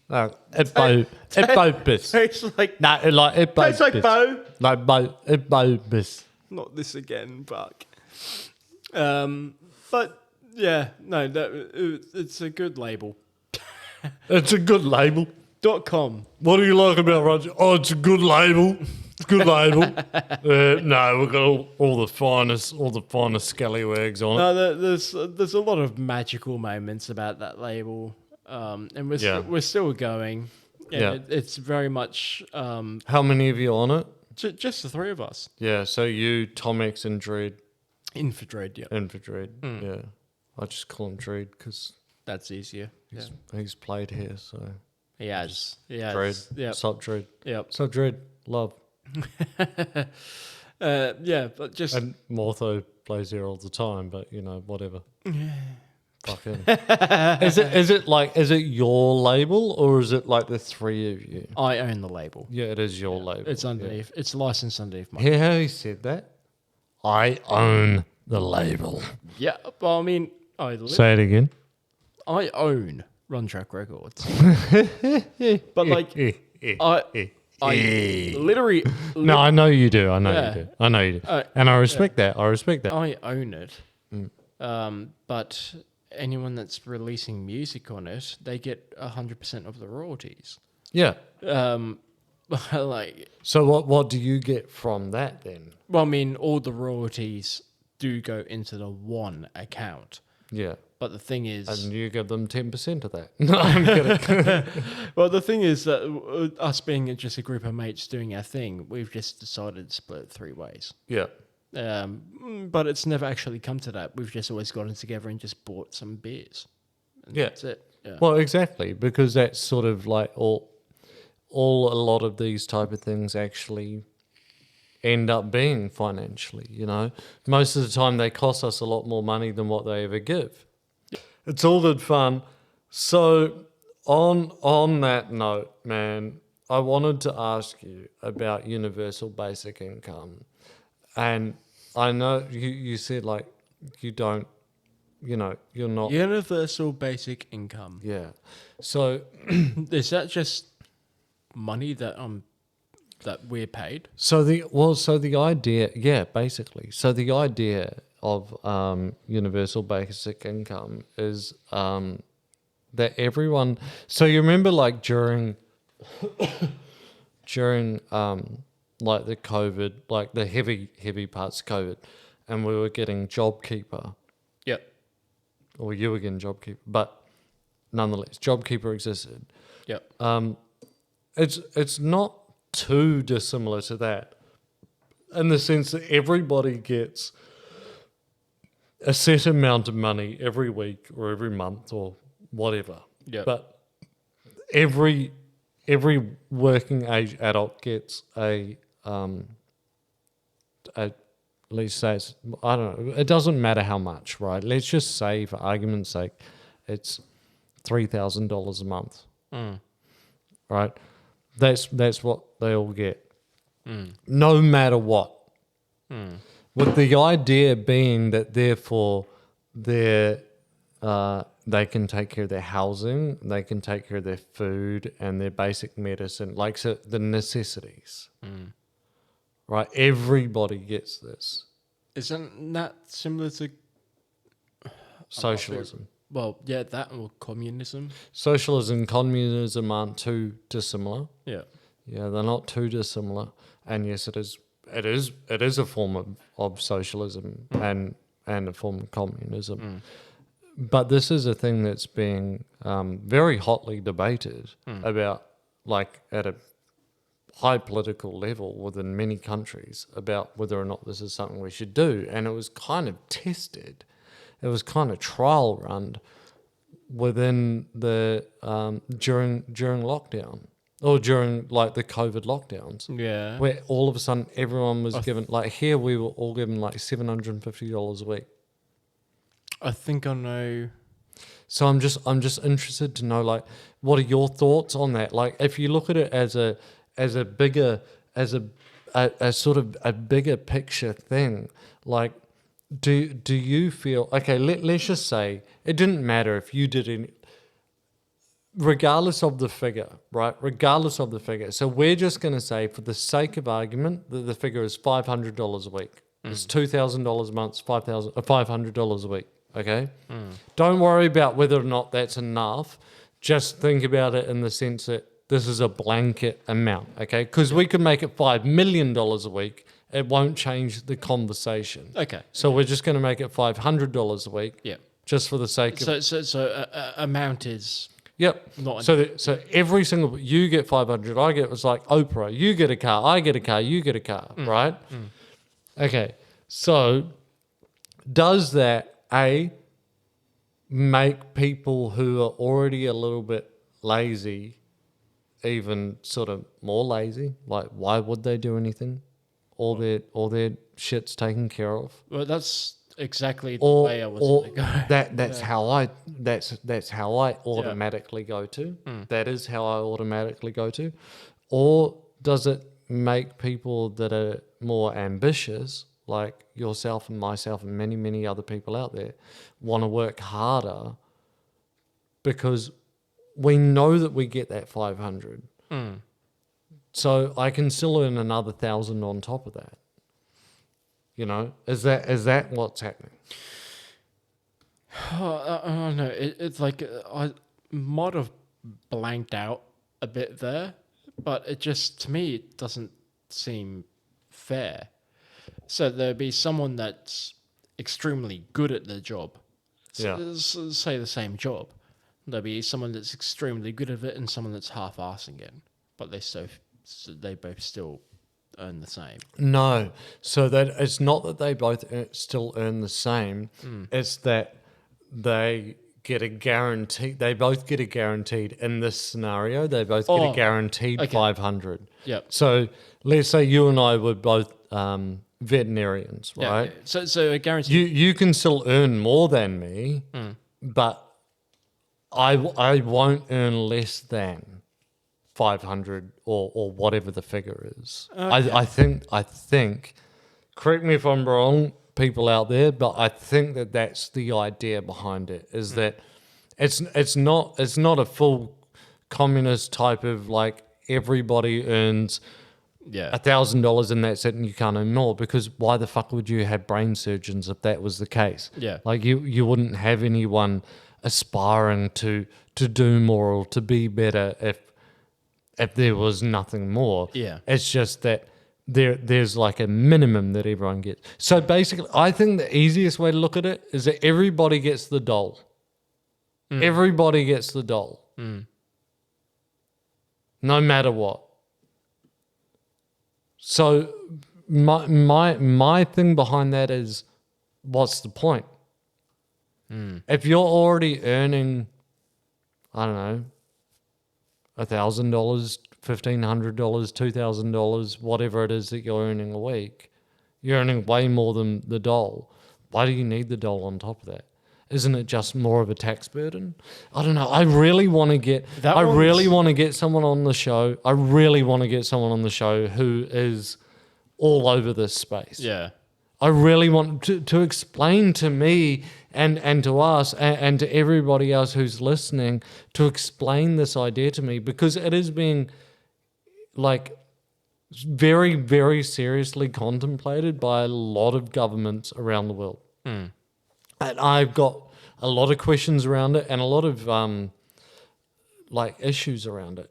Ippo bis. Tastes like No, like Ippo tastes like bis. Bo. Like Ippo bis. Not this again, Buck. But yeah, no, it's a good label. It's a good label. .com. What do you like about Roger? Oh, it's a good label. It's a good label. No, we've got all the finest scallywags on it. No, there's a lot of magical moments about that label, and we're still going. Yeah. It's very much How many of you on it? just the 3 of us. Yeah, so you, Tomix, and Dread. Infrared, yeah. Infrared, yeah. I just call him Dread because that's easier. He's played here, so he has. Dread. Yep. Sup, Dread. Yep. Sup, Dread. Love. But just and Mortho plays here all the time, but whatever. Fuck him. Is it your label or is it like the three of you? I own the label. Yeah, it is your label. It's underneath. Yeah. It's licensed underneath my. Hear how he said that? I own the label. Yeah, well, I mean, say it again. I own Run Track Records, but like I literally. No, I know you do. I know you do. And I respect that. I own it. But anyone that's releasing music on it, they get 100% of the royalties. Yeah. Like. So what do you get from that then? Well, I mean, all the royalties do go into the one account. Yeah. But the thing is... And you give them 10% of that. No, I'm kidding. Well, the thing is that us being just a group of mates doing our thing, we've just decided to split it 3 ways. Yeah. But it's never actually come to that. We've just always gotten together and just bought some beers. And that's it. Yeah. Well, exactly, because that's sort of like all a lot of these type of things actually end up being financially, Most of the time they cost us a lot more money than what they ever give. It's all good fun. So on that note, man, I wanted to ask you about universal basic income. And I know you said like you don't, you're not... Universal basic income. Yeah. So... Is that just money that we're paid? So the idea, yeah, basically. So the idea of universal basic income is that everyone... So you remember like during like the COVID, like the heavy parts of COVID, and we were getting JobKeeper. Yep. Or you were getting JobKeeper, but nonetheless, JobKeeper existed. Yep. It's not too dissimilar to that, in the sense that everybody gets a set amount of money every week or every month or whatever. Yep. But every working age adult gets let's say it's, I don't know, it doesn't matter how much, right? Let's just say, for argument's sake, it's $3,000 a month, right? That's what they all get, no matter what. With the idea being that therefore they can take care of their housing, they can take care of their food and their basic medicine, like so the necessities. Right? Everybody gets this. Isn't that similar to socialism? Well, yeah, that or communism. Socialism and communism aren't too dissimilar. Yeah. Yeah, they're not too dissimilar. And yes, it is a form of socialism and a form of communism. But this is a thing that's being very hotly debated about, like at a high political level within many countries, about whether or not this is something we should do. And it was kind of tested. It was kind of trial run within the during lockdown, or during like the COVID lockdowns. Yeah. Where all of a sudden everyone was given, like here we were all given like $750 a week. I think I know. So I'm just interested to know, like, what are your thoughts on that? Like, if you look at it as a bigger picture thing, like, do you feel, okay, let's just say it didn't matter if you did any, regardless of the figure, right? Regardless of the figure. So we're just going to say, for the sake of argument, that the figure is $500 a week. It's $2,000 a month, $500 a week. Okay? Don't worry about whether or not that's enough. Just think about it in the sense that this is a blanket amount, okay? Because we could make it $5 million a week. It won't change the conversation. Okay. So we're just going to make it $500 a week. Yeah. Just for the sake of... So amount is... Yep. So every single... You get 500, I get... It's like Oprah. You get a car, I get a car, you get a car, right? Okay. So... does that, make people who are already a little bit lazy even sort of more lazy? Like, why would they do anything? All their shit's taken care of. Well, that's exactly the way I was going to go. That's how I automatically go to. That is how I automatically go to. Or does it make people that are more ambitious, like yourself and myself and many, many other people out there, want to work harder because we know that we get that 500. So I can still earn another 1,000 on top of that. You know, is that what's happening? I don't know. It's like I might have blanked out a bit there, but it just, to me, it doesn't seem fair. So there'd be someone that's extremely good at their job. Say the same job. There'll be someone that's extremely good at it and someone that's half-assing it, but they both still earn the same. No, so that it's not that they both still earn the same. It's that they get a guarantee. They both get a guaranteed in this scenario. They both get a guaranteed 500. Yep. So let's say you and I were both veterinarians, right? Yeah. So a guarantee. You can still earn more than me, but I won't earn less than 500 or whatever the figure is. Okay. I think, correct me if I'm wrong, people out there, but I think that's the idea behind it, is that it's not a full communist type of like everybody earns $1,000 and that's it and you can't earn more, because why the fuck would you have brain surgeons if that was the case? Yeah. Like you wouldn't have anyone aspiring to do more or to be better if there was nothing more. Yeah. It's just that there's like a minimum that everyone gets. So basically, I think the easiest way to look at it is that everybody gets the dole. Everybody gets the dole. No matter what. So my thing behind that is, what's the point? If you're already earning, I don't know, $1,000, $1,500, $2,000, whatever it is that you're earning a week, you're earning way more than the dole. Why do you need the dole on top of that? Isn't it just more of a tax burden? I don't know. I really want to get someone on the show. I really want to get someone on the show who is all over this space. Yeah. I really want to explain to me and to us and to everybody else who's listening, to explain this idea to me, because it is being like very, very seriously contemplated by a lot of governments around the world. And I've got a lot of questions around it and a lot of like issues around it.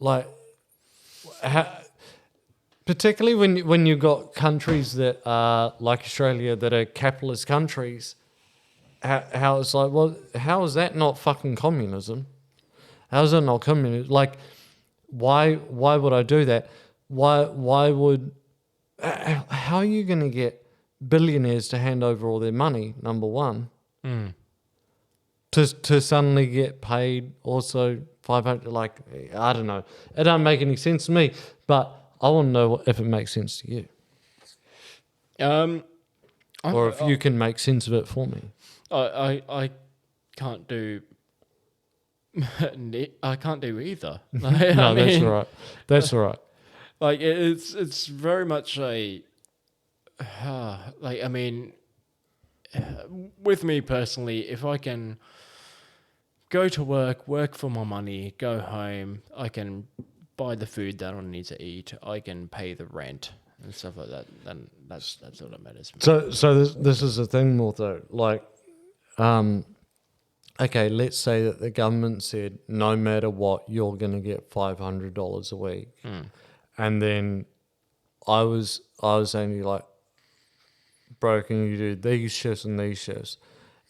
Like, particularly when you've got countries that are like Australia that are capitalist countries, how it's like, well, how is that not fucking communism? How is that not communism? Like, why would I do that? Why would? How are you going to get billionaires to hand over all their money? Number one, to suddenly get paid also 500. Like, I don't know. It don't make any sense to me, but I want to know if it makes sense to you. Or if you can make sense of it for me. I can't do. I can't do either. That's all right. That's all right. Like it's very much a like, I mean, with me personally, if I can go to work for my money, go home, I can buy the food that I need to eat, I can pay the rent and stuff like that, then that's all that matters. So this is the thing, Mortho. Like, okay, let's say that the government said no matter what, you're going to get $500 a week, and then I was saying to you, like, bro, can you do these shifts and these shifts?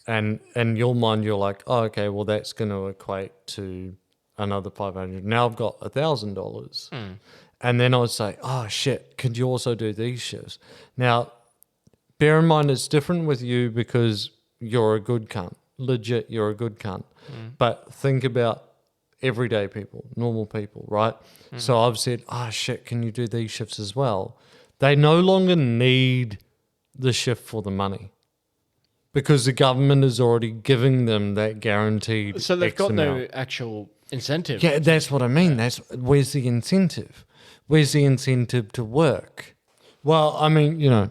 And in your mind, you're like, oh, okay, well, that's going to equate to another $500. Now I've got $1,000. And then I would say, oh, shit, could you also do these shifts? Now, bear in mind it's different with you because you're a good cunt. Legit, you're a good cunt. But think about everyday people, normal people, right? So I've said, shit, can you do these shifts as well? They no longer need the shift for the money because the government is already giving them that guaranteed So they've X got amount. no actual incentive. Yeah, that's what I mean. Where's the incentive? Where's the incentive to work? Well, I mean,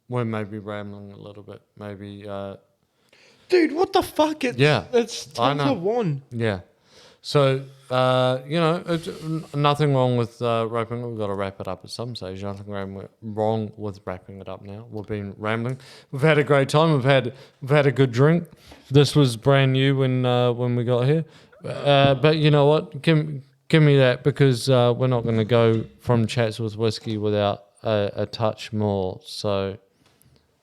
we're maybe rambling a little bit. Maybe... Dude, what the fuck? It's 10 to 1. Yeah. So, it's nothing wrong with wrapping. We've got to wrap it up at some stage. Nothing wrong with wrapping it up now. We've been rambling. We've had a great time. We've had a good drink. This was brand new when we got here. But you know what? Give me that because we're not going to go from Chats with Whiskey without a touch more. So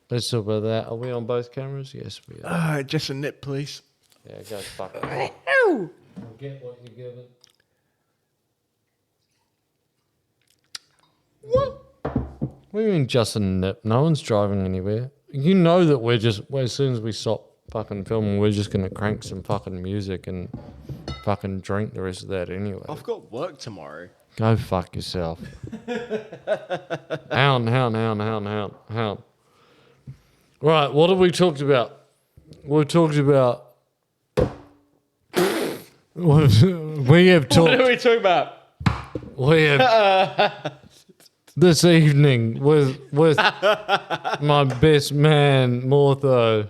let's talk about that. Are we on both cameras? Yes, we are. Just a nip, please. Yeah, go fuck it. Get what you're given. What do you mean just a nip? No one's driving anywhere. You know that as soon as we stop fucking filming, we're just going to crank some fucking music and fucking drink the rest of that anyway. I've got work tomorrow. Go fuck yourself. Hound. Right, what have we talked about? We've talked about... we have talked... What are we talking about? We have... this evening with my best man, Mortho,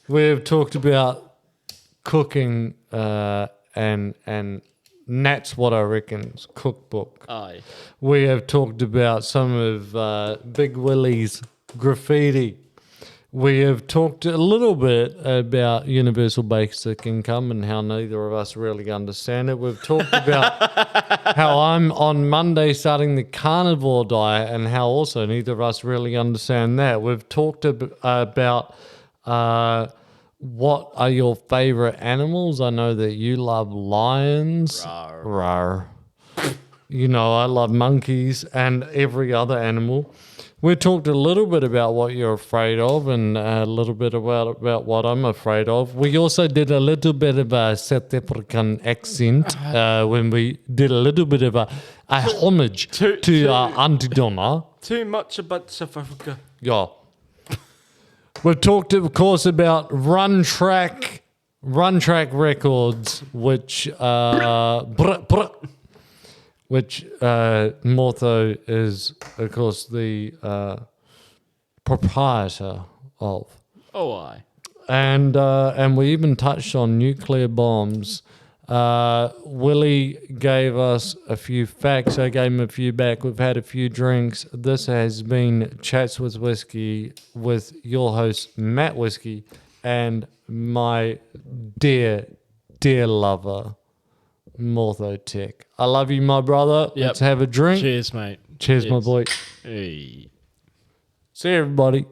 we have talked about cooking and Nat's What I Reckon's cookbook. Aye. We have talked about some of Big Willie's graffiti. We have talked a little bit about universal basic income and how neither of us really understand it. We've talked about how I'm on Monday starting the carnivore diet and how also neither of us really understand that. We've talked about what are your favorite animals. I know that you love lions. Rawr. I love monkeys and every other animal. We talked a little bit about what you're afraid of and a little bit about what I'm afraid of. We also did a little bit of a South African accent when we did a little bit of a homage to Auntie Donna. Too much about South Africa. Yeah. We've talked, of course, about Run Track Records, which Mortho is, of course, the proprietor of. Oh, aye. And we even touched on nuclear bombs. Willie gave us a few facts. I gave him a few back. We've had a few drinks. This has been Chats with Whiskey with your host, Matt Whiskey, and my dear, dear lover, Mortho Tech. I love you, my brother. Yep. Let's have a drink. Cheers, mate. Cheers, my boy. Hey. See you, everybody.